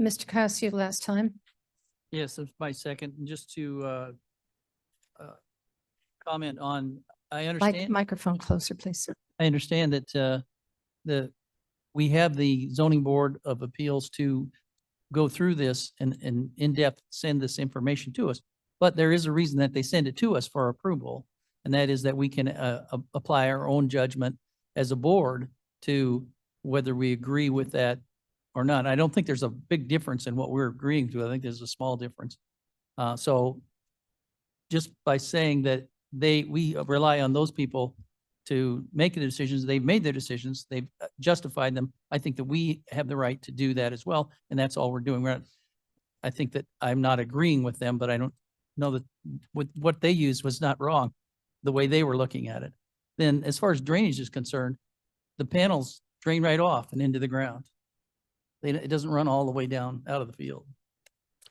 Mr. Cassie, last time. Yes, that's my second. And just to comment on, I understand. Microphone closer, please, sir. I understand that we have the zoning board of appeals to go through this and in depth send this information to us. But there is a reason that they send it to us for approval, and that is that we can apply our own judgment as a board to whether we agree with that or not. I don't think there's a big difference in what we're agreeing to. I think there's a small difference. So just by saying that we rely on those people to make the decisions, they've made their decisions, they've justified them. I think that we have the right to do that as well, and that's all we're doing. I think that I'm not agreeing with them, but I don't know that what they used was not wrong, the way they were looking at it. Then as far as drainage is concerned, the panels drain right off and into the ground. It doesn't run all the way down out of the field.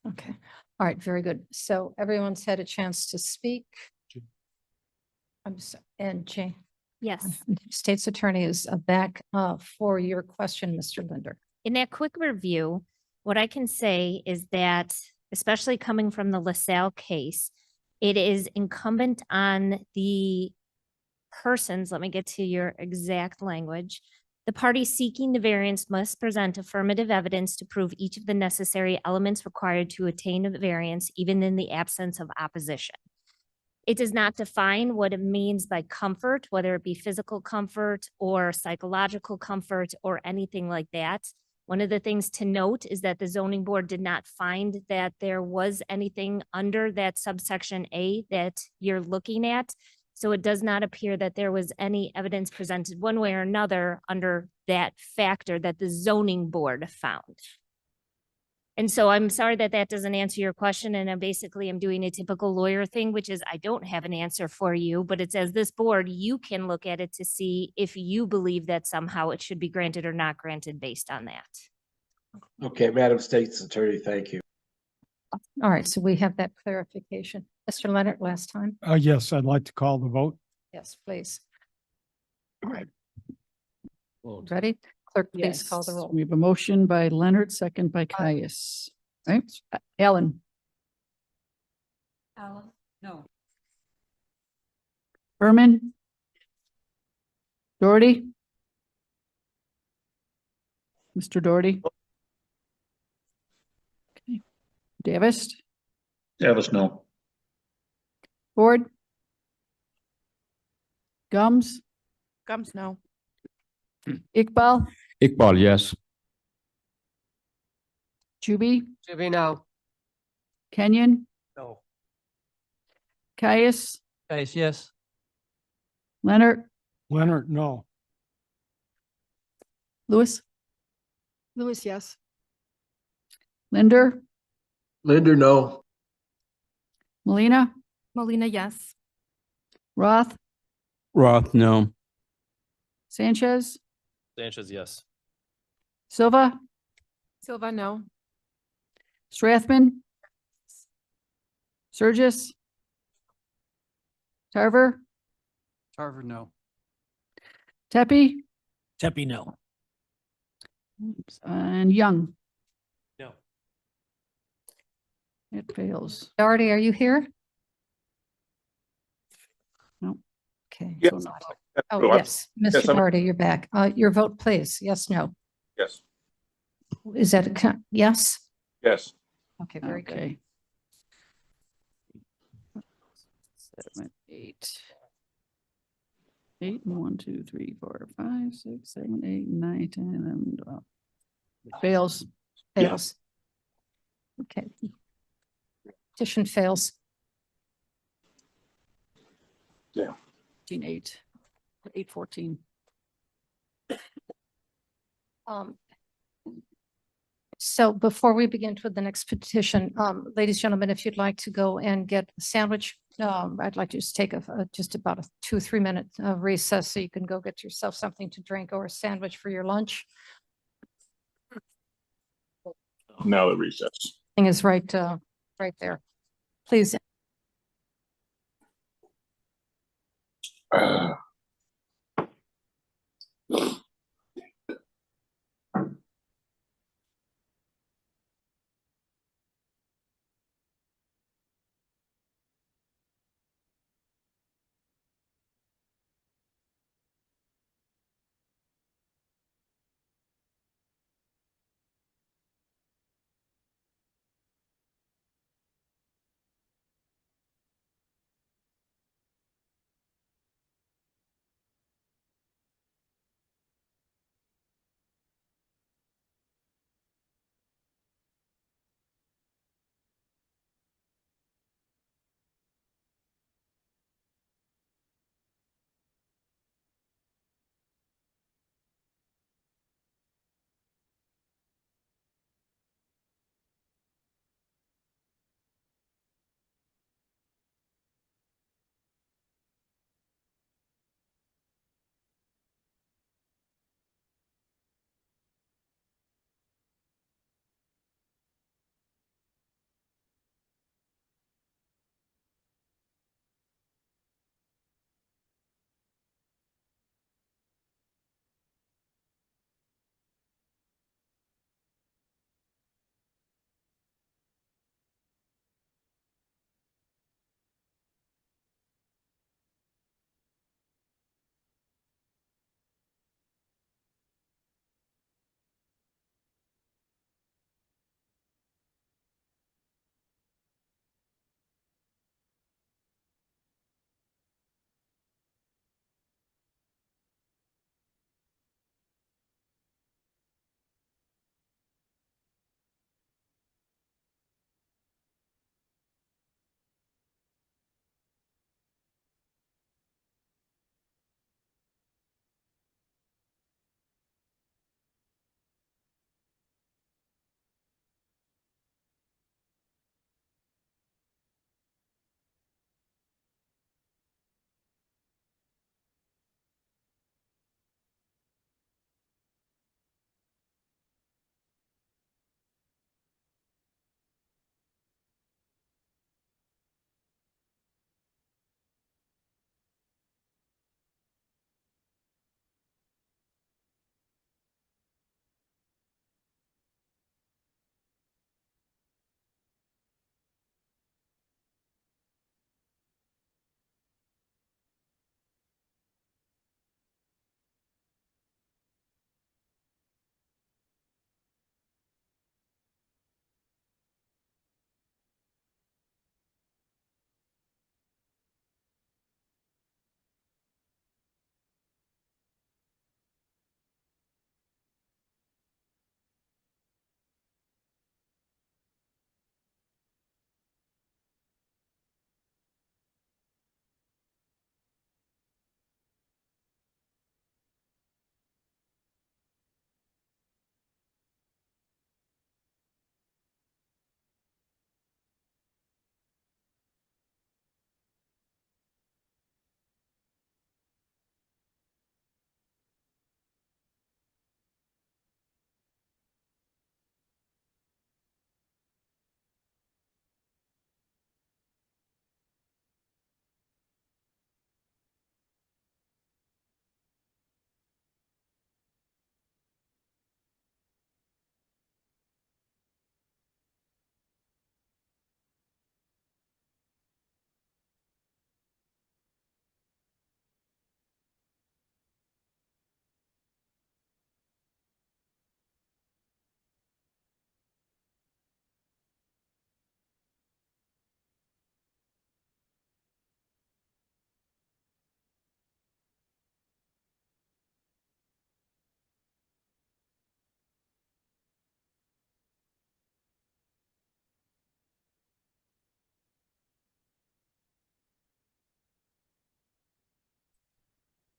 Okay, all right, very good. So everyone's had a chance to speak. And Jay. Yes. State's attorney is back for your question, Mr. Linder. In that quick review, what I can say is that, especially coming from the LaSalle case, it is incumbent on the persons, let me get to your exact language, The party seeking the variance must present affirmative evidence to prove each of the necessary elements required to attain a variance, even in the absence of opposition. It does not define what it means by comfort, whether it be physical comfort or psychological comfort or anything like that. One of the things to note is that the zoning board did not find that there was anything under that subsection A that you're looking at. So it does not appear that there was any evidence presented one way or another under that factor that the zoning board found. And so I'm sorry that that doesn't answer your question. And I basically am doing a typical lawyer thing, which is I don't have an answer for you, but it's as this board, you can look at it to see if you believe that somehow it should be granted or not granted based on that. Okay, Madam State's Attorney, thank you. All right, so we have that clarification. Mr. Leonard, last time? Yes, I'd like to call the vote. Yes, please. Ready? Clerk, please call the Yes, roll. we have a motion by Leonard, second by Caius. Right? Alan, Alan? No. Berman, Doherty? Mr. Doherty? Okay. Davis, Davis, no. Ford? Gums, Gums, no. Iqbal, Iqbal, yes. Juby, no. Kenyon, No. Guys, Caius, yes. Leonard, no. Lewis, Lewis, yes. Linder, Linder, no. Molina, Molina, yes. Roth, Roth, no. Sanchez, Sanchez, yes. Silva, Silva, no. Strathman, Surgis, Tarver, Tarver, no. Tepe, Tepe, no. and Young. No. It fails. Doherty, are you here? No. Okay. Yes. so not- Oh, yes, Mr. Doherty, you're back. Your vote, please. Yes, no. Yes. Is that yes? Yes. Okay, very good. Okay. 7, 8. 8, 1, 2, 3, 4, 5, 6, 7, 8, 9, 10, 11, 12. Fails. Fails. Okay. Petition fails. 8, 814. So before we begin with the next petition, ladies and gentlemen, if you'd like to go and get a sandwich, I'd like to just take just about a 2-3 minute recess so you can go get yourself something to drink or a sandwich for your lunch. Now the recess. Thing is right there. Please.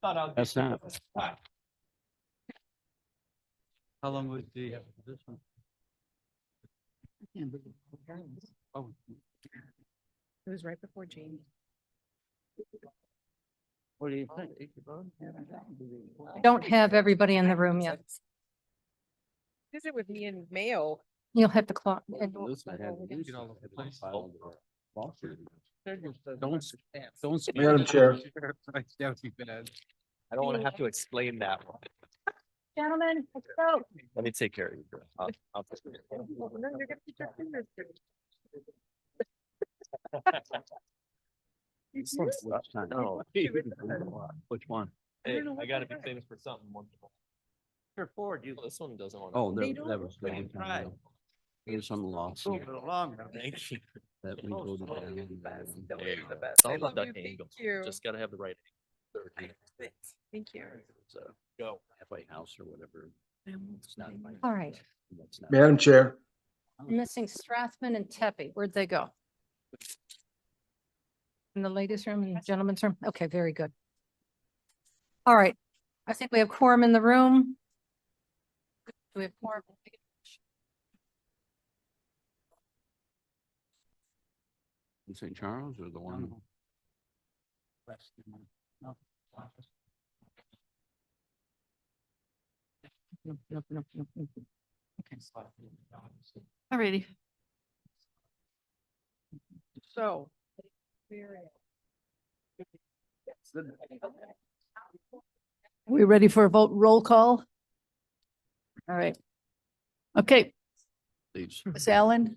That's not. How long would you have for this one? Oh, It was right before Jamie. what do you think? I don't have everybody in the room yet. Visit with me in Mayo. You'll have to clock. Don't. Madam Chair. That would be bad. I don't want to have to explain that one. Gentlemen, let's go. Let me take care of you. Girl. I'll just- No. Which one? Hey, I gotta be famous for something. Sure, Ford, you, this one doesn't want. Oh, They that don't. was. There's some loss Move it along, thank you. that we voted down. It's all about that angle. Just gotta have the right. angle. Thank you. So, go. Halfway house or whatever. It's not. All right. That's not- Madam Chair. I'm missing Strathman and Tepe. Where'd they go? In the ladies' room and the gentleman's room? Okay, very good. All right. I think we have quorum in the room. Do we have quorum? In St. Charles or the one? Alrighty. So. We ready for a vote roll call? All right. Okay, Please. Ms. Allen.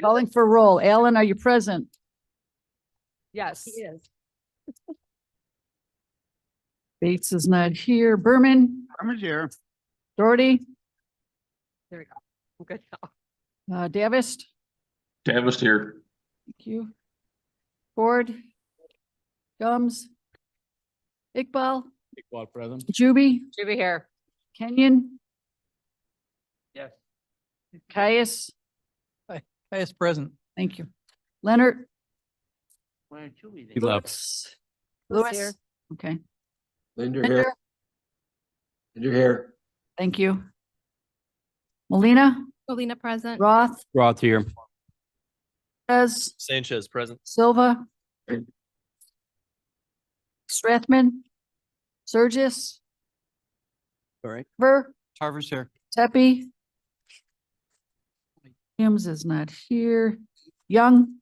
Calling for roll. Alan, are you present? Yes. He is. Bates is not here. Berman, I'm here. Doherty, There we go. I'm good now. Davis, Davis here. thank you. Ford, Gums, Iqbal, present. Juby, Juby here. Kenyon, Yes. Caius, Highest present. thank you. Leonard, He left. Lewis, okay. Linder Linder, here. Linder here. thank you. Molina, Molina present. Roth, Roth here. Perez, Sanchez present. Silva, Strathman, Surgis, All right. Ver, Tarver's here. Tepe. Williams is not here. Young,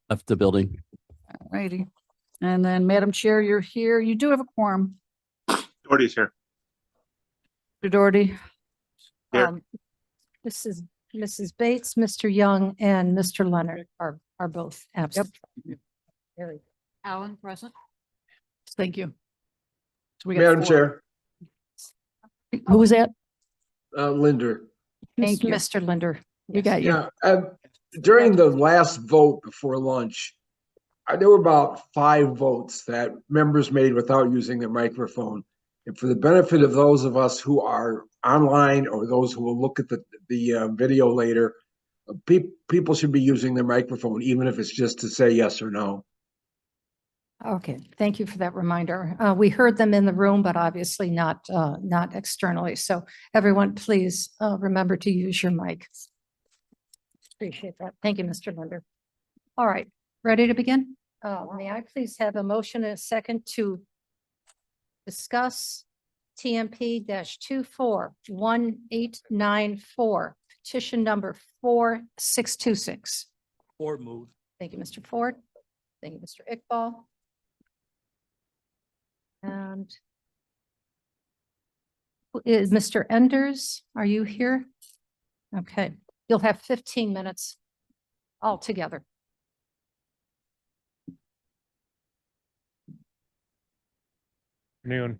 Left the building. righty. And then Madam Chair, you're here. You do have a quorum. Doherty's here. Mr. Doherty. Here. This is Mrs. Bates, Mr. Young, and Mr. Leonard are both absent. Very Alan present. Thank you. So we got Madam four. Chair, Who was that? Linder. Thank you. Mr. Linder. We got you. Yeah, during the last vote before lunch, there were about 5 votes that members made without using their microphone. And for the benefit of those of us who are online or those who will look at the video later, people should be using their microphone, even if it's just to say yes or no. Okay, thank you for that reminder. We heard them in the room, but obviously not externally. So everyone, please remember to use your mic. Appreciate that. Thank you, Mr. Linder. All right, ready to begin? May I please have a motion and a second to discuss TMP 241894, petition number 4626. Ford moved. Thank you, Mr. Ford. Thank you, Mr. Iqbal. And is Mr. Enders, are you here? Okay, you'll have 15 minutes altogether. Noon.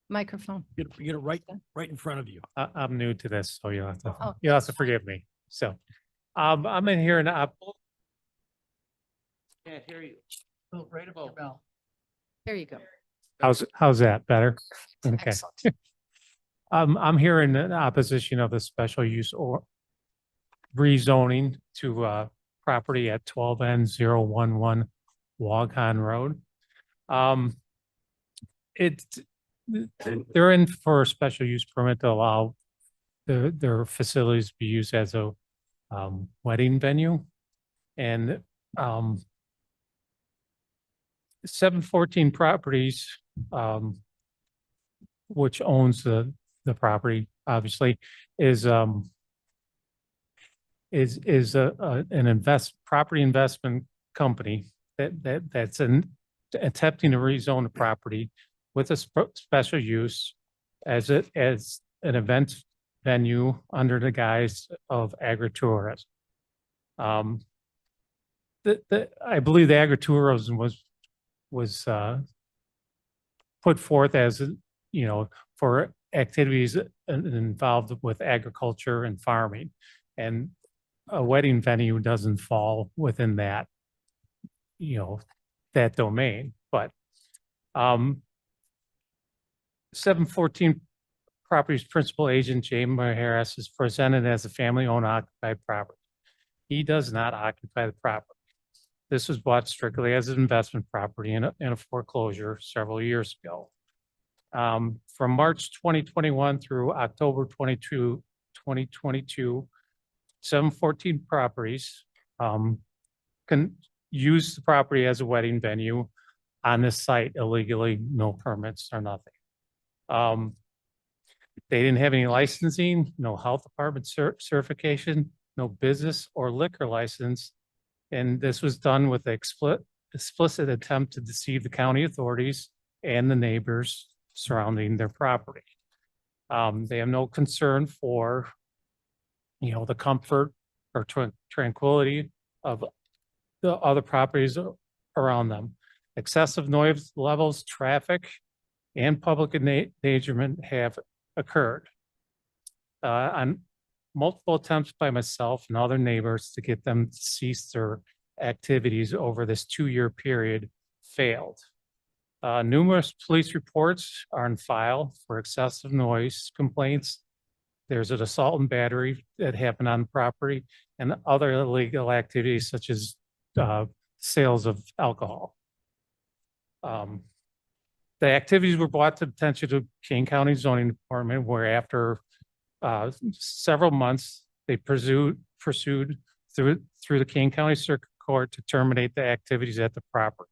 Microphone. Get it right in front of you. I'm new to this, so Oh. you'll have to forgive me. So, I'm in here and Can't hear you. Oh, right above. There you go. how's that better? Okay. Excellent. I'm here in opposition of the special use or rezoning to property at 12N011 Wagon Road. It, they're in for a special use permit to allow their facilities to be used as a wedding venue. And 714 Properties, which owns the property, obviously, is an property investment company that's attempting to rezone the property with a special use as an event venue under the guise of agritourism. I believe the agritourism was put forth as, for activities involved with agriculture and farming. And a wedding venue doesn't fall within that, that domain. But 714 Properties principal agent James Harris is presented as a family-owned occupied property. He does not occupy the property. This was bought strictly as an investment property in a foreclosure several years ago. From March 2021 through October 2022, 714 Properties can use the property as a wedding venue on this site illegally, no permits or nothing. They didn't have any licensing, no health department certification, no business or liquor license. And this was done with the explicit attempt to deceive the county authorities and the neighbors surrounding their property. They have no concern for, the comfort or tranquility of the other properties around them. Excessive noise levels, traffic, and public endangerment have occurred. On multiple attempts by myself and other neighbors to get them to cease their activities over this 2-year period failed. Numerous police reports are on file for excessive noise complaints. There's an assault and battery that happened on the property and other illegal activities such as sales of alcohol. The activities were brought to the attention of Kane County Zoning Department, where after several months, they pursued through the Kane County Circuit Court to terminate the activities at the property.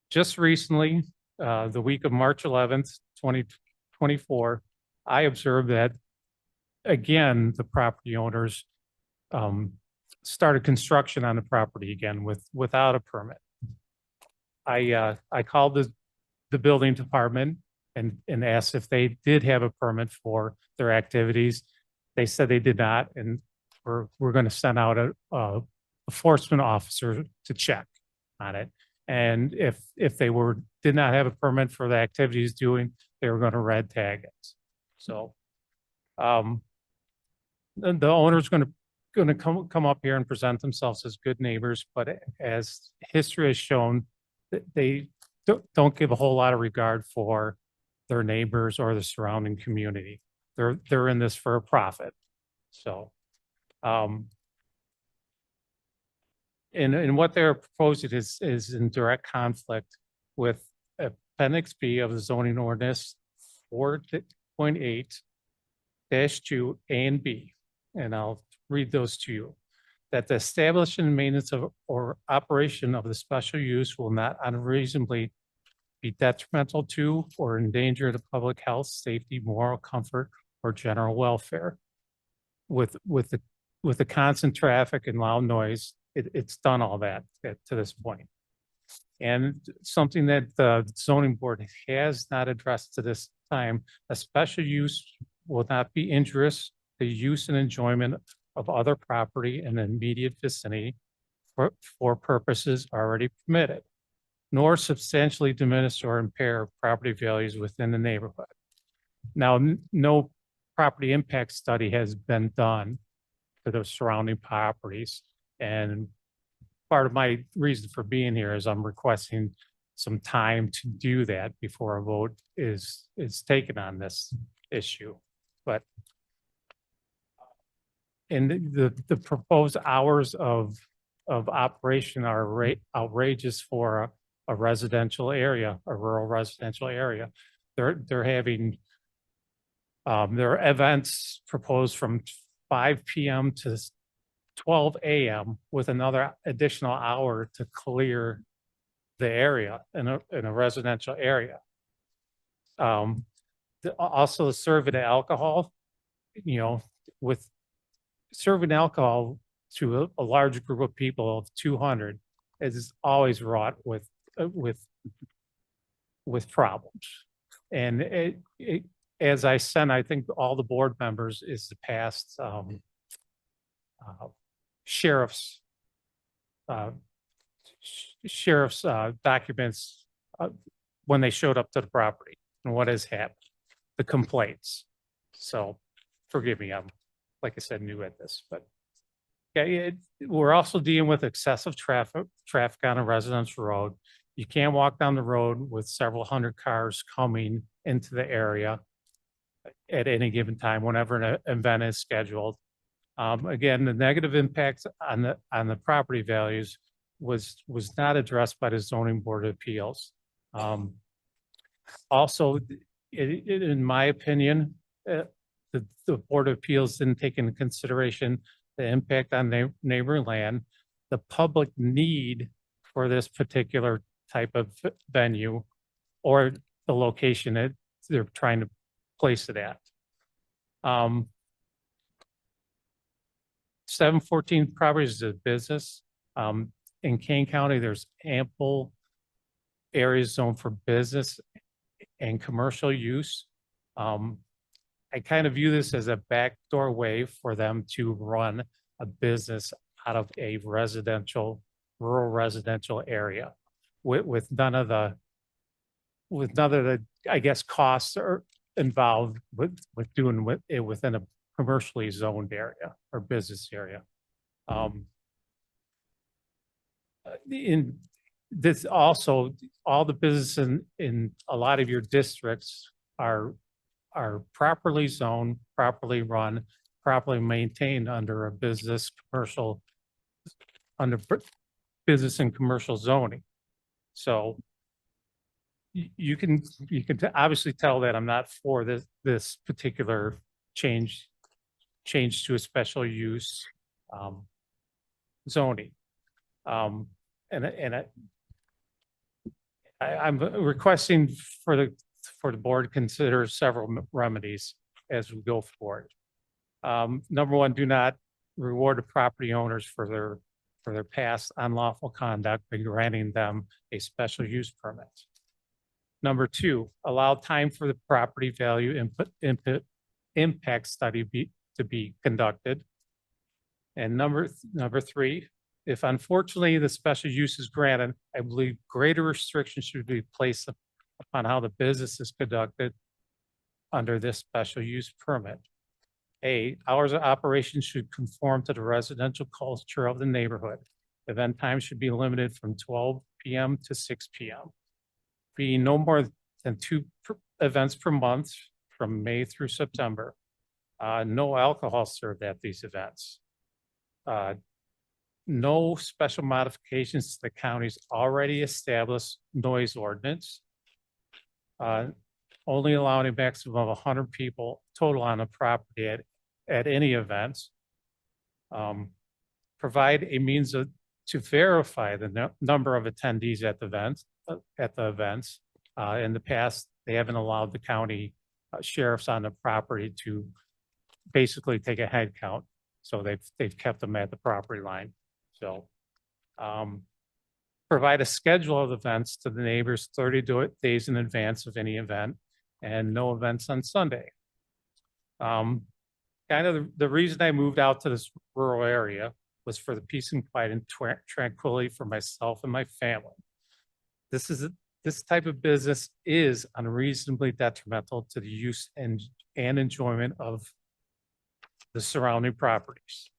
Just recently, the week of March 11th, 2024, I observed that, again, the property owners started construction on the property again without a permit. I called the building department and asked if they did have a permit for their activities. They said they did not, and we're going to send out a enforcement officer to check on it. And if they did not have a permit for the activities doing, they were going to red tag it. So the owner's going to come up here and present themselves as good neighbors, but as history has shown, they don't give a whole lot of regard for their neighbors or the surrounding community. They're in this for a profit. So, and what they're proposing is in direct conflict with Appendix B of the zoning ordinance 4.8-2 A and B. And I'll read those to you. That the establishment and maintenance of or operation of the special use will not unreasonably be detrimental to or endanger the public health, safety, moral comfort, or general welfare. With the constant traffic and loud noise, it's done all that to this point. And something that the zoning board has not addressed to this time, a special use will not be injurious to use and enjoyment of other property in the immediate vicinity for purposes already permitted, nor substantially diminish or impair property values within the neighborhood. Now, no property impact study has been done for the surrounding properties. And part of my reason for being here is I'm requesting some time to do that before a vote is taken on this issue. But in the proposed hours of of operation are outrageous for a residential area, a rural residential area. They're having their events proposed from 5 PM to 12 AM with another additional hour to clear the area in a residential area. Also serving alcohol, with serving alcohol to a large group of people of 200 is always wrought with problems. And as I said, I think all the board members is the past sheriff's documents when they showed up to the property and what has happened, the complaints. So forgive me, I'm, like I said, new at this, but yeah, we're also dealing with excessive traffic on a residential road. You can't walk down the road with several hundred cars coming into the area at any given time, whenever an event is scheduled. Again, the negative impacts on the property values was not addressed by the zoning board of appeals. Also, in my opinion, the board of appeals didn't take into consideration the impact on neighboring land, the public need for this particular type of venue, or the location that they're trying to place it at. 714 properties is a business. In Kane County, there's ample areas zoned for business and commercial use. I kind of view this as a backdoor way for them to run a business out of a rural residential area with none of the, I guess, costs are involved with doing it within a commercially zoned area or business area. In this also, all the business in a lot of your districts are properly zoned, properly run, properly maintained under business and commercial zoning. So you can obviously tell that I'm not for this particular change to a special use zoning. I'm requesting for the board to consider several remedies as we go forward. Number one, do not reward the property owners for their past unlawful conduct by granting them a special use permit. Number two, allow time for the property value impact study to be conducted. And number three, if unfortunately the special use is granted, I believe greater restrictions should be placed upon how the business is conducted under this special use permit. Hours of operation should conform to the residential culture of the neighborhood. Event time should be limited from 12 PM to 6 PM. Be no more than 2 events per month from May through September. No alcohol served at these events. No special modifications to the county's already established noise ordinance. Only allowing a maximum of 100 people total on a property at any event. Provide a means to verify the number of attendees at the events. In the past, they haven't allowed the county sheriffs on the property to basically take a head count. So they've kept them at the property line. So provide a schedule of events to the neighbors 30 days in advance of any event, and no events on Sunday. Kind of the reason I moved out to this rural area was for the peace and quiet and tranquility for myself and my family. This type of business is unreasonably detrimental to the use and enjoyment of the surrounding properties.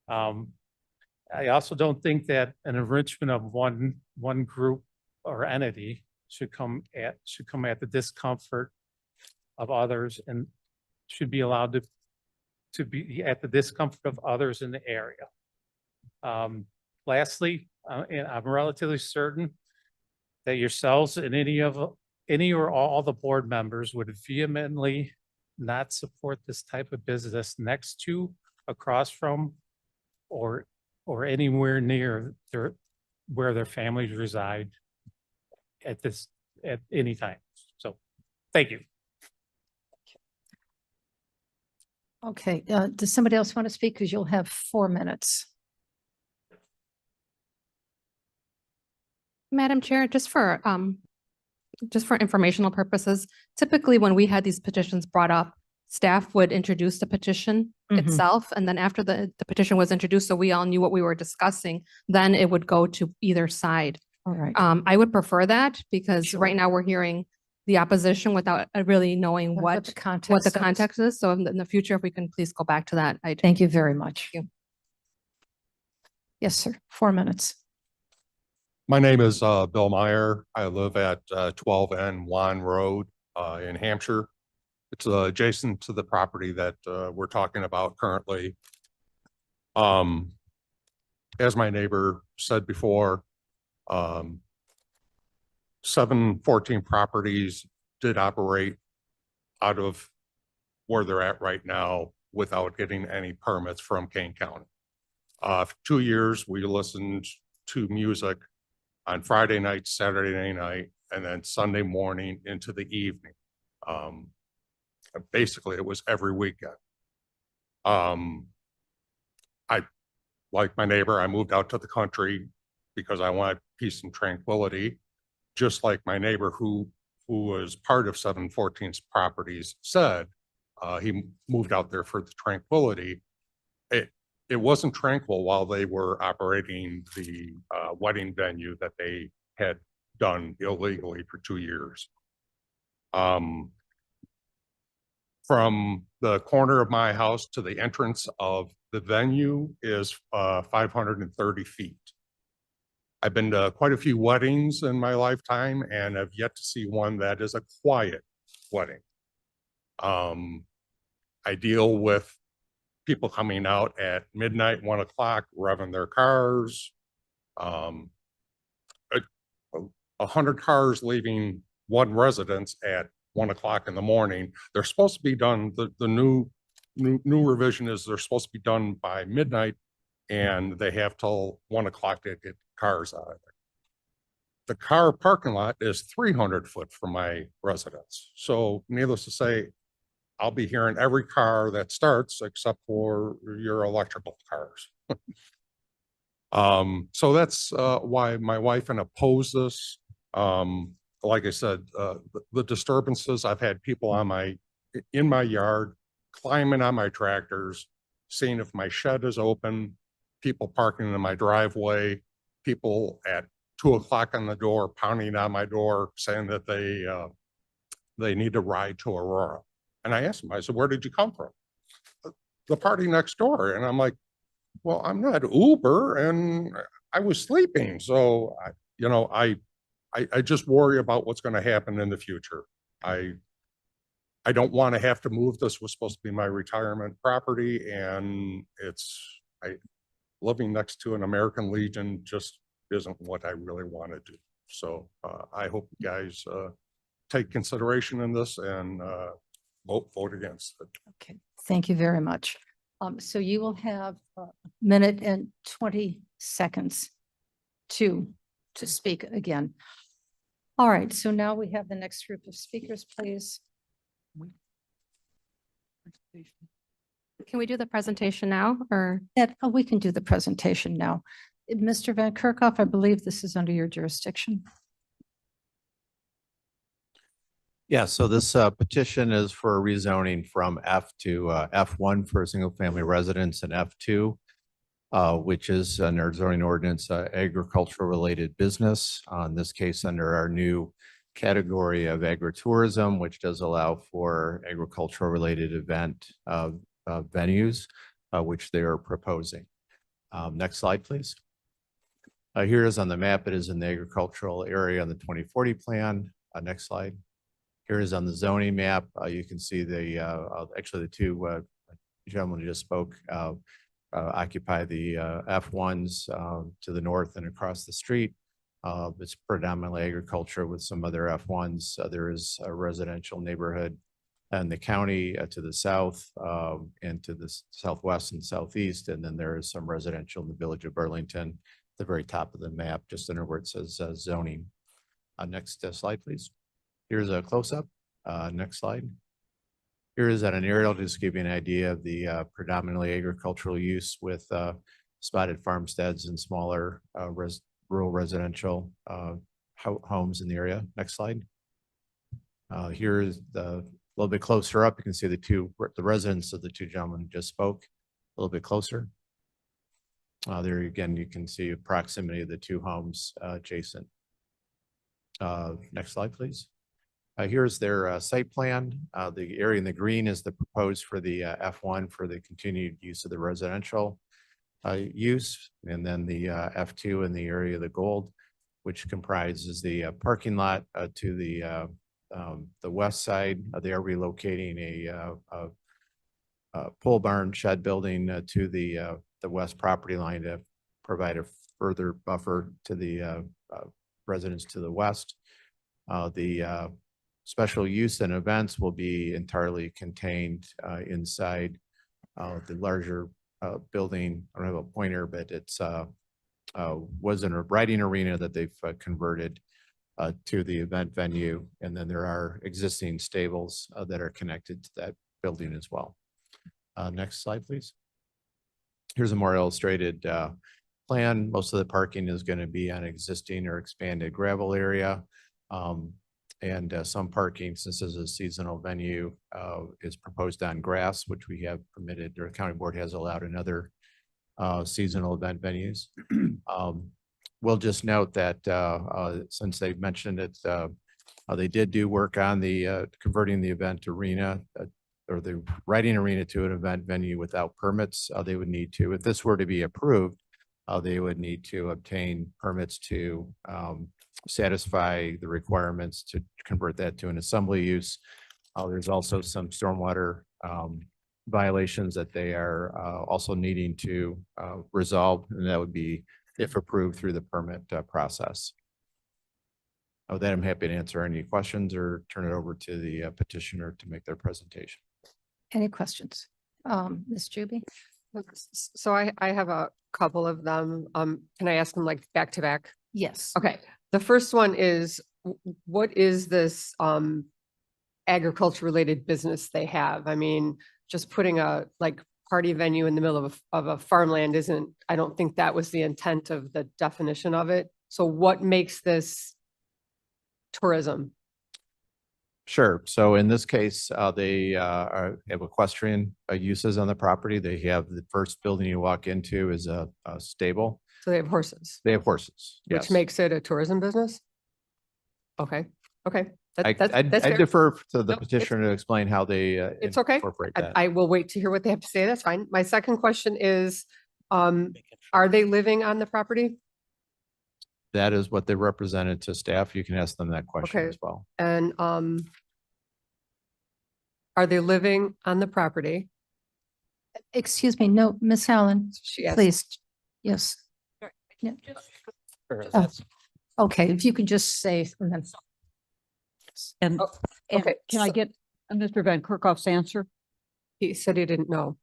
I also don't think that an enrichment of one group or entity should come at the discomfort of others and should be allowed to be at the discomfort of others in the area. Lastly, and I'm relatively certain that yourselves and any or all the board members would vehemently not support this type of business next to, across from, or anywhere near where their families reside at any time. So, thank you. Okay, does somebody else want to speak? Because you'll have 4 minutes. Madam Chair, just for informational purposes, typically when we had these petitions brought up, staff would introduce the petition itself, and then after the petition was introduced, so we all knew what we were discussing, then it would go to either side. All right. I would prefer that because Sure. right now we're hearing the opposition without really knowing what the context what the is. context is. So in the future, if we can please go back to that. Thank you very much. Yes, sir. 4 minutes. My name is Bill Meyer. I live at 12N Juan Road in Hampshire. It's adjacent to the property that we're talking about currently. As my neighbor said before, 714 Properties did operate out of where they're at right now without getting any permits from Kane County. For 2 years, we listened to music on Friday night, Saturday night, and then Sunday morning into the evening. Basically, it was every weekend. I, like my neighbor, I moved out to the country because I wanted peace and tranquility, just like my neighbor who was part of 714's Properties said, he moved out there for the tranquility. It wasn't tranquil while they were operating the wedding venue that they had done illegally for 2 years. From the corner of my house to the entrance of the venue is 530 feet. I've been to quite a few weddings in my lifetime and have yet to see one that is a quiet wedding. I deal with people coming out at midnight, 1 o'clock, revving their cars. 100 cars leaving one residence at 1 o'clock in the morning. They're supposed to be done. The new revision is they're supposed to be done by midnight, and they have till 1 o'clock to get cars out of there. The car parking lot is 300 foot from my residence. So needless to say, I'll be hearing every car that starts except for your electrical cars. So that's why my wife and I oppose this. Like I said, the disturbances, I've had people in my yard, climbing on my tractors, seeing if my shed is open, people parking in my driveway, people at 2 o'clock on the door, pounding on my door, saying that they need to ride to Aurora. And I asked them, I said, where did you come from? The party next door. And I'm like, well, I'm not Uber and I was sleeping. So, I just worry about what's going to happen in the future. I don't want to have to move. This was supposed to be my retirement property, and living next to an American Legion just isn't what I really want to do. So I hope you guys take consideration in this and vote against it. Okay, thank you very much. So you will have a minute and 20 seconds to speak again. All right, so now we have the next group of speakers, please. Can we do the presentation now or? We can do the presentation now. Mr. Van Kerkhoff, I believe this is under your jurisdiction. Yeah, so this petition is for rezoning from F to F1 for single-family residence and F2, which is under zoning ordinance, agricultural-related business. In this case, under our new category of agritourism, which does allow for agricultural-related event venues, which they are proposing. Next slide, please. Here is on the map. It is in the agricultural area on the 2040 plan. Next slide. Here is on the zoning map. You can see actually the two gentlemen who just spoke occupy the F1s to the north and across the street. It's predominantly agriculture with some other F1s. There is a residential neighborhood in the county to the south and to the southwest and southeast. And then there is some residential in the village of Burlington, at the very top of the map, just under where it says zoning. Next slide, please. Here's a close-up. Next slide. Here is an aerial, just to give you an idea of the predominantly agricultural use with spotted farmsteads and smaller rural residential homes in the area. Next slide. Here is a little bit closer up. You can see the residents of the two gentlemen who just spoke. A little bit closer. There again, you can see proximity of the two homes adjacent. Next slide, please. Here's their site plan. The area in the green is the proposed for the F1 for the continued use of the residential use. And then the F2 in the area of the gold, which comprises the parking lot to the west side. They are relocating a pole barn shed building to the west property line to provide a further buffer to the residents to the west. The special use and events will be entirely contained inside the larger building. I don't have a pointer, but it's was a riding arena that they've converted to the event venue. And then there are existing stables that are connected to that building as well. Next slide, please. Here's a more illustrated plan. Most of the parking is going to be on existing or expanded gravel area. And some parking, since this is a seasonal venue, is proposed on grass, which we have permitted, or the county board has allowed in other seasonal event venues. We'll just note that since they mentioned it, they did do work on the converting the event arena or the riding arena to an event venue without permits. They would need to, if this were to be approved, they would need to obtain permits to satisfy the requirements to convert that to an assembly use. There's also some stormwater violations that they are also needing to resolve, and that would be if approved through the permit process. With that, I'm happy to answer any questions or turn it over to the petitioner to make their presentation. Any questions? Ms. Juby? So I have a couple of them. Can I ask them like back to back? Yes. Okay. The first one is, what is this agriculture related business they have? I mean, just putting a like party venue in the middle of a farmland isn't, I don't think that was the intent of the definition of it. So what makes this tourism? Sure. So in this case, they have equestrian uses on the property. They have the first building you walk into is a stable. So they have horses. They have horses, yes. Which makes it a tourism business? Okay, okay. I fair. defer to the Nope, petitioner to explain how they It's okay. incorporate that. I will wait to hear what they have to say. That's fine. My second question is, are they living on the property? That is what they represented to staff. You can ask them that question Okay. as well. And are they living on the property? Excuse me, no, Miss Allen, She asked. please. Yes. Yeah. Oh, okay, if you could just say, and then. And, and okay, can I so- get Mr. Van Kerkhoff's answer? He said he didn't know.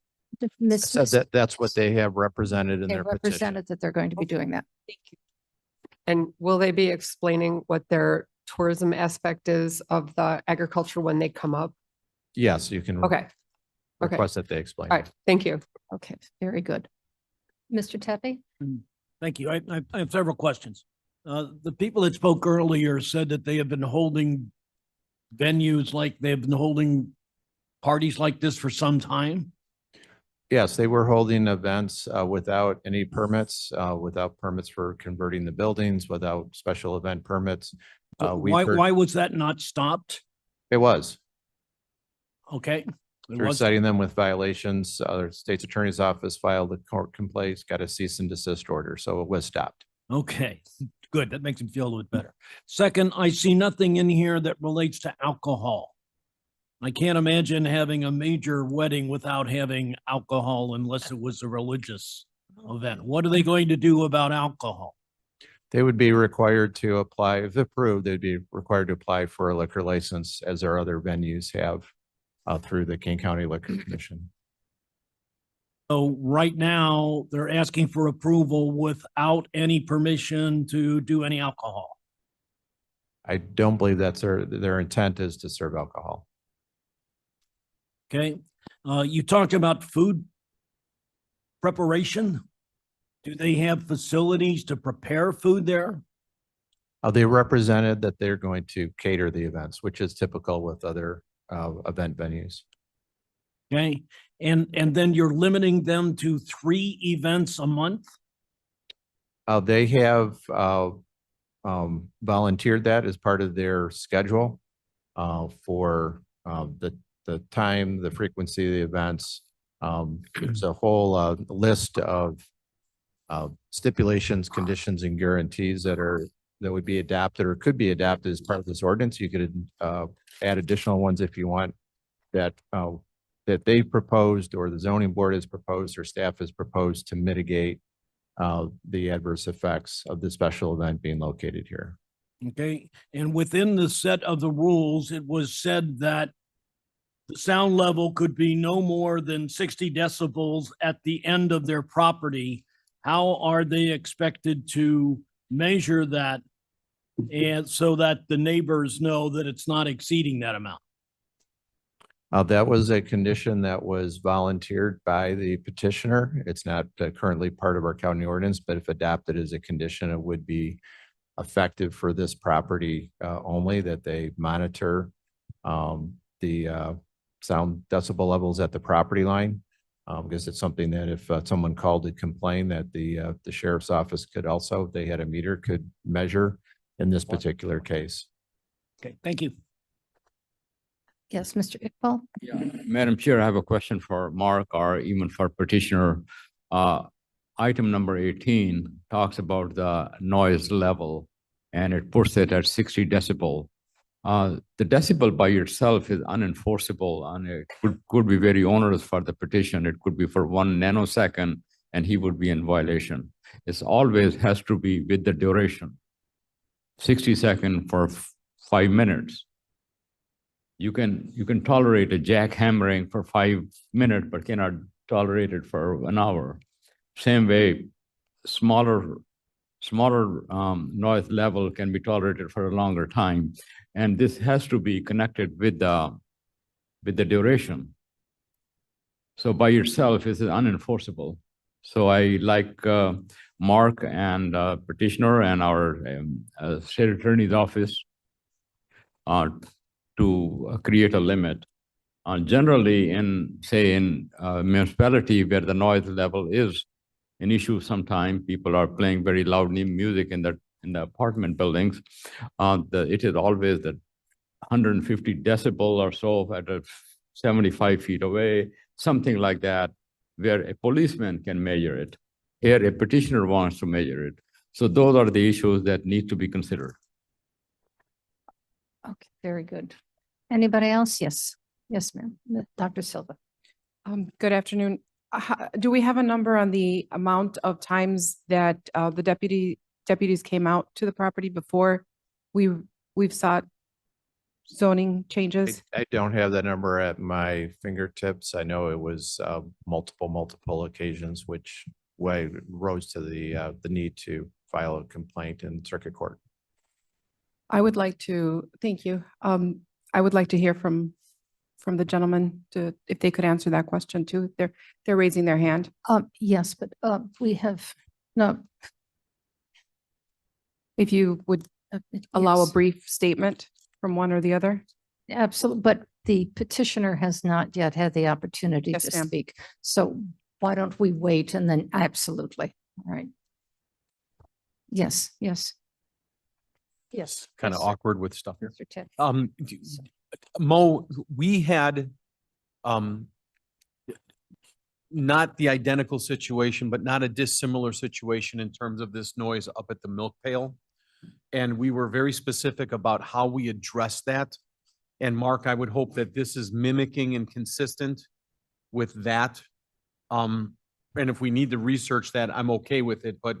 Miss, So that's what they have represented in they their petition. represented that they're going to be doing that. And will they be explaining what their tourism aspect is of the agriculture when they come up? Yes, you can Okay, okay. request that they explain. All right, thank you. Okay, very good. Mr. Tepe? Thank you. I have several questions. The people that spoke earlier said that they have been holding venues like they've been holding parties like this for some time. Yes, they were holding events without any permits, without permits for converting the buildings, without special event permits. Why was that not stopped? It was. Okay. It They're was- citing them with violations. The state's attorney's office filed a court complaint, got a cease and desist order, so it was stopped. Okay, good. That makes me feel a little bit better. Second, I see nothing in here that relates to alcohol. I can't imagine having a major wedding without having alcohol unless it was a religious event. What are they going to do about alcohol? They would be required to apply, if approved, they'd be required to apply for a liquor license as our other venues have through the Kane County Liquor Commission. So right now, they're asking for approval without any permission to do any alcohol. I don't believe that's their intent is to serve alcohol. Okay, you talked about food preparation. Do they have facilities to prepare food there? They represented that they're going to cater the events, which is typical with other event venues. Okay, and then you're limiting them to 3 events a month? They have volunteered that as part of their schedule for the time, the frequency of the events. There's a whole list of stipulations, conditions, and guarantees that would be adapted or could be adapted as part of this ordinance. You could add additional ones if you want that they proposed or the zoning board has proposed or staff has proposed to mitigate the adverse effects of the special event being located here. Okay, and within the set of the rules, it was said that the sound level could be no more than 60 decibels at the end of their property. How are they expected to measure that and so that the neighbors know that it's not exceeding that amount? That was a condition that was volunteered by the petitioner. It's not currently part of our county ordinance, but if adapted as a condition, it would be effective for this property only, that they monitor the sound decibel levels at the property line. Because it's something that if someone called to complain that the sheriff's office could also, if they had a meter, could measure in this particular case. Okay, thank you. Yes, Mr. Iqbal? Madam Chair, I have a question for Mark or even for petitioner. Item number 18 talks about the noise level and it puts it at 60 decibel. The decibel by itself is unenforceable and it could be very onerous for the petition. It could be for 1 nanosecond and he would be in violation. It's always has to be with the duration. 60 seconds for 5 minutes. You can tolerate a jackhammering for 5 minutes, but cannot tolerate it for an hour. Same way, smaller noise level can be tolerated for a longer time. And this has to be connected with the duration. So by itself, this is unenforceable. So I like Mark and petitioner and our state attorney's office to create a limit. Generally in, say, in municipality where the noise level is an issue sometime, people are playing very loud music in the apartment buildings. It is always that 150 decibel or so at 75 feet away, something like that, where a policeman can measure it. Here, a petitioner wants to measure it. So those are the issues that need to be considered. Okay, very good. Anybody else? Yes. Yes, ma'am. Dr. Silva. Good afternoon. Do we have a number on the amount of times that the deputies came out to the property before we've sought zoning changes? I don't have that number at my fingertips. I know it was multiple occasions, which rose to the need to file a complaint in circuit court. I would like to, thank you. I would like to hear from the gentleman if they could answer that question too. They're raising their hand. Yes, but we have, no. If you would allow a yes. brief statement from one or the other. Absolutely, but the petitioner has not yet had the opportunity Yes, to ma'am. speak. So why don't we wait and then absolutely, all right. Yes, yes. Yes. Kind of yes, awkward with stuff here. Mr. Ted. Mo, we had not the identical situation, but not a dissimilar situation in terms of this noise up at the milk pail. And we were very specific about how we addressed that. And Mark, I would hope that this is mimicking and consistent with that. And if we need to research that, I'm okay with it, but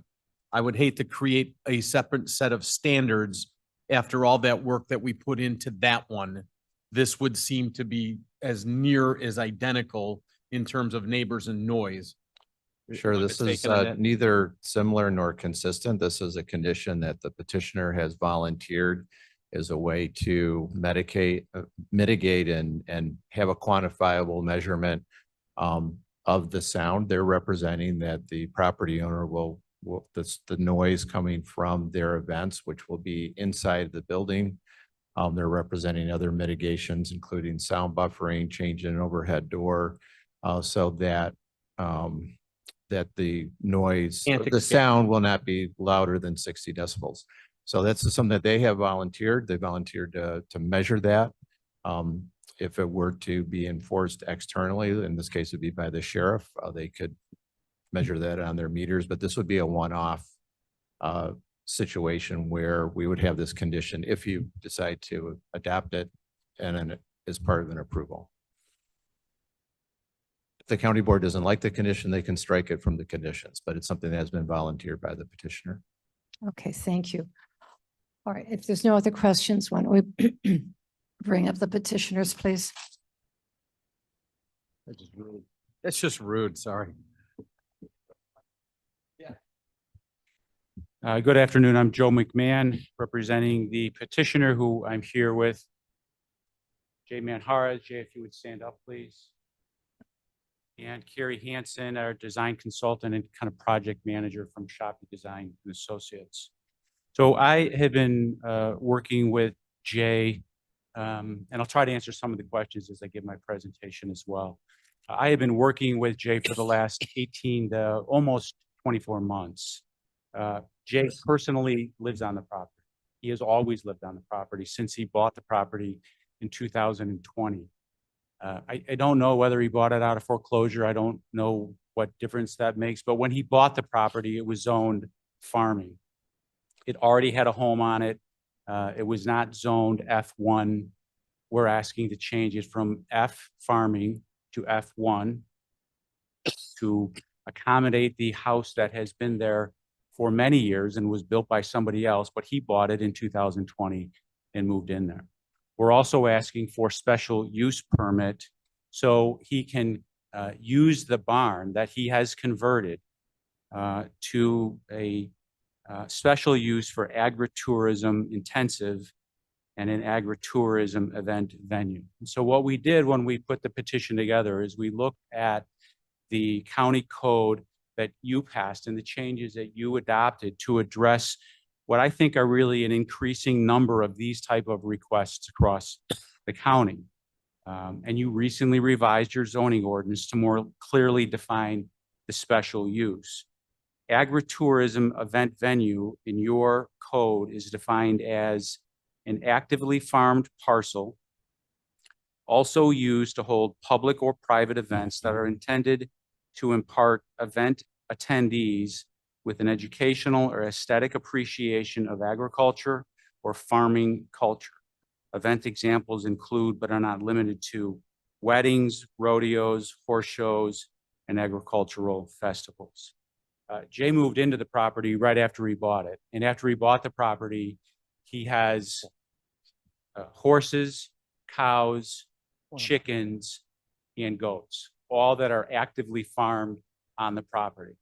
I would hate to create a separate set of standards after all that work that we put into that one. This would seem to be as near as identical in terms of neighbors and noise. Sure, Am I this is mistaken in that? neither similar nor consistent. This is a condition that the petitioner has volunteered as a way to mitigate and have a quantifiable measurement of the sound. They're representing that the property owner will the noise coming from their events, which will be inside the building. They're representing other mitigations, including sound buffering, change in an overhead door, so that that the noise, the sound will not be louder than 60 decibels. So that's something that they have volunteered. They volunteered to measure that. If it were to be enforced externally, in this case, it'd be by the sheriff, they could measure that on their meters, but this would be a one-off situation where we would have this condition if you decide to adopt it and then as part of an approval. If the county board doesn't like the condition, they can strike it from the conditions, but it's something that has been volunteered by the petitioner. Okay, thank you. All right, if there's no other questions, why don't we bring up the petitioners, please? That's just rude, sorry. Good afternoon. I'm Joe McMahon, representing the petitioner who I'm here with. Jay Manhara. Jay, if you would stand up, please. And Carrie Hansen, our design consultant and kind of project manager from Shoppy Design and Associates. So I have been working with Jay, and I'll try to answer some of the questions as I give my presentation as well. I have been working with Jay for the last 18 to almost 24 months. Jay personally lives on the property. He has always lived on the property since he bought the property in 2020. I don't know whether he bought it out of foreclosure. I don't know what difference that makes, but when he bought the property, it was zoned farming. It already had a home on it. It was not zoned F1. We're asking to change it from F farming to F1 to accommodate the house that has been there for many years and was built by somebody else, but he bought it in 2020 and moved in there. We're also asking for special use permit so he can use the barn that he has converted to a special use for agritourism intensive and an agritourism event venue. And so what we did when we put the petition together is we looked at the county code that you passed and the changes that you adopted to address what I think are really an increasing number of these type of requests across the county. And you recently revised your zoning ordinance to more clearly define the special use. Agritourism event venue in your code is defined as an actively farmed parcel also used to hold public or private events that are intended to impart event attendees with an educational or aesthetic appreciation of agriculture or farming culture. Event examples include, but are not limited to, weddings, rodeos, horse shows, and agricultural festivals. Jay moved into the property right after he bought it. And after he bought the property, he has horses, cows, chickens, and goats, all that are actively farmed on the property.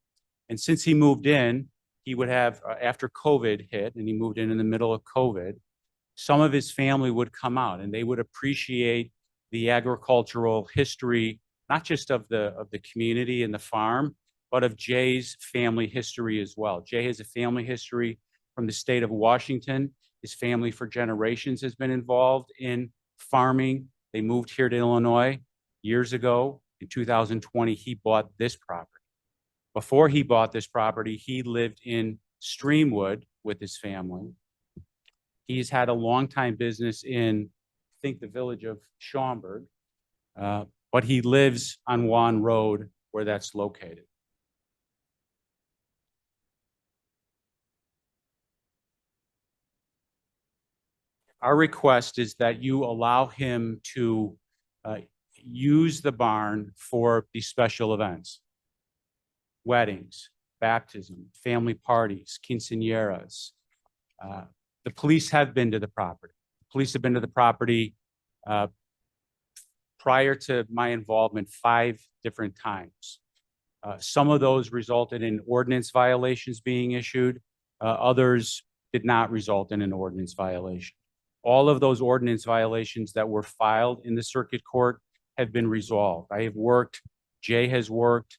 And since he moved in, he would have, after COVID hit, and he moved in the middle of COVID, some of his family would come out and they would appreciate the agricultural history, not just of the community and the farm, but of Jay's family history as well. Jay has a family history from the state of Washington. His family for generations has been involved in farming. They moved here to Illinois years ago. In 2020, he bought this property. Before he bought this property, he lived in Streamwood with his family. He's had a long-time business in, I think, the village of Schaumburg, but he lives on Juan Road where that's located. Our request is that you allow him to use the barn for these special events. Weddings, baptism, family parties, quinceañeras. The police have been to the property. Police have been to the property prior to my involvement 5 different times. Some of those resulted in ordinance violations being issued. Others did not result in an ordinance violation. All of those ordinance violations that were filed in the circuit court have been resolved. I have worked, Jay has worked,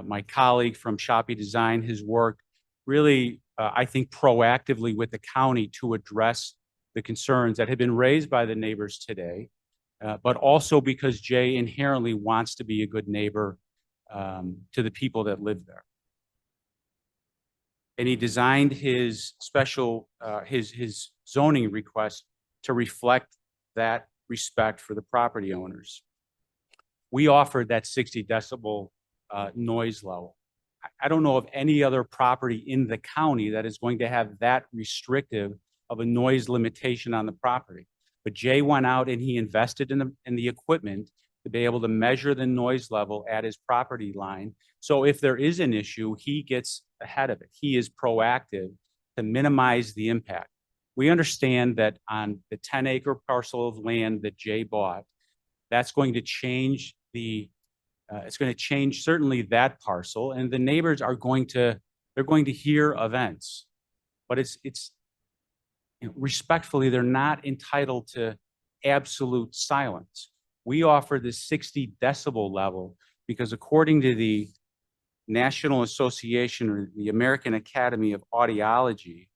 my colleague from Shopee Design has worked really, I think, proactively with the county to address the concerns that have been raised by the neighbors today, but also because Jay inherently wants to be a good neighbor to the people that live there. And he designed his special, his zoning request to reflect that respect for the property owners. We offered that 60 decibel noise level. I don't know of any other property in the county that is going to have that restrictive of a noise limitation on the property. But Jay went out and he invested in the equipment to be able to measure the noise level at his property line. So if there is an issue, he gets ahead of it. He is proactive to minimize the impact. We understand that on the 10-acre parcel of land that Jay bought, that's going to change it's going to change certainly that parcel, and the neighbors are going to, they're going to hear events, but it's you know, respectfully, they're not entitled to absolute silence. We offer the 60 decibel level because according to the National Association or the American Academy of Audiology,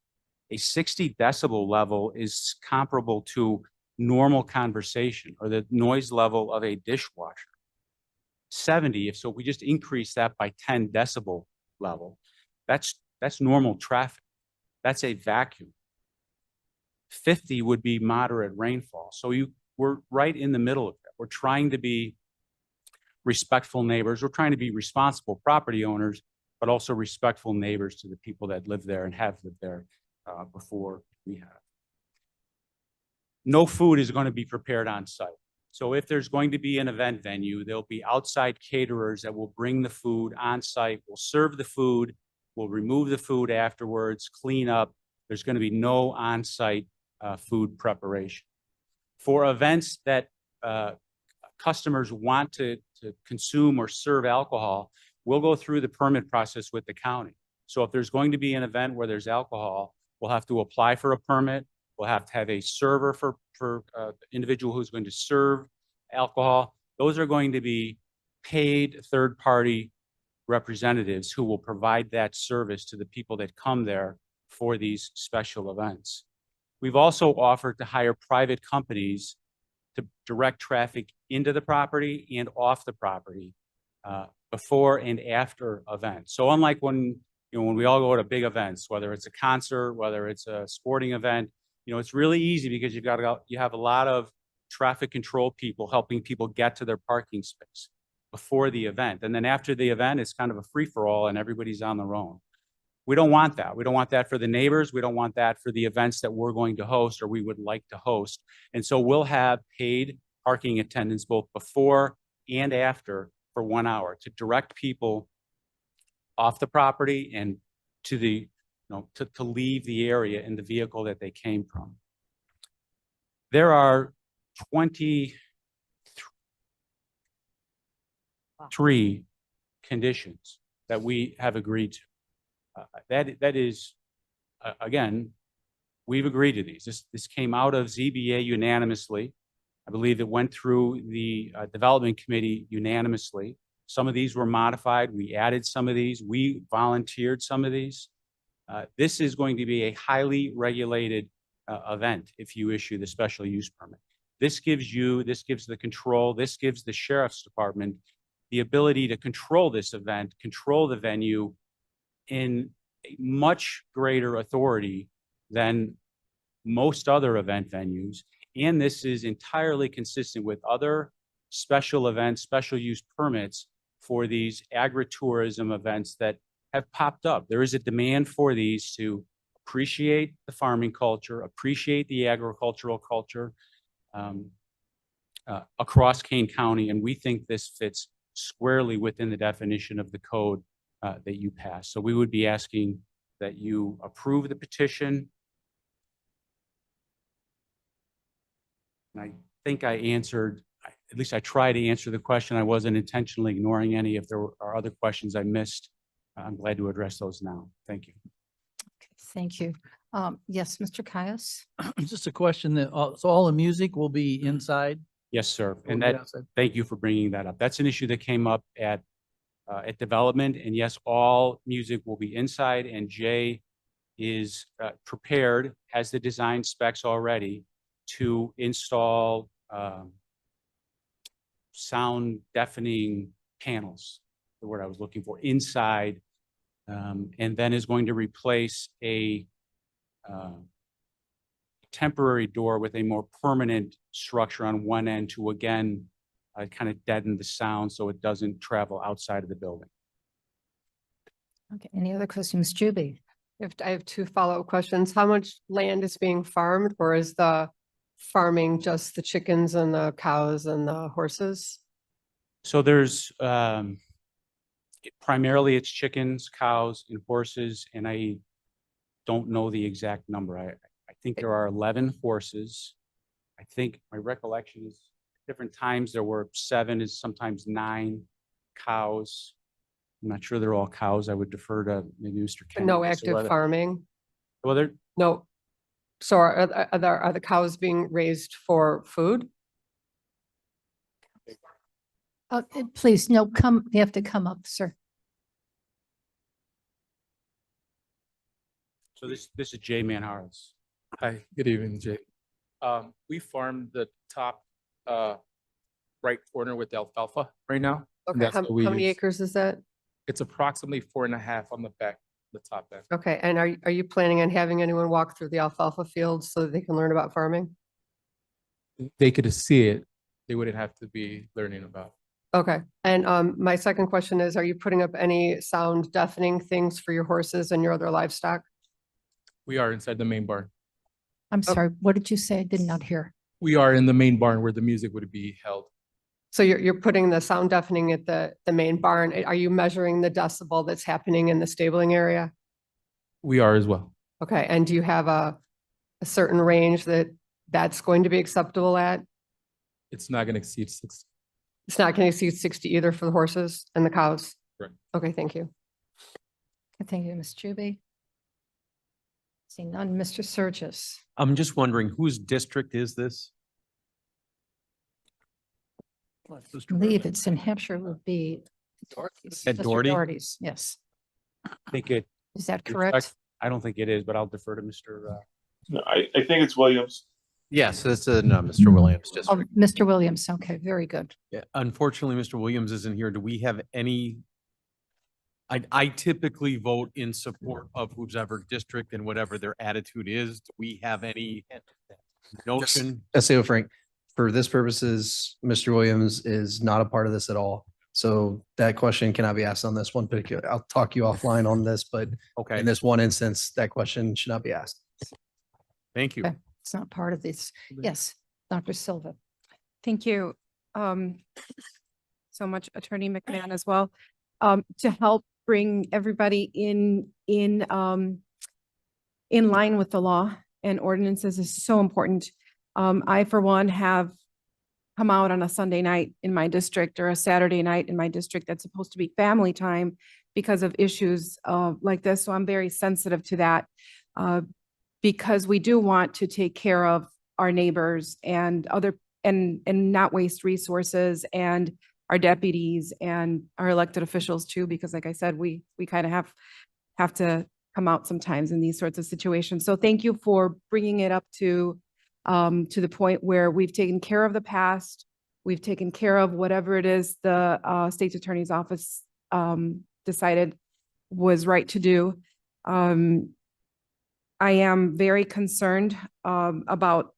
a 60 decibel level is comparable to normal conversation or the noise level of a dishwasher. 70, if so, we just increase that by 10 decibel level, that's normal traffic. That's a vacuum. 50 would be moderate rainfall. So we're right in the middle of that. We're trying to be respectful neighbors. We're trying to be responsible property owners, but also respectful neighbors to the people that live there and have lived there before we have. No food is going to be prepared on site. So if there's going to be an event venue, there'll be outside caterers that will bring the food on site, will serve the food, will remove the food afterwards, clean up. There's going to be no on-site food preparation. For events that customers want to consume or serve alcohol, we'll go through the permit process with the county. So if there's going to be an event where there's alcohol, we'll have to apply for a permit. We'll have to have a server for individual who's going to serve alcohol. Those are going to be paid third-party representatives who will provide that service to the people that come there for these special events. We've also offered to hire private companies to direct traffic into the property and off the property before and after events. So unlike when we all go to big events, whether it's a concert, whether it's a sporting event, it's really easy because you have a lot of traffic control people helping people get to their parking space before the event. And then after the event, it's kind of a free-for-all and everybody's on their own. We don't want that. We don't want that for the neighbors. We don't want that for the events that we're going to host or we would like to host. And so we'll have paid parking attendants both before and after for 1 hour to direct people off the property and to the to leave the area in the vehicle that they came from. There are 23 conditions that we have agreed to. That is, again, we've agreed to these. This came out of ZBA unanimously. I believe it went through the development committee unanimously. Some of these were modified. We added some of these. We volunteered some of these. This is going to be a highly regulated event if you issue the special use permit. This gives the control, this gives the sheriff's department the ability to control this event, control the venue in a much greater authority than most other event venues. And this is entirely consistent with other special events, special use permits for these agritourism events that have popped up. There is a demand for these to appreciate the farming culture, appreciate the agricultural culture across Kane County, and we think this fits squarely within the definition of the code that you passed. So we would be asking that you approve the petition. And I think I answered, at least I tried to answer the question. I wasn't intentionally ignoring any. If there are other questions I missed, I'm glad to address those now. Thank you. Thank you. Yes, Mr. Caius? Just a question that, so all the music will be inside? Yes, sir. And Will be that, outside? thank you for bringing that up. That's an issue that came up at development. And yes, all music will be inside, and Jay is prepared, has the design specs already to install sound deafening panels, the word I was looking for, inside, and then is going to replace a temporary door with a more permanent structure on one end to again kind of deaden the sound so it doesn't travel outside of the building. Okay, any other questions, Juby? I have two follow-up questions. How much land is being farmed, or is the farming just the chickens and the cows and the horses? So there's primarily it's chickens, cows, and horses, and I don't know the exact number. I think there are 11 horses. I think my recollection is different times there were 7 and sometimes 9 cows. I'm not sure they're all cows. I would defer to maybe Mr. But Kennedy. no as to active whether- farming? Well, there, No. So are the cows being raised for food? Please, no, you have to come up, sir. so this is Jay Manharas. Hi, good evening, Jay. We farm the top right corner with the alfalfa right now. and Okay, that's how what we many use. acres is that? It's approximately 4.5 on the back, the top end. Okay, and are you planning on having anyone walk through the alfalfa fields so that they can learn about farming? They could see it, they wouldn't have to be learning about. Okay, and my second question is, are you putting up any sound deafening things for your horses and your other livestock? We are inside the main barn. I'm sorry, what did you say? I did not hear. We are in the main barn where the music would be held. So you're putting the sound deafening at the main barn. Are you measuring the decibel that's happening in the stabling area? We are as well. Okay, and do you have a certain range that's going to be acceptable at? It's not going to exceed 6. It's not going to exceed 60 either for the horses and the cows? Correct. Okay, thank you. Okay, thank you, Ms. Juby. Seeing none, Mr. Surges. I'm just wondering, whose district is this? I believe it's in Hampshire would be. At Mr. Doherty? Doherty's, yes. I think it. Is that correct? I don't think it is, but I'll defer to Mr. No, I think it's Williams. Yes, it's in Mr. Williams' Oh, district. Mr. Williams, okay, very good. Yeah, unfortunately, Mr. Williams isn't here. Do we have any? I typically vote in support of whoever district and whatever their attitude is. Do we have any notion? SAO Frank, for this purposes, Mr. Williams is not a part of this at all. So that question cannot be asked on this one particular. I'll talk you offline on this, but Okay. in this one instance, that question should not be asked. Thank you. Okay, it's not part of this. Yes, Dr. Silva. Thank you. So much Attorney McMahon as well, to help bring everybody in line with the law and ordinances is so important. I, for one, have come out on a Sunday night in my district or a Saturday night in my district that's supposed to be family time because of issues like this. So I'm very sensitive to that because we do want to take care of our neighbors and and not waste resources and our deputies and our elected officials too, because like I said, we kind of have to come out sometimes in these sorts of situations. So thank you for bringing it up to the point where we've taken care of the past. We've taken care of whatever it is the state's attorney's office decided was right to do. I am very concerned about,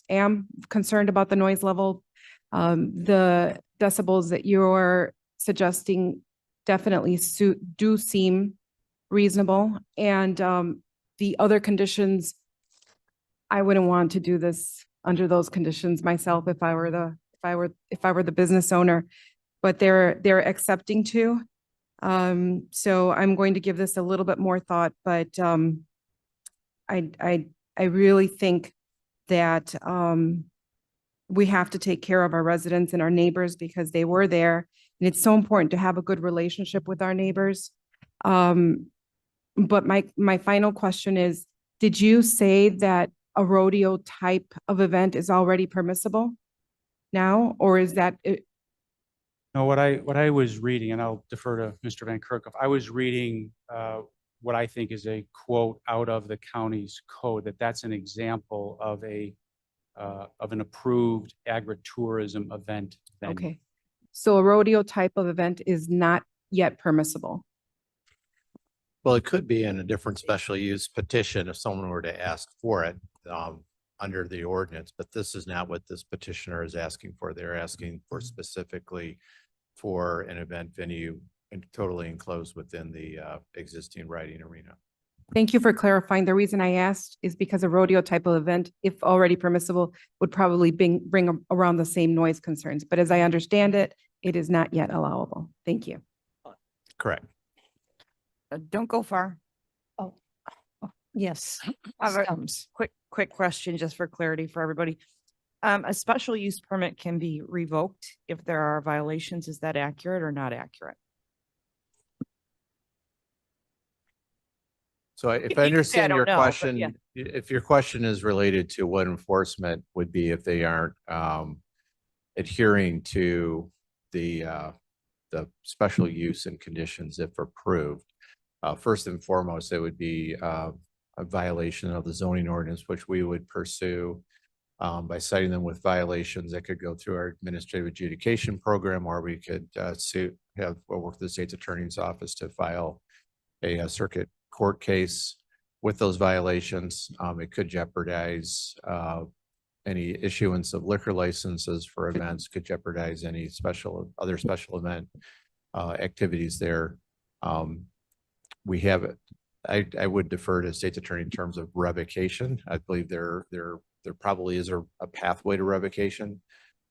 am concerned about the noise level. The decibels that you're suggesting definitely do seem reasonable. And the other conditions, I wouldn't want to do this under those conditions myself if I were the business owner, but they're accepting to. So I'm going to give this a little bit more thought, but I really think that we have to take care of our residents and our neighbors because they were there. And it's so important to have a good relationship with our neighbors. But my final question is, did you say that a rodeo type of event is already permissible now, or is that it? No, what I was reading, and I'll defer to Mr. Van Kerkhoff, I was reading what I think is a quote out of the county's code, that's an example of an approved agritourism event venue. Okay. So a rodeo type of event is not yet permissible. Well, it could be in a different special use petition if someone were to ask for it under the ordinance, but this is not what this petitioner is asking for. They're asking for specifically for an event venue and totally enclosed within the existing riding arena. Thank you for clarifying. The reason I asked is because a rodeo type of event, if already permissible, would probably bring around the same noise concerns. But as I understand it, it is not yet allowable. Thank you. Correct. Don't go far. Oh, yes. I have a quick question just for clarity for everybody. A special use permit can be revoked if there are violations. Is that accurate or not accurate? So You if can I say, understand "I your don't know," but question, yeah. if your question is related to what enforcement would be if they aren't adhering to the special use and conditions if approved, first and foremost, it would be a violation of the zoning ordinance, which we would pursue by citing them with violations that could go through our administrative adjudication program, or we could work with the state's attorney's office to file a circuit court case with those violations. It could jeopardize any issuance of liquor licenses for events, could jeopardize any other special event activities there. We have it. I would defer to state's attorney in terms of revocation. I believe there probably is a pathway to revocation,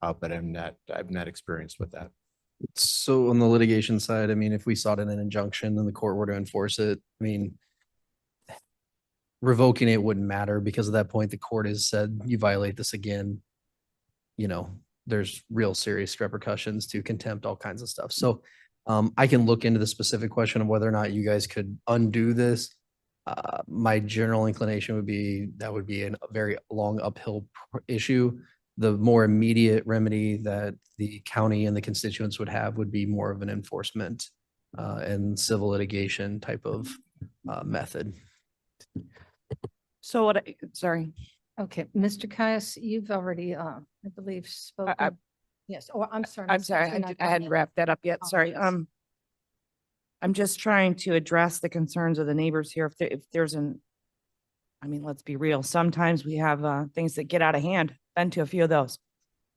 but I'm not experienced with that. So on the litigation side, I mean, if we sought an injunction and the court were to enforce it, I mean, revoking it wouldn't matter because at that point, the court has said you violate this again, you know, there's real serious repercussions to contempt, all kinds of stuff. So I can look into the specific question of whether or not you guys could undo this. My general inclination would be that would be a very long uphill issue. The more immediate remedy that the county and the constituents would have would be more of an enforcement and civil litigation type of method. So sorry. Okay, Mr. Caius, you've already, I believe, spoken. Yes, oh, I'm sorry. I'm Ms. sorry, Hudson, I hadn't wrapped that up yet. Oh, Sorry. yes. I'm just trying to address the concerns of the neighbors here. If there's I mean, let's be real. Sometimes we have things that get out of hand. Been to a few of those.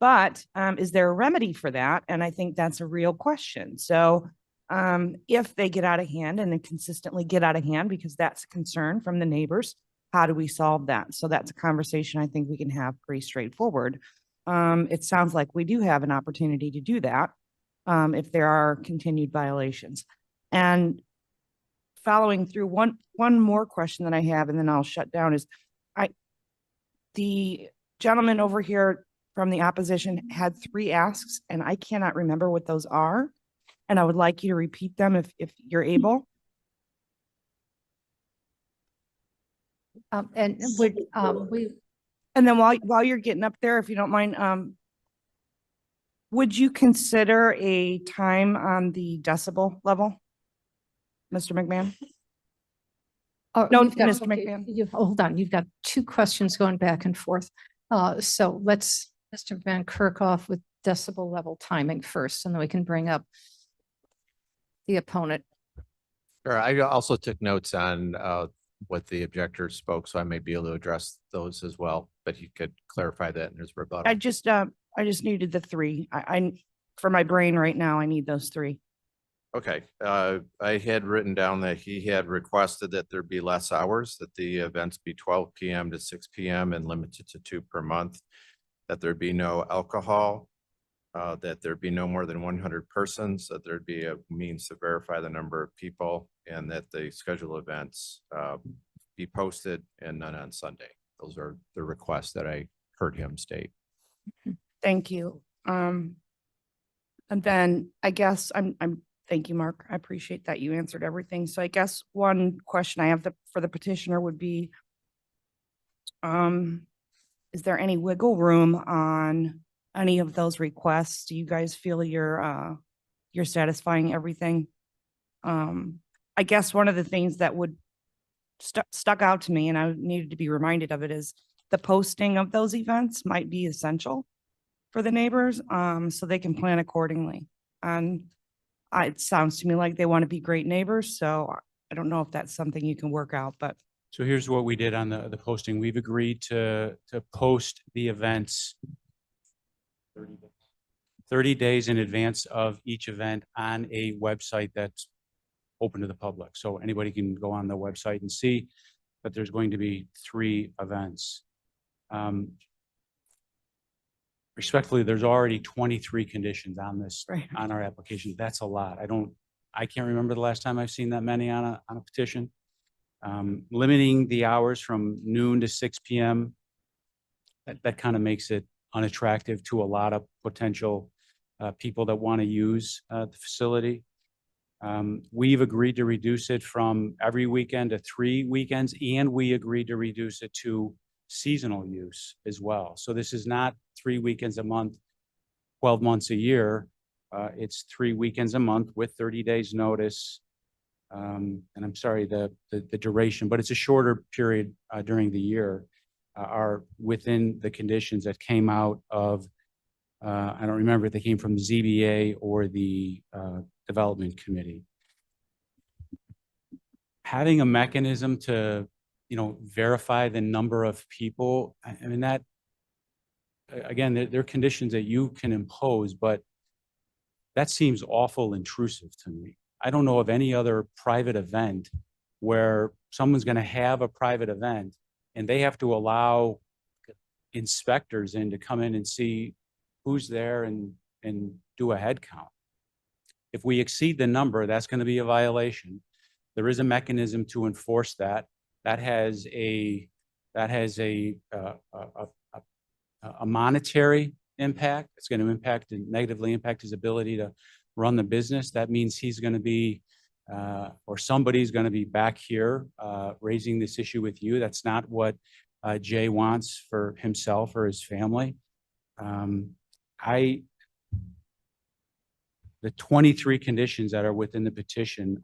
But is there a remedy for that? And I think that's a real question. So if they get out of hand and then consistently get out of hand, because that's a concern from the neighbors, how do we solve that? So that's a conversation I think we can have pretty straightforward. It sounds like we do have an opportunity to do that if there are continued violations. And following through, one more question that I have, and then I'll shut down, is the gentleman over here from the opposition had 3 asks, and I cannot remember what those are. And I would like you to repeat them if you're able. And And then while you're getting up there, if you don't mind, would you consider a time on the decibel level, Mr. McMahon? No, Mr. McMahon. Hold on, you've got 2 questions going back and forth. So let's, Mr. Van Kerkhoff with decibel level timing first, and then we can bring up the opponent. Sure. I also took notes on what the objectors spoke, so I may be able to address those as well, but you could clarify that in his rebuttal. I just needed the 3. I for my brain right now, I need those 3. Okay, I had written down that he had requested that there be less hours, that the events be 12 PM to 6 PM and limited to 2 per month, that there'd be no alcohol, that there'd be no more than 100 persons, that there'd be a means to verify the number of people, and that the scheduled events be posted and none on Sunday. Those are the requests that I heard him state. Thank you. And then I guess thank you, Mark. I appreciate that you answered everything. So I guess one question I have for the petitioner would be, is there any wiggle room on any of those requests? Do you guys feel you're satisfying everything? I guess one of the things that would stuck out to me, and I needed to be reminded of it, is the posting of those events might be essential for the neighbors, so they can plan accordingly. And it sounds to me like they want to be great neighbors, so I don't know if that's something you can work out, but. So here's what we did on the posting. We've agreed to post the events 30 days in advance of each event on a website that's open to the public. So anybody can go on the website and see that there's going to be 3 events. Respectfully, there's already 23 conditions on this, on our application. That's a lot. I can't remember the last time I've seen that many on a petition. Limiting the hours from noon to 6 PM, that kind of makes it unattractive to a lot of potential people that want to use the facility. We've agreed to reduce it from every weekend to 3 weekends, and we agreed to reduce it to seasonal use as well. So this is not 3 weekends a month, 12 months a year. It's 3 weekends a month with 30 days notice. And I'm sorry, the duration, but it's a shorter period during the year, are within the conditions that came out of, I don't remember if they came from ZBA or the Development Committee. Having a mechanism to, verify the number of people, I mean, that, again, there are conditions that you can impose, but that seems awful intrusive to me. I don't know of any other private event where someone's going to have a private event and they have to allow inspectors in to come in and see who's there and do a head count. If we exceed the number, that's going to be a violation. There is a mechanism to enforce that. That has a monetary impact. It's going to impact and negatively impact his ability to run the business. That means he's going to be, or somebody's going to be back here raising this issue with you. That's not what Jay wants for himself or his family. The 23 conditions that are within the petition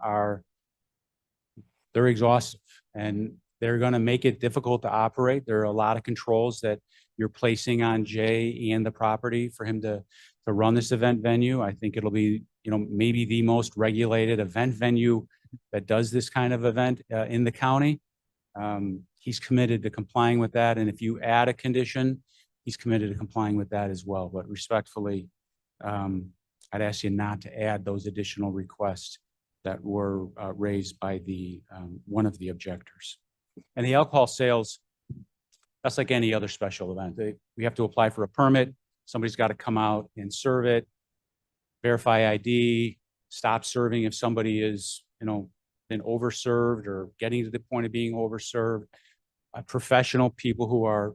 they're exhaustive, and they're going to make it difficult to operate. There are a lot of controls that you're placing on Jay and the property for him to run this event venue. I think it'll be, maybe the most regulated event venue that does this kind of event in the county. He's committed to complying with that. And if you add a condition, he's committed to complying with that as well. But respectfully, I'd ask you not to add those additional requests that were raised by one of the objectors. And the alcohol sales, that's like any other special event. We have to apply for a permit. Somebody's got to come out and serve it, verify ID, stop serving if somebody is, been overserved or getting to the point of being overserved. Professional people who are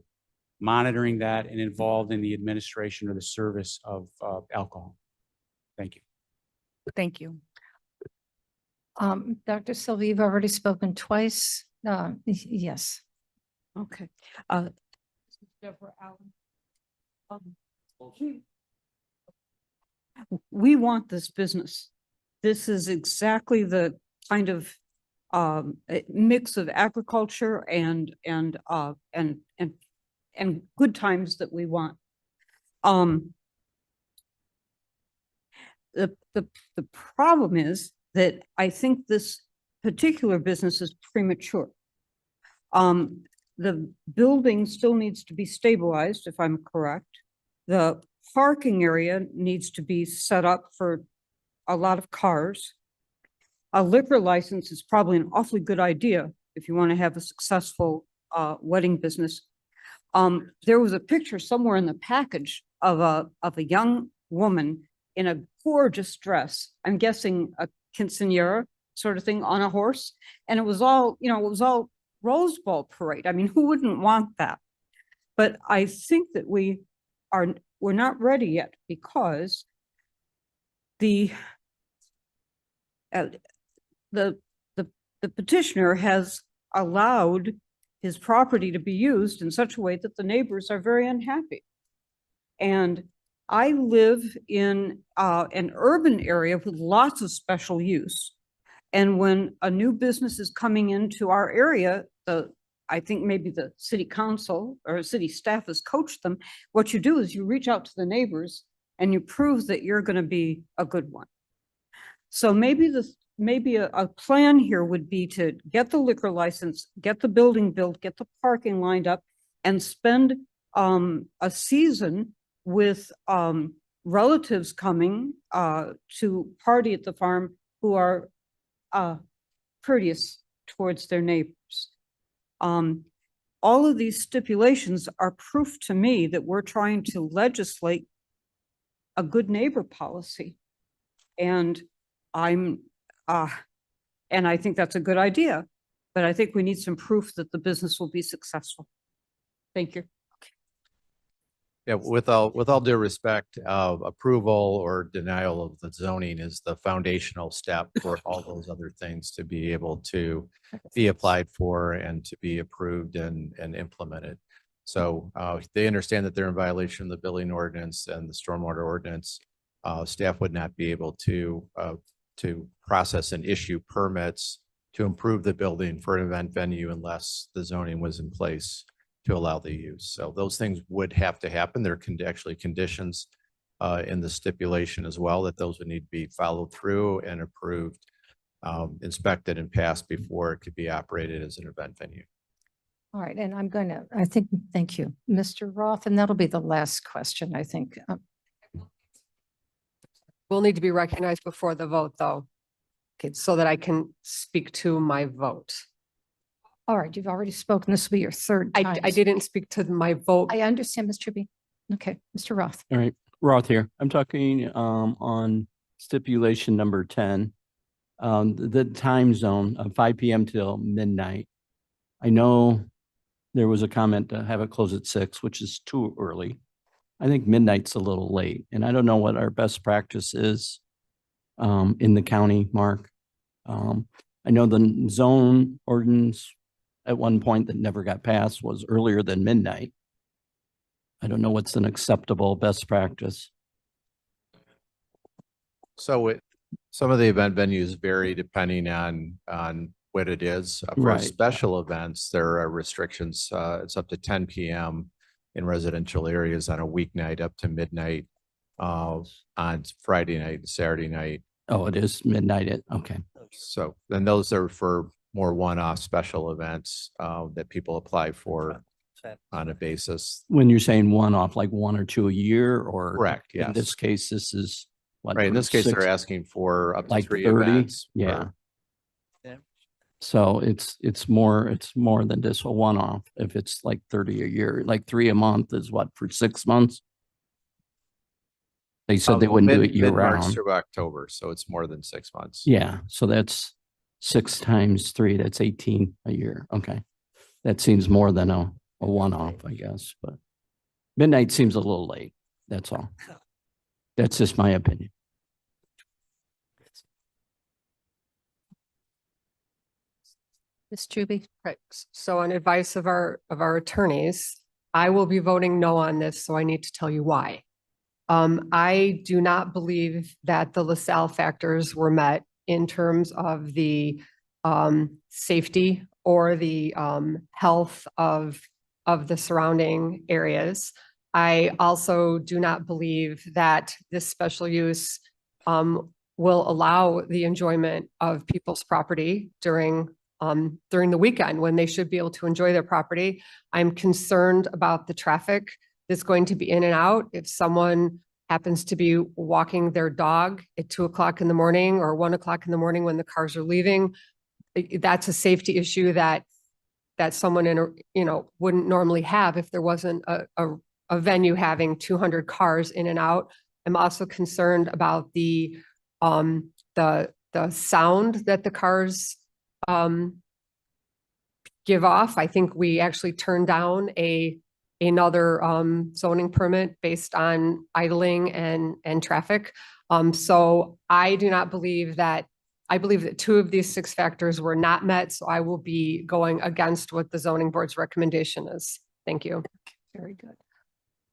monitoring that and involved in the administration or the service of alcohol. Thank you. Thank you. Dr. Silva, you've already spoken twice. Yes. Okay. Deborah Allen. We want this business. This is exactly the kind of mix of agriculture and good times that we want. The problem is that I think this particular business is premature. The building still needs to be stabilized, if I'm correct. The parking area needs to be set up for a lot of cars. a liquor license is probably an awfully good idea if you want to have a successful wedding business. There was a picture somewhere in the package of a young woman in a gorgeous dress. I'm guessing a quinceañera sort of thing on a horse. And it was all, you know, it was all Rose Bowl parade. I mean, who wouldn't want that? But I think that we're not ready yet because the petitioner has allowed his property to be used in such a way that the neighbors are very unhappy. And I live in an urban area with lots of special use. And when a new business is coming into our area, I think maybe the city council or city staff has coached them. What you do is you reach out to the neighbors and you prove that you're going to be a good one. So maybe a plan here would be to get the liquor license, get the building built, get the parking lined up, and spend a season with relatives coming to party at the farm who are courteous towards their neighbors. All of these stipulations are proof to me that we're trying to legislate a good neighbor policy. And and I think that's a good idea, but I think we need some proof that the business will be successful. Thank you. Yeah, with all due respect, approval or denial of the zoning is the foundational step for all those other things to be able to be applied for and to be approved and implemented. So they understand that they're in violation of the building ordinance and the stormwater ordinance. Staff would not be able to process and issue permits to improve the building for an event venue unless the zoning was in place to allow the use. So those things would have to happen. There can actually conditions in the stipulation as well that those would need to be followed through and approved, inspected and passed before it could be operated as an event venue. All right, and thank you, Mr. Roth, and that'll be the last question, I think. We'll need to be recognized before the vote, though. Okay, so that I can speak to my vote. All right, you've already spoken. This will be your third time. I didn't speak to my vote. I understand, Mr. B. Okay, Mr. Roth. All right, Roth here. I'm talking on stipulation number 10, the time zone of 5 p.m. till midnight. I know there was a comment to have it close at 6, which is too early. I think midnight's a little late, and I don't know what our best practice is in the county, Mark. I know the zone ordinance at one point that never got passed was earlier than midnight. I don't know what's an acceptable best practice. So some of the event venues vary depending on what it is. For Right. special events, there are restrictions. It's up to 10 p.m. in residential areas on a weeknight up to midnight on Friday night and Saturday night. Oh, it is midnight. Okay. So then those are for more one-off special events that people apply for on a basis. When you're saying one-off, like 1 or 2 a year, or Correct, in yes. this case, this is what? Right, in this case, 6, they're asking for up to like 3 30? events. Yeah. per- So it's more than just a one-off. If it's like 30 a year, like 3 a month is what, for 6 months? They said they wouldn't do it year Mid-March round. through October, so it's more than 6 months. Yeah, so that's 6 times 3, that's 18 a year. Okay. That seems more than a one-off, I guess, but midnight seems a little late. That's all. That's just my opinion. Ms. Juby. Right. So on advice of our attorneys, I will be voting no on this, so I need to tell you why. I do not believe that the LaSalle factors were met in terms of the safety or the health of the surrounding areas. I also do not believe that this special use will allow the enjoyment of people's property during the weekend when they should be able to enjoy their property. I'm concerned about the traffic that's going to be in and out. If someone happens to be walking their dog at 2 o'clock in the morning or 1 o'clock in the morning when the cars are leaving, that's a safety issue that someone in a, wouldn't normally have if there wasn't a venue having 200 cars in and out. I'm also concerned about the sound that the cars give off. I think we actually turned down another zoning permit based on idling and traffic. So I do not believe that, I believe that 2 of these 6 factors were not met, so I will be going against what the zoning board's recommendation is. Thank you. Very good.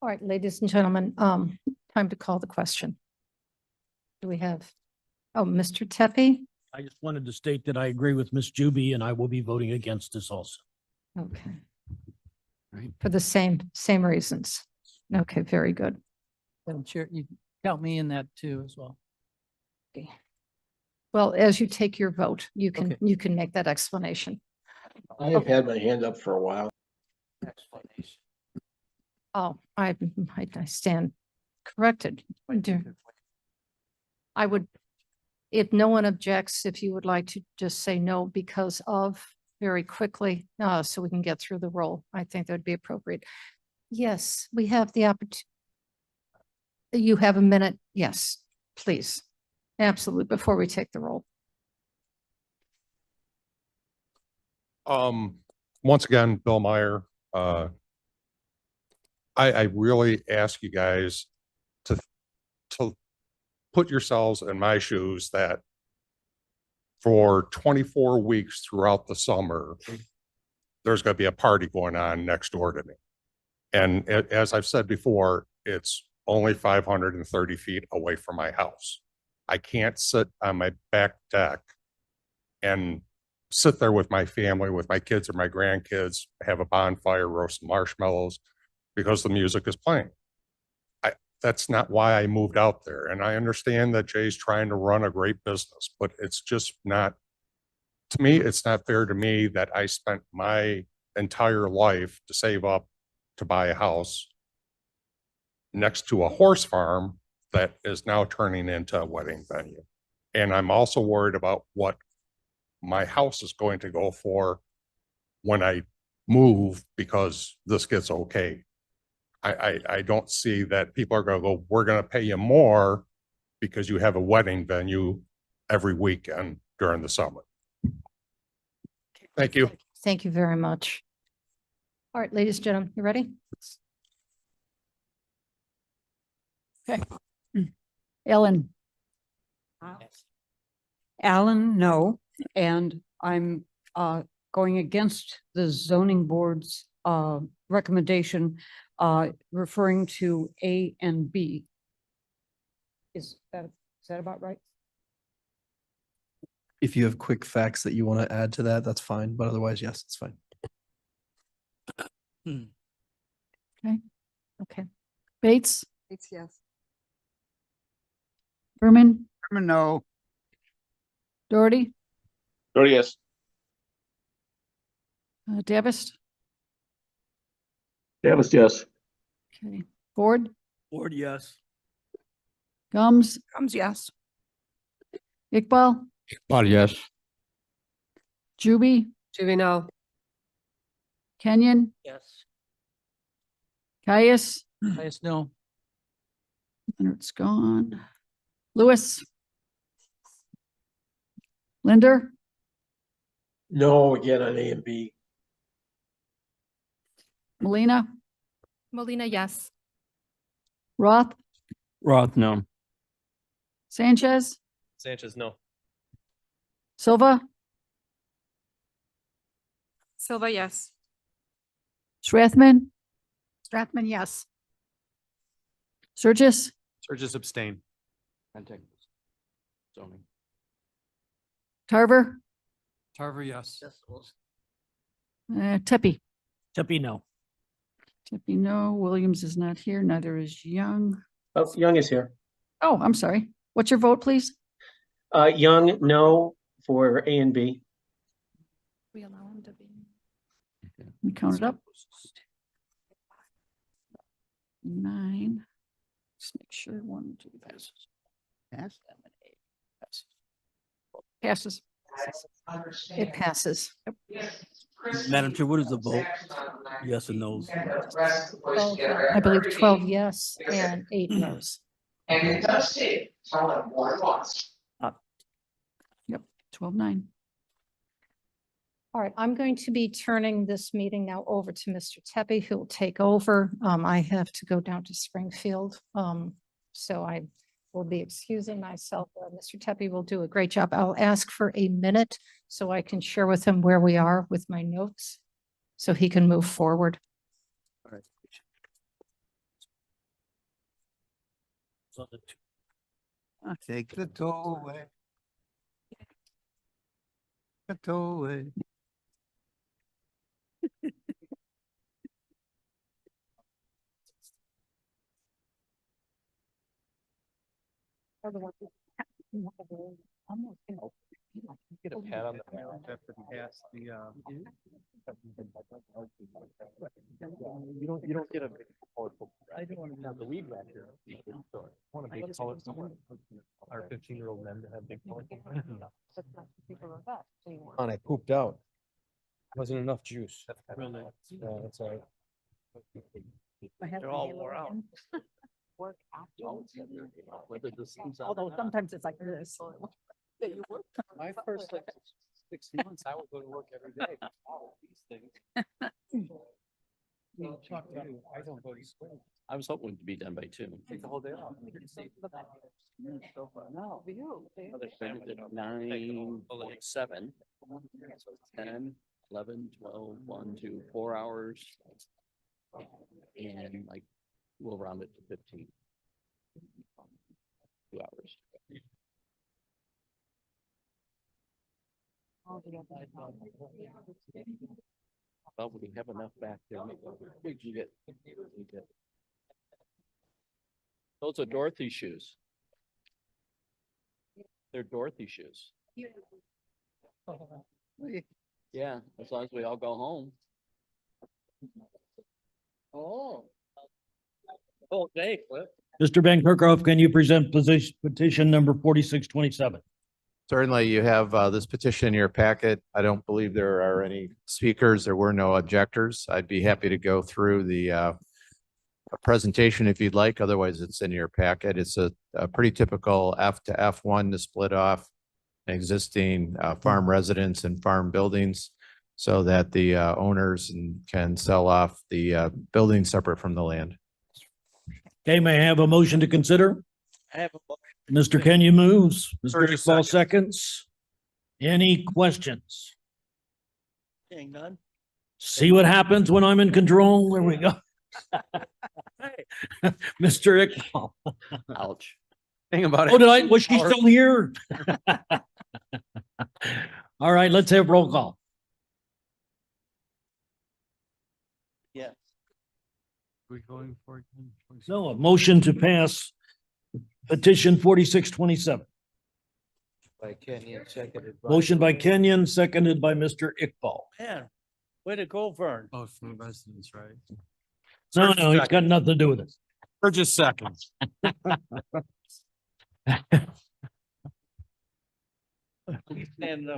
All right, ladies and gentlemen, time to call the question. Do we have, Mr. Tepe? I just wanted to state that I agree with Ms. Juby and I will be voting against this also. Okay. Right. For the same reasons. Okay, very good. Madam Chair, you count me in that too as well. Well, as you take your vote, you Okay. can make that explanation. I have had my hand up for a while. Oh, I stand corrected. I would, if no one objects, if you would like to just say no because of very quickly, so we can get through the roll, I think that would be appropriate. Yes, we have the opportunity. You have a minute. Yes, please. Absolutely. Before we take the roll. Once again, Bill Meyer, I really ask you guys to put yourselves in my shoes that for 24 weeks throughout the summer, there's going to be a party going on next door to me. And as I've said before, it's only 530 feet away from my house. I can't sit on my back deck and sit there with my family, with my kids or my grandkids, have a bonfire, roast marshmallows because the music is playing. That's not why I moved out there. And I understand that Jay's trying to run a great business, but it's just not, to me, it's not fair to me that I spent my entire life to save up to buy a house next to a horse farm that is now turning into a wedding venue. And I'm also worried about what my house is going to go for when I move because this gets okay. I don't see that people are going to go, we're going to pay you more because you have a wedding venue every weekend during the summer. Thank you. Thank you very much. All right, ladies and gentlemen, you ready? Okay. Ellen? Alan, no, and I'm going against the zoning board's recommendation referring to A and B. Is that about right? If you have quick facts that you want to add to that, that's fine, but otherwise, yes, it's fine. Okay. Bates, It's yes. Berman, No. Doherty, Yes. Davis. Davis, yes. Okay, Ford, Board, yes. Gums, Yes. Iqbal, Well, yes. Juby, Juby, no. Kenyon, Yes. Caius, Yes, no. Leonard's gone. Lewis. Linder, No, again on A and B. Molina, Molina, yes. Roth, Roth, no. Sanchez, Sanchez, no. Silva, Silva, yes. Strathman, Strathman, yes. Surgis, Surges abstain. Zoning. Tarver, Tarver, yes. Tepe. Tippy, no. Tepe, no. Williams is not here. Neither is Young. Oh, Young is here. Oh, I'm sorry. What's your vote, please? Young, no for A and B. We allow him to be. Let me count it up. 9. Just make sure 1, 2 passes. Pass. 7, 8 passes. It passes. Madam Chair, what is the vote? Yes and no's? I believe 12 yes and 8 no's. Yep, 12-9. All right, I'm going to be turning this meeting now over to Mr. Tepe, who will take over. I have to go down to Springfield. So I will be excusing myself. Mr. Tepe will do a great job. I'll ask for a minute so I can share with him where we are with my notes, so he can move forward. Take the toll away. The toll away. Get a pat on the back after he passed the, you don't get a big colorful. I don't want to have the weed back here. I want a big color someone. Our 15-year-old men to have big colorful. And I pooped out. Wasn't enough juice. Really? Yeah, that's all right. They're all wore out. Work after. Although sometimes it's like this. My first like 6 months, I would go to work every day. All these things. Chuck, I don't go to school. I was hoping to be done by 2. Take the whole day off. No, you. Other finished at 9, 7, 10, 11, 12, 1, 2, 4 hours. And like, we'll round it to 15. 2 hours. Well, we have enough back there. We can get. Those are Dorothy shoes. They're Dorothy shoes. Yeah, as long as we all go home. Oh. Oh, thanks, Cliff. Mr. Van Kirkhoff, can you present petition number 4627? Certainly, you have this petition in your packet. I don't believe there are any speakers. There were no objectors. I'd be happy to go through the presentation if you'd like. Otherwise, it's in your packet. It's a pretty typical F to F1 to split off existing farm residents and farm buildings so that the owners can sell off the building separate from the land. Okay, may I have a motion to consider? I have a motion. Mr. Kenyon moves, Mr. Burgess Iqbal seconds. Any questions? Seeing none. See what happens when I'm in control? There we go. Mr. Iqbal. Ouch. Thing about Oh, was she still here? All right, let's have roll call. Yes. We going for it? No, a motion to pass petition 4627. By Kenyon, seconded by. Motion by Kenyon, seconded by Mr. Iqbal. Man, way to go, Vern. Oh, from the residents, right? No, he's got nothing to do with it. Or just seconds.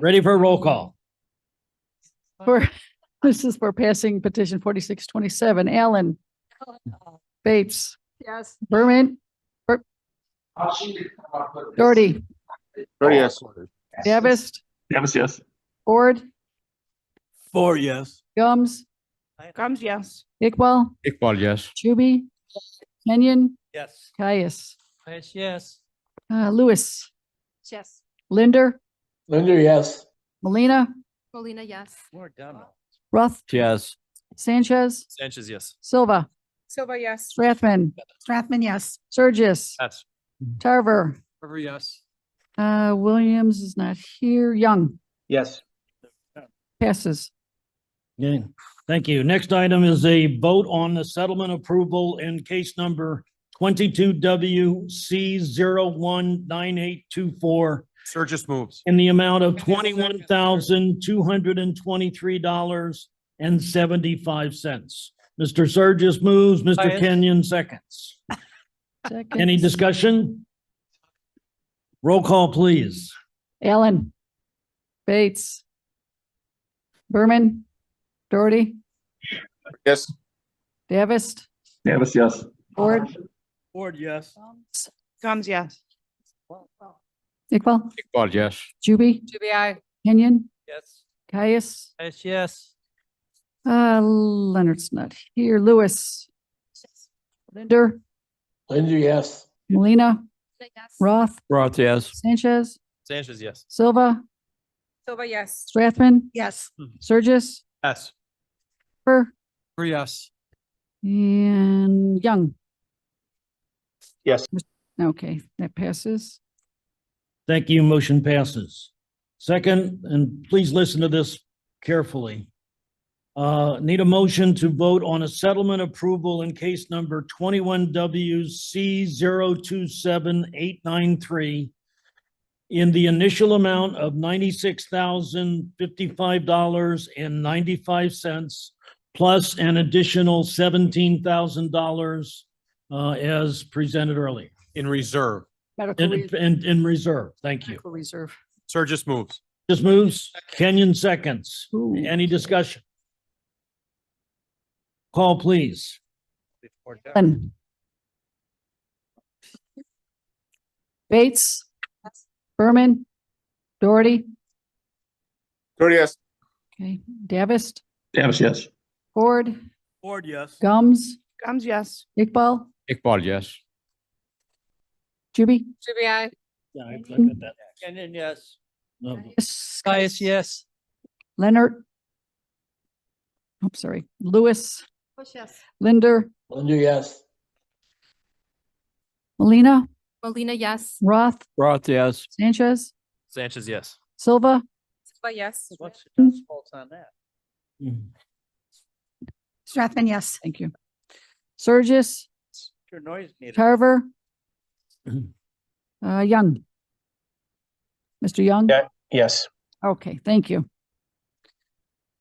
Ready for a roll call? This is for passing petition 4627. Allen. Bates. Yes. Berman. Doherty. Yes. Davis. Yes. Ford. 4 yes. Gums. Comes, yes. Iqbal. Iqbal, yes. Chuby. Kenyon. Yes. Caius. Yes. Lewis. Yes. Linder. Linder, yes. Molina. Molina, yes. We're done. Ruth. Yes. Sanchez. Sanchez, yes. Silva. Silva, yes. Strathman. Strathman, yes. Surgis. That's. Tarver. River, yes. Williams is not here. Young. Yes. Passes. Okay, thank you. Next item is a vote on the settlement approval in case number 22WC019824 Surgis moves. in the amount of $21,223.75. Mr. Surgis moves, Mr. Caius. Kenyon seconds. Any discussion? Roll call, please. Allen. Bates. Berman. Doherty. Yes. Davis. Davis, yes. Ford. Ford, yes. Gums, yes. Iqbal. Iqbal, yes. Juby. Juby, I. Kenyon. Yes. Caius. Yes, yes. Leonard's not here. Lewis. Linder. Linder, yes. Molina. Roth. Roth, yes. Sanchez. Sanchez, yes. Silva. Silva, yes. Strathman. Yes. Surges. Yes. Fur. Yes. And Young. Yes. Okay, that passes. Thank you. Motion passes. Second, and please listen to this carefully. Need a motion to vote on a settlement approval in case number 21WC 027893 in the initial amount of $96,055.95 plus an additional $17,000 as presented earlier. In reserve. Medical In reserve. Tk you. reserve. Sir just moves. Just moves. Kenyon seconds. Any discussion? Call, please. Allen. Bates. Berman. Doherty. Doherty, yes. Okay, Davis. Davis, yes. Ford. Ford, yes. Gums. Gums, yes. Iqbal. Iqbal, yes. Juby. Juby, I. Yeah, I got that. Kenyon, yes. No, Caius, yes. Leonard. I'm sorry. Lewis. Yes. Linder. Linder, yes. Molina. Molina, yes. Roth. Roth, yes. Sanchez. Sanchez, yes. Silva. Silva, yes. What's the fault on that? Strathman, yes. Thank you. Surges. Your noise meter. Carver. Young. Mr. Young? Yeah, yes. Okay, thank you.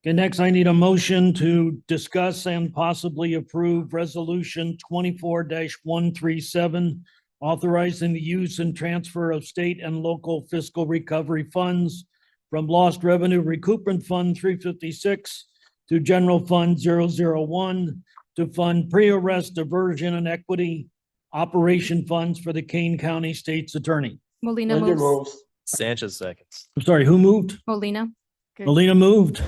Okay, next I need a motion to discuss and possibly approve resolution 24-137, authorizing the use and transfer of state and local fiscal recovery funds from Lost Revenue Recoupment Fund 356 to General Fund 001 to fund pre-arrest diversion and equity operation funds for the Kane County State's Attorney. Molina Linder moves. moves. Sanchez seconds. I'm sorry, who moved? Molina. Molina moved.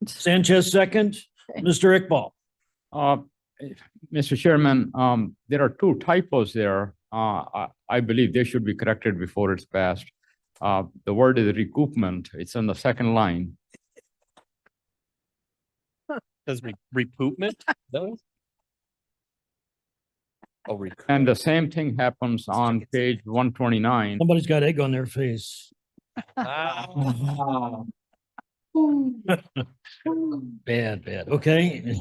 Sanchez second. Okay. Mr. Iqbal. Mr. Chairman, there are two typos there. I believe they should be corrected before it's passed. The word is recoupment. It's on the second line. Does recoupment? No. Oh, And the same thing happens on page 129. Somebody's got egg on their face. Bad. Okay.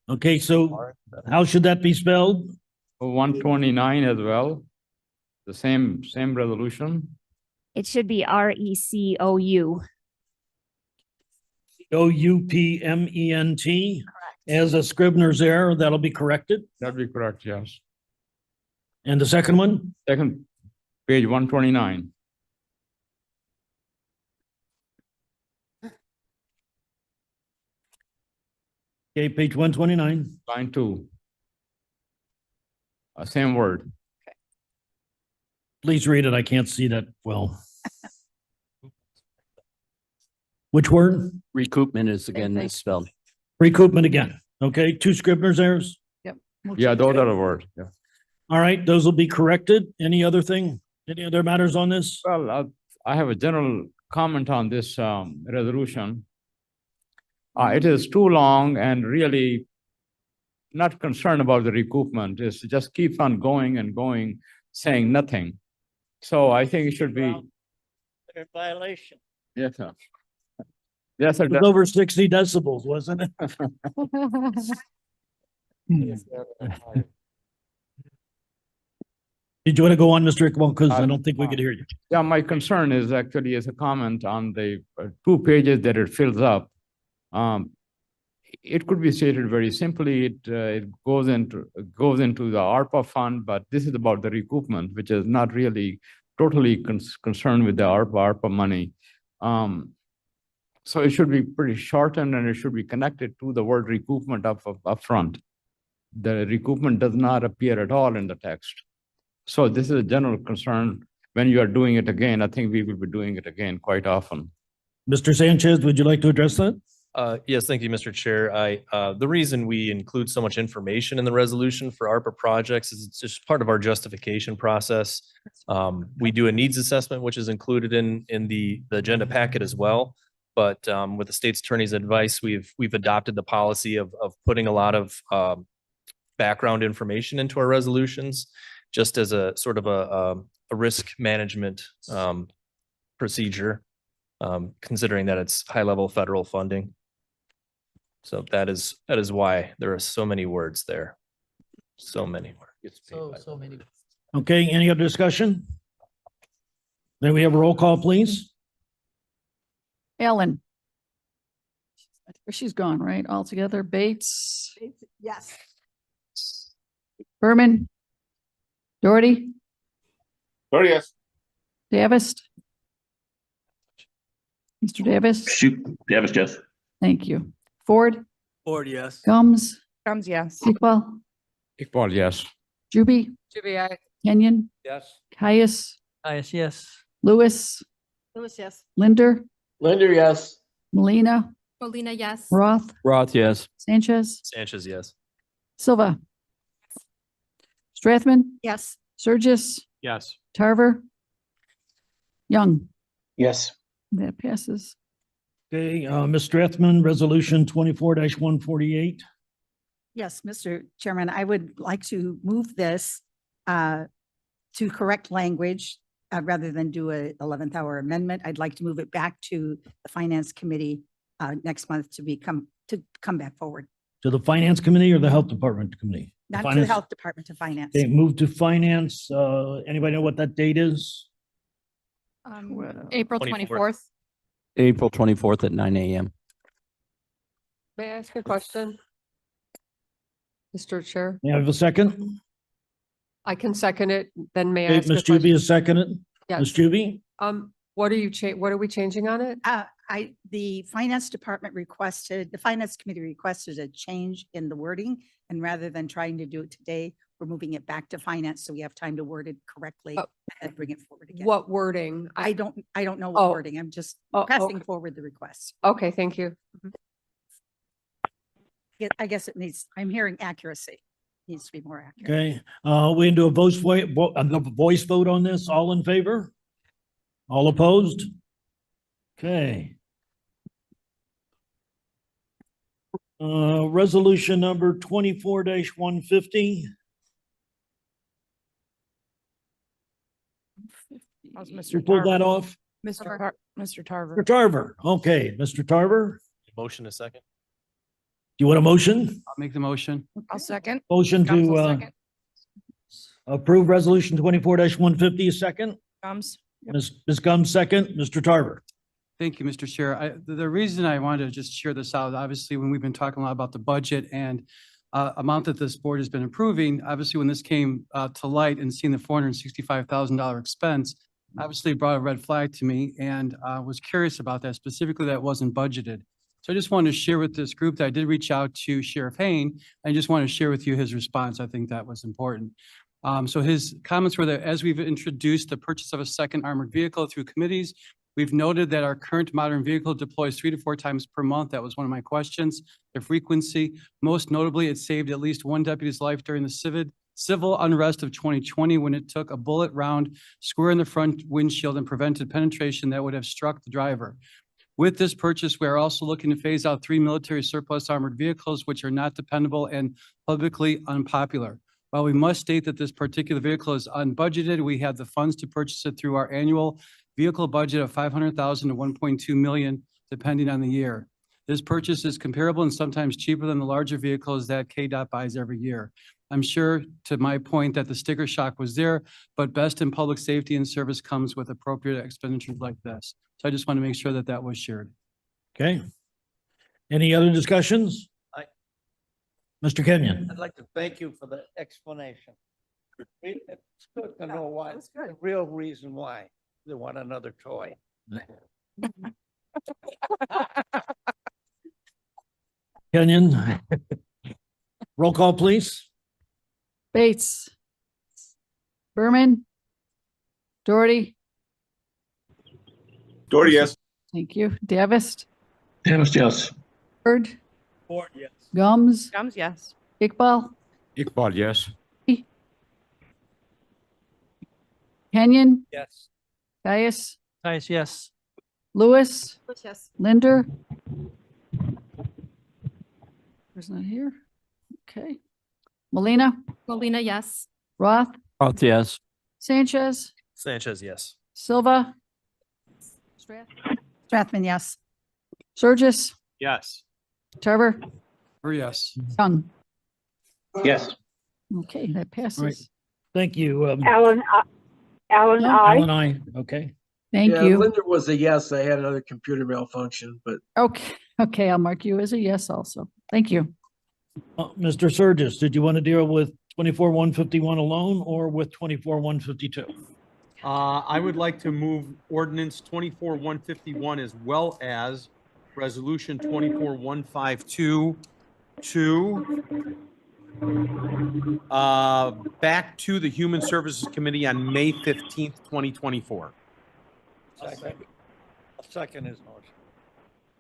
Okay, so how should that be spelled? 129 as well. The same resolution. It should be RECOU. OUPMENT. As a Scrivener's error, that'll be corrected. That'd be correct, yes. And the second one? Second, page 129. Okay, page 129. Line 2. Same word. Please read it. I can't see that well. Which word? Recoupment is again misspelled. Recoupment again. Okay, two Scrivener's errors. Yep. Yeah, those are the words. Yeah. All right, those will be corrected. Any other thing? Any other matters on this? Well, I have a general comment on this resolution. It is too long and really not concerned about the recoupment. It's just keeps on going and going, saying nothing. So I think it should be. They're in violation. Yes, sir. Yes, sir. It was over 60 decibels, wasn't it? Did you want to go on, Mr. Iqbal? Because I don't think we could hear you. Yeah, my concern is actually as a comment on the 2 pages that it fills up. it could be stated very simply. It goes into the ARPA fund, but this is about the recoupment, which is not really totally concerned with the ARPA money. So it should be pretty shortened, and it should be connected to the word recoupment upfront. The recoupment does not appear at all in the text. So this is a general concern. When you are doing it again, I think we will be doing it again quite often. Mr. Sanchez, would you like to address that? Yes, thank you, Mr. Chair. The reason we include so much information in the resolution for ARPA projects is it's just part of our justification process. We do a needs assessment, which is included in the agenda packet as well. But with the state's attorney's advice, we've adopted the policy of putting a lot of background information into our resolutions, just as a sort of a risk management procedure, considering that it's high-level federal funding. So that is why there are so many words there. So many words. So many. Okay, any other discussion? Then we have a roll call, please. Ellen. She's gone, right? Altogether. Bates. Yes. Berman. Doherty. Doherty, yes. Davis. Mr. Davis. Davis, yes. Thank you. Ford. Ford, yes. Gums. Comes, yes. Iqbal. Iqbal, yes. Juby. Juby, Kenyon. Yes. Caius. Caius, yes. Lewis. Lewis, yes. Linder. Linder, yes. Molina. Molina, yes. Roth. Roth, yes. Sanchez. Sanchez, yes. Silva. Strathman. Yes. Surgis. Yes. Tarver. Young. Yes. That passes. Okay, Ms. Strathman, resolution 24-148. Yes, Mr. Chairman, I would like to move this to correct language rather than do a 11th hour amendment. I'd like to move it back to the Finance Committee next month to come back forward. To the Finance Committee or the Health Department Committee? Not to the Finance- Health Department, to Finance. Okay, move to Finance. Anybody know what that date is? April 24th. April 24th at 9 a.m. May I ask a question? Mr. Chair, May I have a second? I can second it, then may I Okay, ask a Ms. question? Juby is seconded. Yes. Ms. Juby? What are we changing on it? The Finance Department the Finance Committee requested a change in the wording, and rather than trying to do it today, we're moving it back to Finance so we have time to word it correctly and bring it forward again. What wording? I don't know what wording. I'm just pressing forward the request. Okay, thank you. I guess it needs, I'm hearing accuracy. Needs to be more accurate. Okay, we can do a voice vote on this. All in favor? All opposed? Okay. Resolution number 24-150. How's You Mr. pulled that Tarver? off? Mr. Tarver. Mr. Tarver. Okay, Mr. Tarver, Motion a second. do you want a motion? I'll make the motion. I'll second. Motion Gums will to second. approve resolution 24-150, a second. Gums. Ms. Gums, second. Mr. Tarver. Thank you, Mr. Chair. The reason I wanted to just share this out, obviously, when we've been talking a lot about the budget and amount that this board has been approving, obviously, when this came to light and seeing the $465,000 expense, obviously brought a red flag to me, and was curious about that, specifically that wasn't budgeted. So I just wanted to share with this group that I did reach out to Sheriff Kane. I just want to share with you his response. I think that was important. So his comments were that as we've introduced the purchase of a second armored vehicle through committees, we've noted that our current modern vehicle deploys 3 to 4 times per month. That was one of my questions. The frequency, most notably, it saved at least one deputy's life during the civil unrest of 2020 when it took a bullet round square in the front windshield and prevented penetration that would have struck the driver. With this purchase, we are also looking to phase out 3 military surplus armored vehicles, which are not dependable and publicly unpopular. While we must state that this particular vehicle is unbudgeted, we have the funds to purchase it through our annual vehicle budget of $500,000 to $1.2 million, depending on the year. This purchase is comparable and sometimes cheaper than the larger vehicles that KDOT buys every year. I'm sure, to my point, that the sticker shock was there, but best in public safety and service comes with appropriate expenditures like this. So I just want to make sure that that was shared. Okay. Any other discussions? Mr. Kenyon. I'd like to thank you for the explanation. It's good to know why, the real reason why they want another toy. Kenyon. Roll call, please. Bates. Berman. Doherty. Doherty, yes. Thank you. Davis. Davis, yes. Ford. Ford, yes. Gums. Gums, yes. Iqbal. Iqbal, yes. Kenyon. Yes. Caius. Nice, yes. Lewis. Yes. Linder. Who's not here? Okay. Molina. Molina, yes. Roth. Roth, yes. Sanchez. Sanchez, yes. Silva. Strathman, yes. Surgis. Yes. Tarver. Yes. Young. Yes. Okay, that All right. passes. Thank you. Alan, Alan, Alan, I. Okay. Thank Yeah, you. Linda was a yes. I had another computer malfunction, but Okay, okay, I'll mark you as a yes also. Thank you. Mr. Surgis, did you want to deal with 24-151 alone or with 24-152? I would like to move ordinance 24-151 as well as resolution 24-152 to back to the Human Services Committee on May 15th, 2024. second is motion.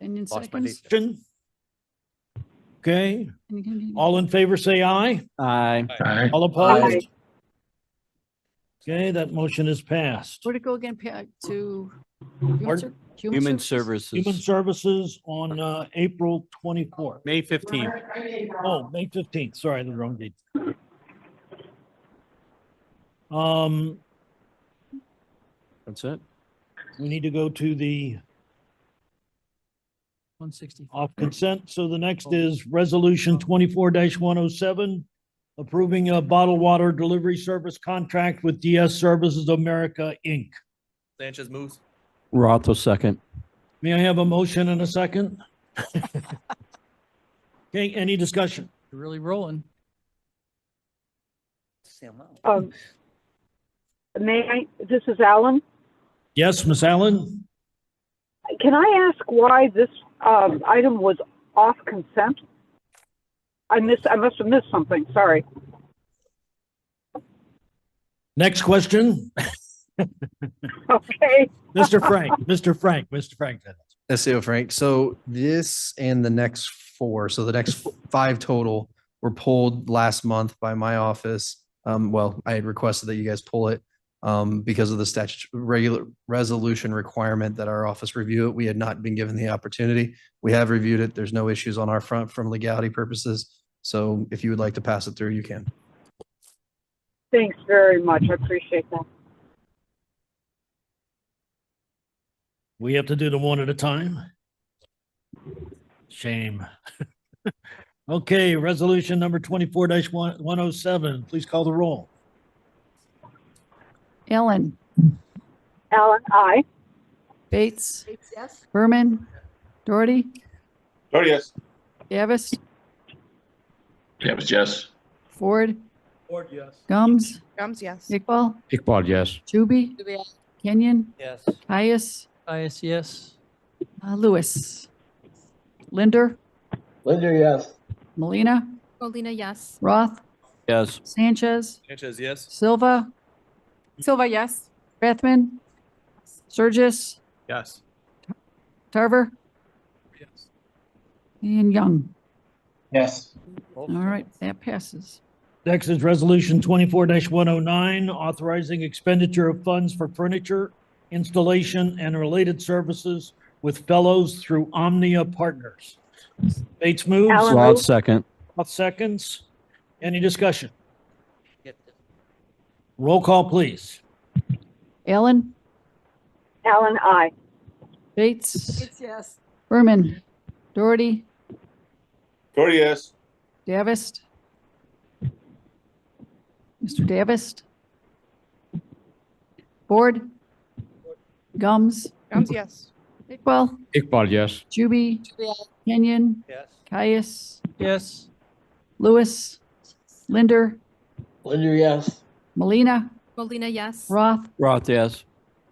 Kenyon Lost my date. seconds. Okay, Kenyon- all in favor, say aye. Aye. All opposed? Okay, that motion is passed. Where'd it go again, Pat, to? Pardon? Human Human Services. Services on April 24th. May 15th. Oh, May 15th. Sorry, the wrong date. That's it. We need to go to the 160. off consent. So the next is resolution 24-107, approving a bottled water delivery service contract with DS Services America, Inc. Sanchez moves. Roth will second. May I have a motion and a second? Okay, any discussion? You're really rolling. May I, this is Alan. Yes, Miss Allen? Can I ask why this item was off consent? I must have missed something, sorry. Next question. Okay. Mr. Frank. SEO Frank. So this and the next four, so the next 5 total were pulled last month by my office. Well, I had requested that you guys pull it because of the statute regular resolution requirement that our office review it. We had not been given the opportunity. We have reviewed it. There's no issues on our front from legality purposes. So if you would like to pass it through, you can. Thanks very much. I appreciate that. We have to do them one at a time. Shame. Okay, resolution number 24-107. Please call the roll. Ellen. Alan, aye. Bates. Yes. Berman. Doherty. Doherty, yes. Davis. Davis, yes. Ford. Ford, yes. Gums, yes. Iqbal. Iqbal, yes. Juby. Kenyon. Yes. Caius. Caius, yes. Lewis. Linder. Linder, yes. Molina. Molina, yes. Roth, Yes. Sanchez. Sanchez, yes. Silva. Silva, yes. Strathman. Surgis. Yes. Tarver. Yes. And Young. Yes. All right, that passes. Next is resolution 24-109, authorizing expenditure of funds for furniture, installation, and related services with fellows through Omnia Partners. Bates moves. Alan Roth moves. second. Roth seconds. Any discussion? Roll call, please. Allen. Alan, aye. Bates. Yes. Berman. Doherty. Doherty, yes. Davis. Mr. Davis. Ford. Gums. Gums, yes. Iqbal. Iqbal, yes. Juby. Kenyon. Yes. Caius. Yes. Lewis, Linder, Linder, yes. Molina, Molina, yes. Roth, Roth, yes.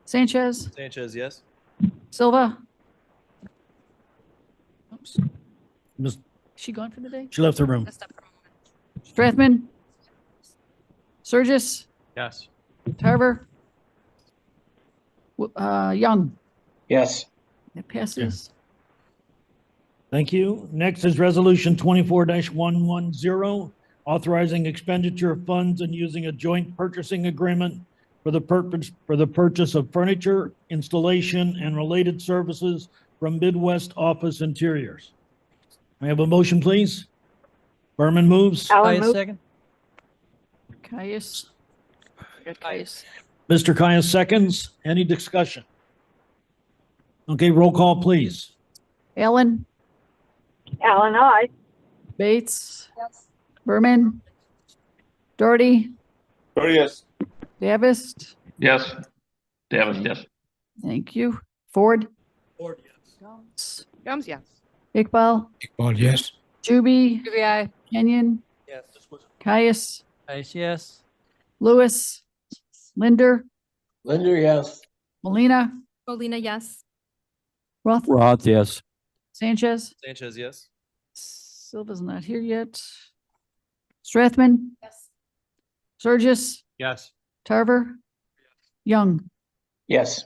Sanchez, Sanchez, yes. Silva. Oops, Ms. she gone for the day? She left the room. Strathman, Surgis, Yes. Tarver, Young. Yes. It passes. Thank you. Next is Resolution 24-110, authorizing expenditure of funds and using a joint purchasing agreement for the purchase of furniture, installation, and related services from Midwest Office Interiors. May I have a motion, please? Berman moves. Caius second. Caius. Caius. Mr. Caius seconds. Any discussion? Okay, roll call, please. Allen, Alan, I. Bates. Berman. Doherty, Yes. Davis. Yes. Davis, yes. Thank you. Ford. Ford, Gums. Gums, yes. Iqbal. Iqbal, yes. Juby. QBI. Kenyon. Yes. Caius. Caius, yes. Lewis. Linder. Linder, yes. Molina. Molina, yes. Roth. Roth, yes. Sanchez. Sanchez, yes. Silva's not here yet. Strathman. Yes. Surgis. Yes. Tarver. Young. Yes.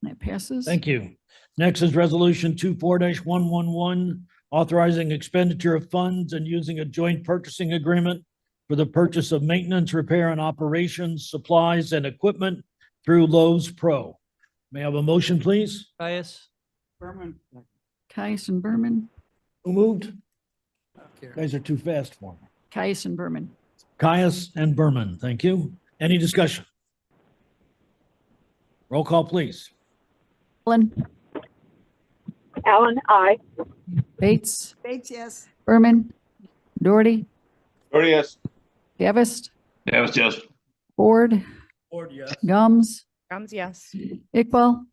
That passes. Thank you. Next is Resolution 24-111, authorizing expenditure of funds and using a joint purchasing agreement for the purchase of maintenance, repair, and operations, supplies, and equipment through Lowe's Pro. May I have a motion, please? Caius. Berman. Caius and Berman. Who moved? You guys are too fast for me. Caius and Berman. Caius and Berman, thank you. Any discussion? Roll call, please. Allen. Alan, I. Bates. Bates, yes. Berman. Doherty. Yes. Davis. Davis, yes. Ford. Ford, yes. Gums. Gums, yes. Iqbal.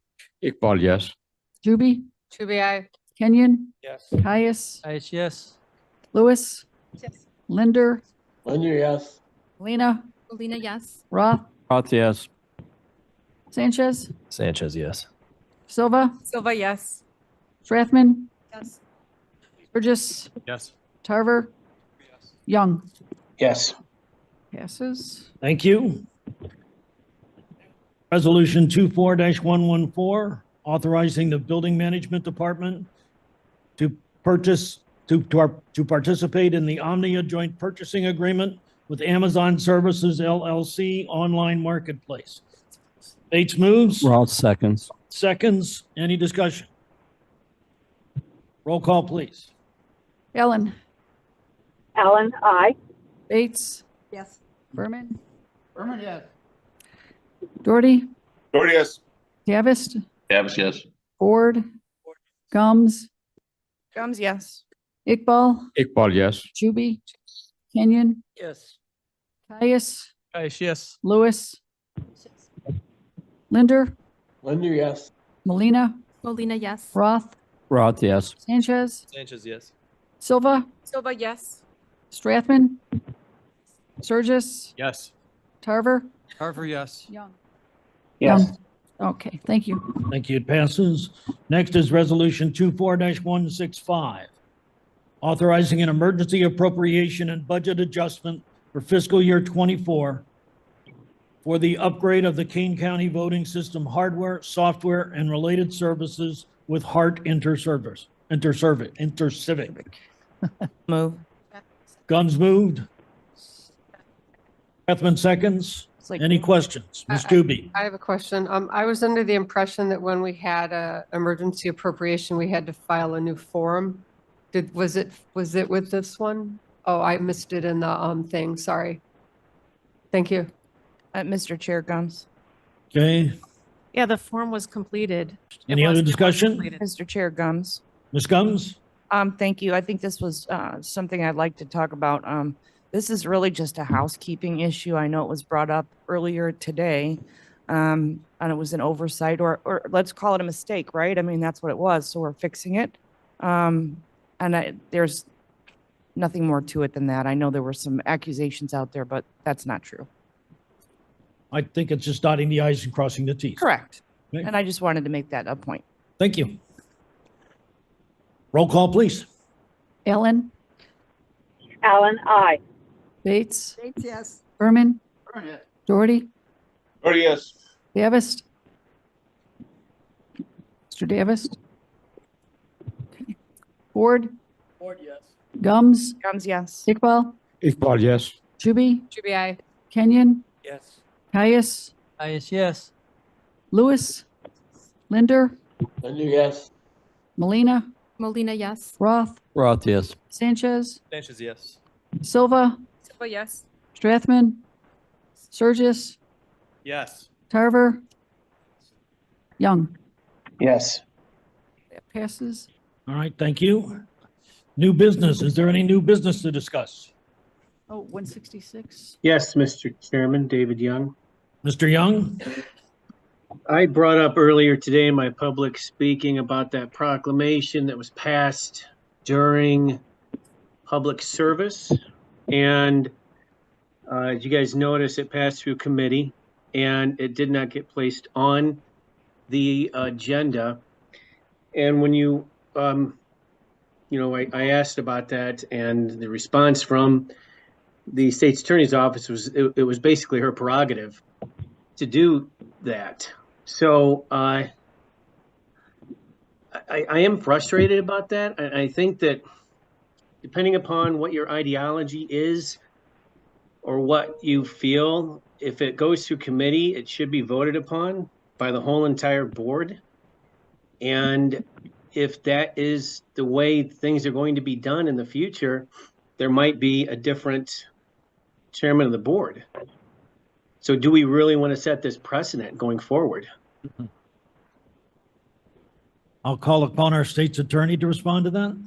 Iqbal, yes. Juby. QBI. Kenyon. Yes. Caius. Caius, yes. Lewis. Yes. Linder. Linder, yes. Molina. Molina, yes. Roth. Roth, yes. Sanchez. Sanchez, yes. Silva. Silva, yes. Strathman. Yes. Burgess. Yes. Tarver. Young. Yes. Passes. Thank you. Resolution 24-114, authorizing the Building Management Department to participate in the Omnia Joint Purchasing Agreement with Amazon Services LLC online marketplace. Bates moves. Roth seconds. Seconds. Any discussion? Roll call, please. Allen. Alan, I. Bates. Yes. Berman. Berman, yes. Doherty. Yes. Davis. Davis, yes. Ford. Gums. Gums, yes. Iqbal. Iqbal, yes. Juby. Kenyon. Yes. Caius. Caius, yes. Lewis. Linder. Linder, yes. Molina. Molina, yes. Roth. Roth, yes. Sanchez. Sanchez, yes. Silva. Silva, yes. Strathman. Surgis. Yes. Tarver. Carver, yes. Young. Yes. Okay, thank you. Thank you. It passes. Next is Resolution 24-165, authorizing an emergency appropriation and budget adjustment for fiscal year 24 for the upgrade of the Kane County voting system hardware, software, and related services with Hart Intercivic. Move. Guns moved. Bethman seconds. It's like- Any questions? Ms. Juby? I have a question. I was under the impression that when we had a emergency appropriation, we had to file a new form. Was it with this one? Oh, I missed it in the thing. Sorry. Thank you. Mr. Chair, Gums. Okay. Yeah, the form was completed. Any other discussion? Mr. Chair, Gums. Ms. Gumbs? Thank you. I think this was something I'd like to talk about. This is really just a housekeeping issue. I know it was brought up earlier today, and it was an oversight, or let's call it a mistake, right? I mean, that's what it was. So we're fixing it. And there's nothing more to it than that. I know there were some accusations out there, but that's not true. I think it's just dotting the i's and crossing the t's. Correct. Okay. And I just wanted to make that a point. Thank you. Roll call, please. Ellen, Allen, aye. Bates, Bates, yes. Berman, Doherty, yes. Davis. Mr. Davis. Okay. Ford, Ford, yes. Gums, Guns, yes. Iqbal, Iqbal, yes. Chuby, GBI. Kenyon, Yes. Caius, Yes. Lewis, Linder, Yes. Molina, Molina, yes. Roth, Roth, yes. Sanchez, Sanchez, yes. Silva, Silva, yes. Strathman, Surges, Yes. Tarver, Young. Yes. That passes. All right, thank you. New business. Is there any new business to discuss? Oh, 166. Yes, Mr. Chairman, David Young. Mr. Young? I brought up earlier today in my public speaking about that proclamation that was passed during public service. And as you guys notice, it passed through committee and it did not get placed on the agenda. And when I asked about that, and the response from the state's attorney's office was it was basically her prerogative to do that. So I am frustrated about that. I think that depending upon what your ideology is or what you feel, if it goes through committee, it should be voted upon by the whole entire board. And if that is the way things are going to be done in the future, there might be a different chairman of the board. So do we really want to set this precedent going forward? I'll call upon our state's attorney to respond to that.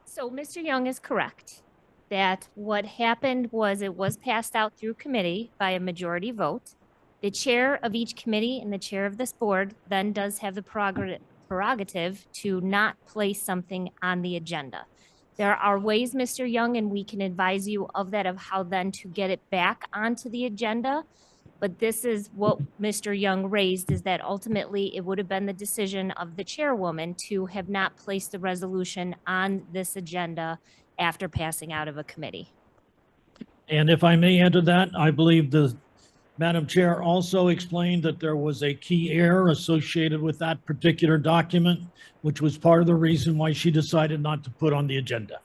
So Mr. Young is correct that what happened was it was passed out through committee by a majority vote. The chair of each committee and the chair of this board then does have the prerogative to not place something on the agenda. There are ways, Mr. Young, and we can advise you of that, of how then to get it back onto the agenda. But this is what Mr. Young raised, is that ultimately it would have been the decision of the chairwoman to have not placed the resolution on this agenda after passing out of a committee. And if I may add to that, I believe the Madam Chair also explained that there was a key error associated with that particular document, which was part of the reason why she decided not to put on the agenda.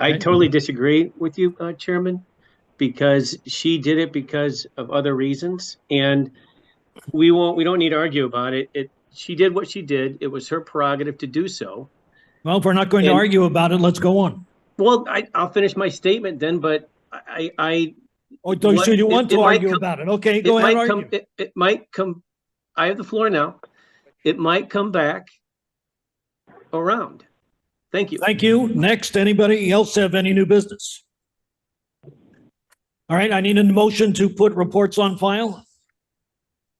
I totally disagree with you, Chairman, because she did it because of other reasons, and we don't need to argue about it. She did what she did. It was her prerogative to do so. Well, if we're not going to argue about it, let's go on. Well, I'll finish my statement then, but so you want to argue about it? Okay, go ahead, argue. It might come, I have the floor now. It might come back around. Thank you. Thank you. Next, anybody else have any new business? All right, I need a motion to put reports on file.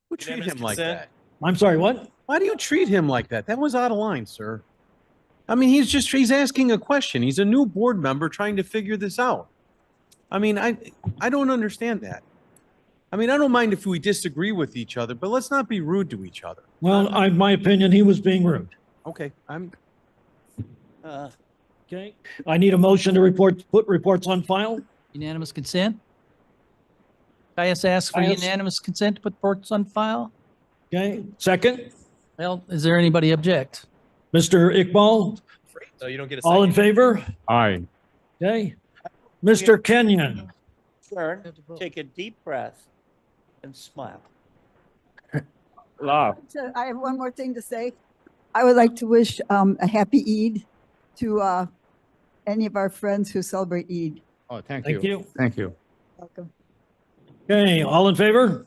Who treat him like that? I'm sorry, what? Why do you treat him like that? That was out of line, sir. I mean, he's asking a question. He's a new board member trying to figure this out. I mean, I don't understand that. I mean, I don't mind if we disagree with each other, but let's not be rude to each other. Well, in my opinion, he was being rude. Okay, Okay, I need a motion to put reports on file. Unanimous consent? Caius asks for Caius? unanimous consent to put reports on file? Okay, second, Well, is there anybody object? Mr. Iqbal, So you don't get a all in second. favor? Aye. Okay, Mr. Kenyon. Sure. Take a deep breath and smile. Laugh. I have one more thing to say. I would like to wish a happy Eid to any of our friends who celebrate Eid. Oh, thank Thank you. you. Thank you. Welcome. Okay, all in favor?